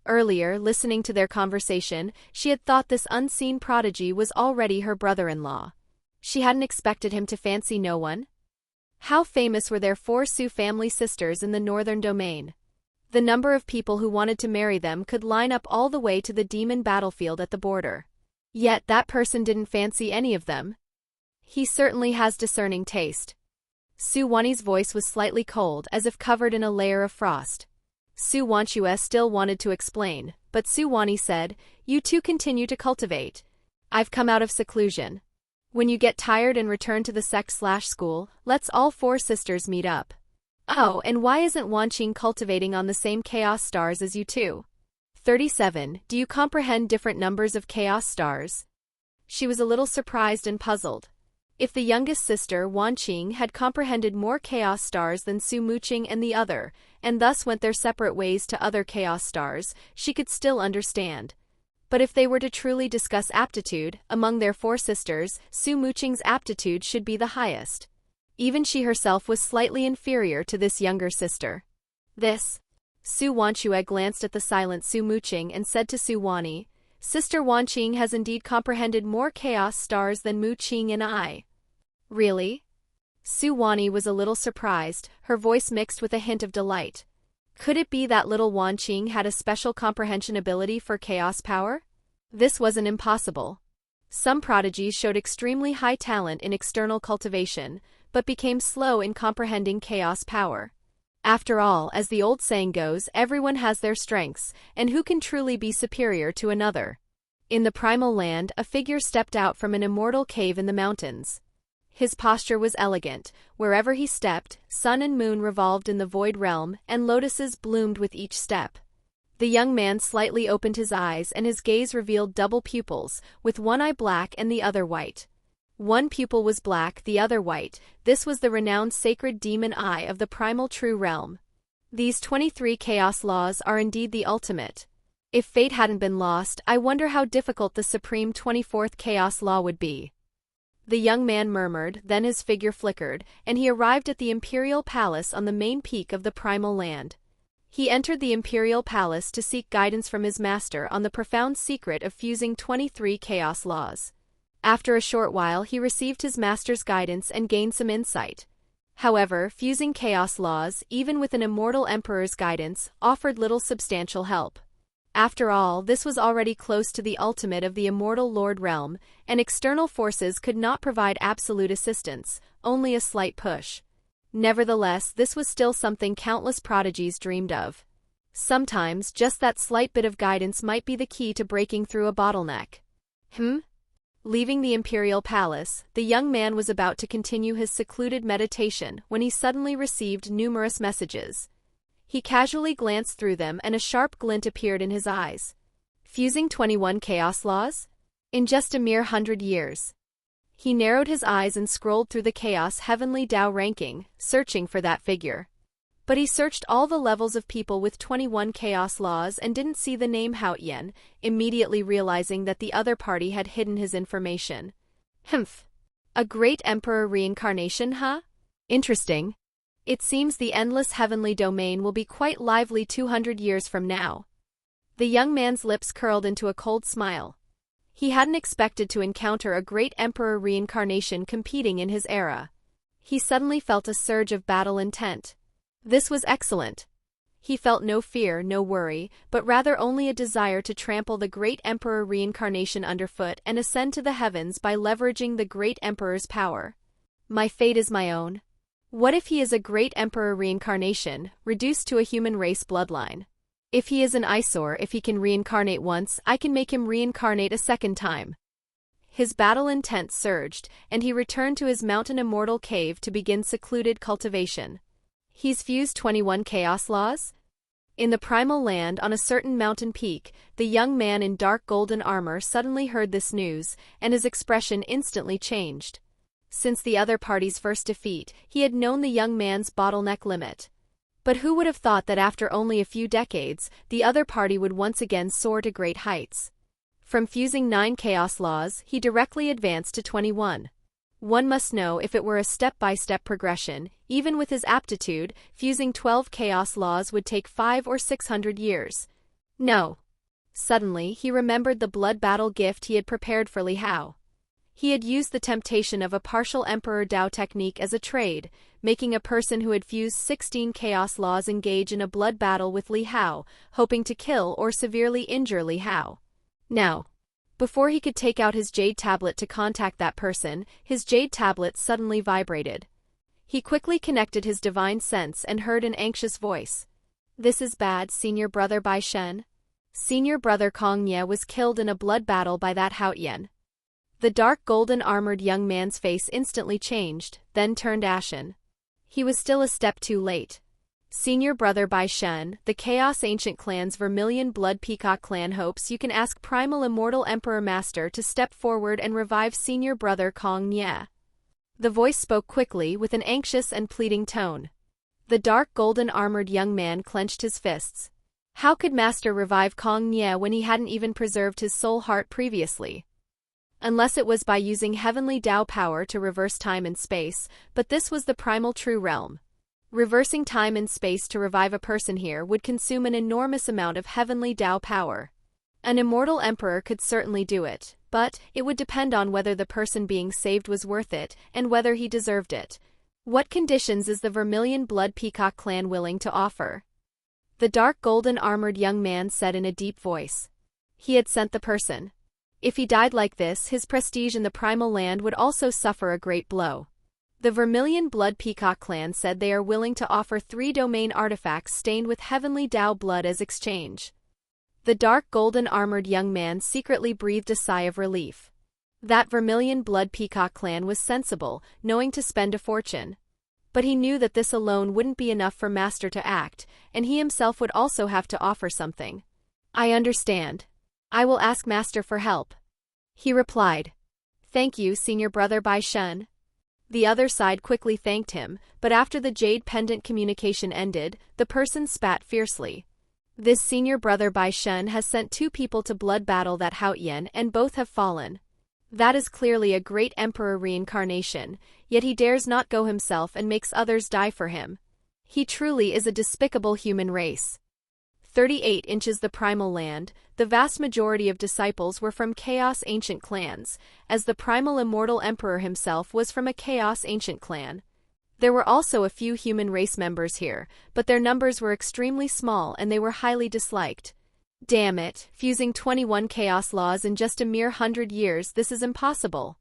Earlier, listening to their conversation, she had thought this unseen prodigy was already her brother-in-law. She hadn't expected him to fancy no one. How famous were their 4 Su family sisters in the northern domain? The number of people who wanted to marry them could line up all the way to the demon battlefield at the border. Yet that person didn't fancy any of them. He certainly has discerning taste. Su Wani's voice was slightly cold, as if covered in a layer of frost. Su Wanchue still wanted to explain, but Su Wani said, You two continue to cultivate. I've come out of seclusion. When you get tired and return to the sect/school, let's all 4 sisters meet up. Oh, and why isn't Wanqing cultivating on the same chaos stars as you two? 37. Do you comprehend different numbers of chaos stars? She was a little surprised and puzzled. If the youngest sister, Wanqing, had comprehended more chaos stars than Su Muqing and the other, and thus went their separate ways to other chaos stars, she could still understand. But if they were to truly discuss aptitude, among their 4 sisters, Su Muqing's aptitude should be the highest. Even she herself was slightly inferior to this younger sister. Su Wanchue glanced at the silent Su Muqing and said to Su Wani, Sister Wanqing has indeed comprehended more chaos stars than Muqing and I. Really? Su Wani was a little surprised, her voice mixed with a hint of delight. Could it be that little Wanqing had a special comprehension ability for chaos power? This wasn't impossible. Some prodigies showed extremely high talent in external cultivation, but became slow in comprehending chaos power. After all, as the old saying goes, everyone has their strengths, and who can truly be superior to another? In the primal land, a figure stepped out from an immortal cave in the mountains. His posture was elegant. Wherever he stepped, sun and moon revolved in the void realm, and lotuses bloomed with each step. The young man slightly opened his eyes, and his gaze revealed double pupils, with one eye black and the other white. One pupil was black, the other white. This was the renowned sacred demon eye of the primal true realm. These 23 chaos laws are indeed the ultimate. If fate hadn't been lost, I wonder how difficult the supreme 24th chaos law would be. The young man murmured, then his figure flickered, and he arrived at the imperial palace on the main peak of the primal land. He entered the imperial palace to seek guidance from his master on the profound secret of fusing 23 chaos laws. After a short while he received his master's guidance and gained some insight. However, fusing chaos laws, even with an immortal emperor's guidance, offered little substantial help. After all, this was already close to the ultimate of the immortal Lord realm, and external forces could not provide absolute assistance, only a slight push. Nevertheless, this was still something countless prodigies dreamed of. Sometimes, just that slight bit of guidance might be the key to breaking through a bottleneck. Leaving the imperial palace, the young man was about to continue his secluded meditation when he suddenly received numerous messages. He casually glanced through them and a sharp glint appeared in his eyes. Fusing 21 chaos laws? In just a mere 100 years. He narrowed his eyes and scrolled through the chaos heavenly Tao ranking, searching for that figure. But he searched all the levels of people with 21 chaos laws and didn't see the name Hao Yan, immediately realizing that the other party had hidden his information. A great emperor reincarnation, huh? Interesting. It seems the endless heavenly domain will be quite lively 200 years from now. The young man's lips curled into a cold smile. He hadn't expected to encounter a great emperor reincarnation competing in his era. He suddenly felt a surge of battle intent. This was excellent. He felt no fear, no worry, but rather only a desire to trample the great emperor reincarnation underfoot and ascend to the heavens by leveraging the great emperor's power. My fate is my own. What if he is a great emperor reincarnation, reduced to a human race bloodline? If he is an eyesore, if he can reincarnate once, I can make him reincarnate a second time. His battle intent surged, and he returned to his mountain immortal cave to begin secluded cultivation. He's fused 21 chaos laws? In the primal land on a certain mountain peak, the young man in dark golden armor suddenly heard this news, and his expression instantly changed. Since the other party's first defeat, he had known the young man's bottleneck limit. But who would have thought that after only a few decades, the other party would once again soar to great heights? From fusing 9 chaos laws, he directly advanced to 21. One must know if it were a step-by-step progression, even with his aptitude, fusing 12 chaos laws would take 500 or 600 years. No. Suddenly, he remembered the blood battle gift he had prepared for Li Hao. He had used the temptation of a partial Emperor Dao technique as a trade, making a person who had fused 16 chaos laws engage in a blood battle with Li Hao, hoping to kill or severely injure Li Hao. Now, before he could take out his jade tablet to contact that person, his jade tablet suddenly vibrated. He quickly connected his divine sense and heard an anxious voice. This is bad, Senior Brother Bai Shen. Senior Brother Kong Nye was killed in a blood battle by that Hao Yan. The dark golden-armored young man's face instantly changed, then turned ashen. He was still a step too late. Senior Brother Bai Shen, the Chaos Ancient Clan's Vermilion Blood Peacock Clan hopes you can ask Primal Immortal Emperor Master to step forward and revive Senior Brother Kong Nye. The voice spoke quickly with an anxious and pleading tone. The dark golden-armored young man clenched his fists. How could Master revive Kong Nye when he hadn't even preserved his soul heart previously? Unless it was by using heavenly Tao power to reverse time and space, but this was the primal true realm. Reversing time and space to revive a person here would consume an enormous amount of heavenly Tao power. An immortal emperor could certainly do it, but it would depend on whether the person being saved was worth it and whether he deserved it. What conditions is the Vermilion Blood Peacock Clan willing to offer? The dark golden-armored young man said in a deep voice. He had sent the person. If he died like this, his prestige in the primal land would also suffer a great blow. The Vermilion Blood Peacock Clan said they are willing to offer 3 domain artifacts stained with heavenly Tao blood as exchange. The dark golden-armored young man secretly breathed a sigh of relief. That Vermilion Blood Peacock clan was sensible, knowing to spend a fortune. But he knew that this alone wouldn't be enough for Master to act, and he himself would also have to offer something. "I understand. I will ask Master for help," he replied. "Thank you, Senior Brother Bai Shun." The other side quickly thanked him, but after the jade pendant communication ended, the person spat fiercely. "This Senior Brother Bai Shun has sent 2 people to blood battle that Haotian, and both have fallen. That is clearly a great emperor reincarnation, yet he dares not go himself and makes others die for him. He truly is a despicable human race." 38 inches the primal land, the vast majority of disciples were from Chaos ancient clans, as the primal immortal emperor himself was from a Chaos ancient clan. There were also a few human race members here, but their numbers were extremely small and they were highly disliked. Damn it, fusing 21 Chaos laws in just a mere 100 years, this is impossible.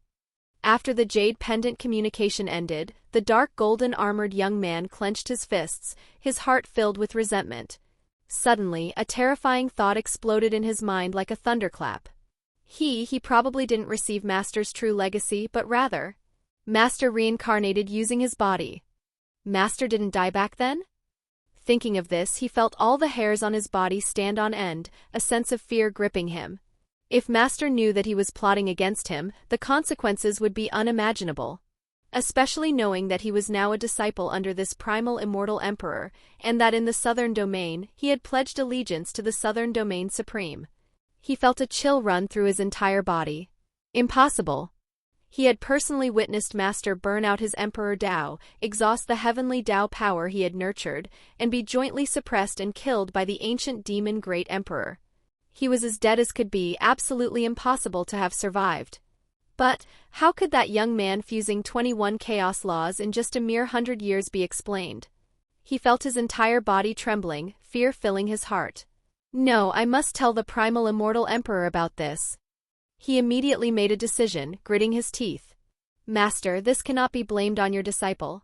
After the jade pendant communication ended, the dark golden-armored young man clenched his fists, his heart filled with resentment. Suddenly, a terrifying thought exploded in his mind like a thunderclap. He probably didn't receive Master's true legacy, but rather, Master reincarnated using his body. Master didn't die back then? Thinking of this, he felt all the hairs on his body stand on end, a sense of fear gripping him. If Master knew that he was plotting against him, the consequences would be unimaginable. Especially knowing that he was now a disciple under this primal immortal emperor, and that in the Southern Domain, he had pledged allegiance to the Southern Domain Supreme. He felt a chill run through his entire body. Impossible. He had personally witnessed Master burn out his Emperor Dao, exhaust the heavenly Dao power he had nurtured, and be jointly suppressed and killed by the ancient demon Great Emperor. He was as dead as could be, absolutely impossible to have survived. But, how could that young man fusing 21 Chaos laws in just a mere 100 years be explained? He felt his entire body trembling, fear filling his heart. "No, I must tell the primal immortal emperor about this." He immediately made a decision, gritting his teeth. "Master, this cannot be blamed on your disciple.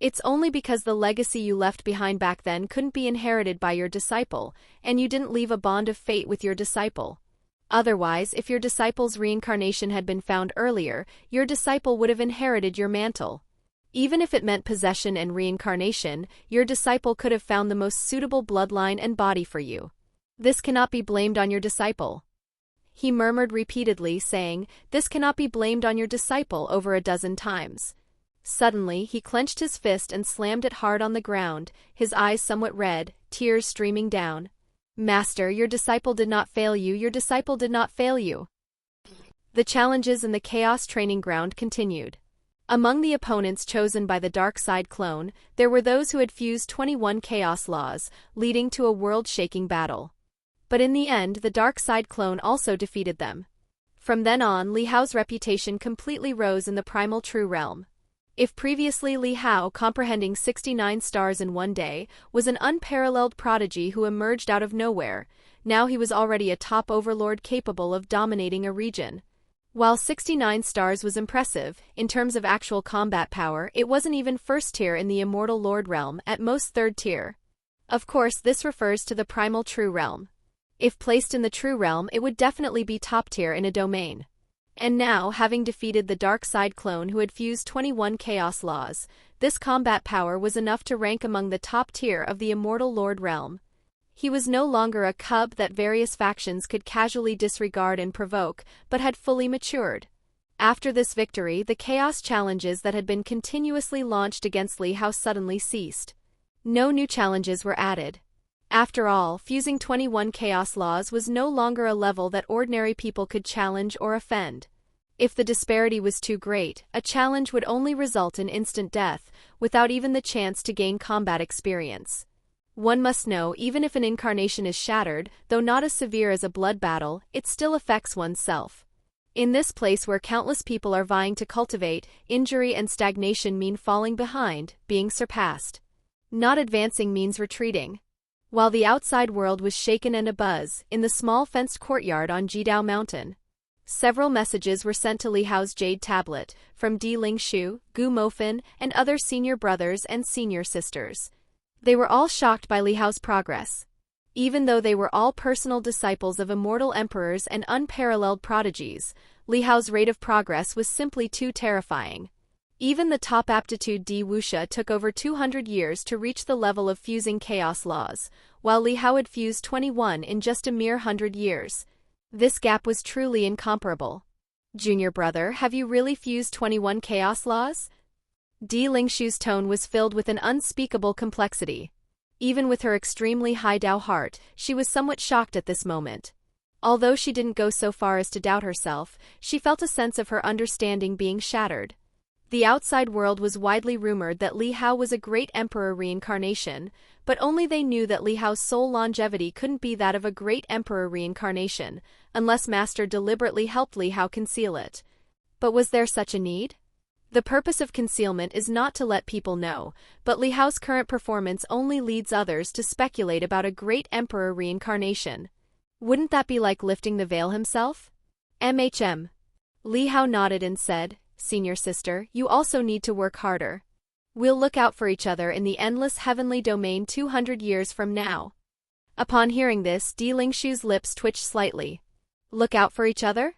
It's only because the legacy you left behind back then couldn't be inherited by your disciple, and you didn't leave a bond of fate with your disciple. Otherwise, if your disciple's reincarnation had been found earlier, your disciple would have inherited your mantle. Even if it meant possession and reincarnation, your disciple could have found the most suitable bloodline and body for you. This cannot be blamed on your disciple." He murmured repeatedly, saying, "This cannot be blamed on your disciple," over a dozen times. Suddenly, he clenched his fist and slammed it hard on the ground, his eyes somewhat red, tears streaming down. "Master, your disciple did not fail you, your disciple did not fail you." The challenges in the Chaos training ground continued. Among the opponents chosen by the Dark Side clone, there were those who had fused 21 Chaos laws, leading to a world-shaking battle. But in the end, the Dark Side clone also defeated them. From then on, Li Hao's reputation completely rose in the Primal True Realm. If previously Li Hao, comprehending 69 stars in one day, was an unparalleled prodigy who emerged out of nowhere, now he was already a top overlord capable of dominating a region. While 69 stars was impressive, in terms of actual combat power, it wasn't even first tier in the Immortal Lord realm, at most third tier. Of course, this refers to the Primal True Realm. If placed in the True Realm, it would definitely be top tier in a domain. And now, having defeated the Dark Side clone who had fused 21 Chaos laws, this combat power was enough to rank among the top tier of the Immortal Lord realm. He was no longer a cub that various factions could casually disregard and provoke, but had fully matured. After this victory, the Chaos challenges that had been continuously launched against Li Hao suddenly ceased. No new challenges were added. After all, fusing 21 Chaos laws was no longer a level that ordinary people could challenge or offend. If the disparity was too great, a challenge would only result in instant death, without even the chance to gain combat experience. One must know, even if an incarnation is shattered, though not as severe as a blood battle, it still affects oneself. In this place where countless people are vying to cultivate, injury and stagnation mean falling behind, being surpassed. Not advancing means retreating. While the outside world was shaken and abuzz, in the small fenced courtyard on Jidao Mountain, several messages were sent to Li Hao's jade tablet, from Di Lingshu, Gu Mofin, and other senior brothers and senior sisters. They were all shocked by Li Hao's progress. Even though they were all personal disciples of immortal emperors and unparalleled prodigies, Li Hao's rate of progress was simply too terrifying. Even the top aptitude Di Wuxia took over 200 years to reach the level of fusing chaos laws, while Li Hao had fused 21 in just a mere 100 years. This gap was truly incomparable. Junior brother, have you really fused 21 chaos laws? Di Lingshu's tone was filled with an unspeakable complexity. Even with her extremely high Dao heart, she was somewhat shocked at this moment. Although she didn't go so far as to doubt herself, she felt a sense of her understanding being shattered. The outside world was widely rumored that Li Hao was a great emperor reincarnation, but only they knew that Li Hao's soul longevity couldn't be that of a great emperor reincarnation, unless Master deliberately helped Li Hao conceal it. But was there such a need? The purpose of concealment is not to let people know, but Li Hao's current performance only leads others to speculate about a great emperor reincarnation. Wouldn't that be like lifting the veil himself? Li Hao nodded and said, "Senior sister, you also need to work harder. We'll look out for each other in the endless heavenly domain 200 years from now." Upon hearing this, Di Lingshu's lips twitched slightly. Look out for each other?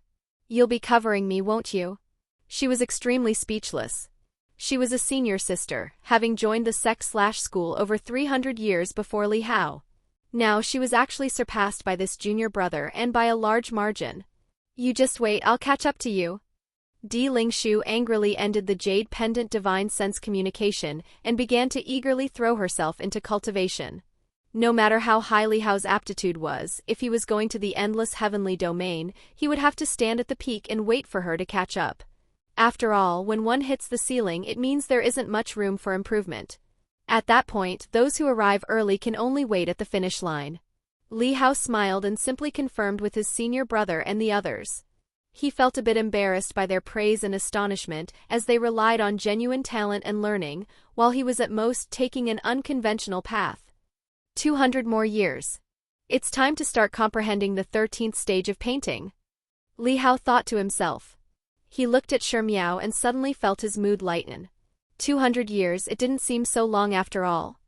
You'll be covering me, won't you? She was extremely speechless. She was a senior sister, having joined the sect/school over 300 years before Li Hao. Now she was actually surpassed by this junior brother and by a large margin. You just wait, I'll catch up to you. Di Lingshu angrily ended the jade pendant divine sense communication and began to eagerly throw herself into cultivation. No matter how high Li Hao's aptitude was, if he was going to the endless heavenly domain, he would have to stand at the peak and wait for her to catch up. After all, when one hits the ceiling, it means there isn't much room for improvement. At that point, those who arrive early can only wait at the finish line. Li Hao smiled and simply confirmed with his senior brother and the others. He felt a bit embarrassed by their praise and astonishment as they relied on genuine talent and learning, while he was at most taking an unconventional path. 200 more years. It's time to start comprehending the 13th stage of painting. Li Hao thought to himself. He looked at Shi Miao and suddenly felt his mood lighten. 200 years, it didn't seem so long after all.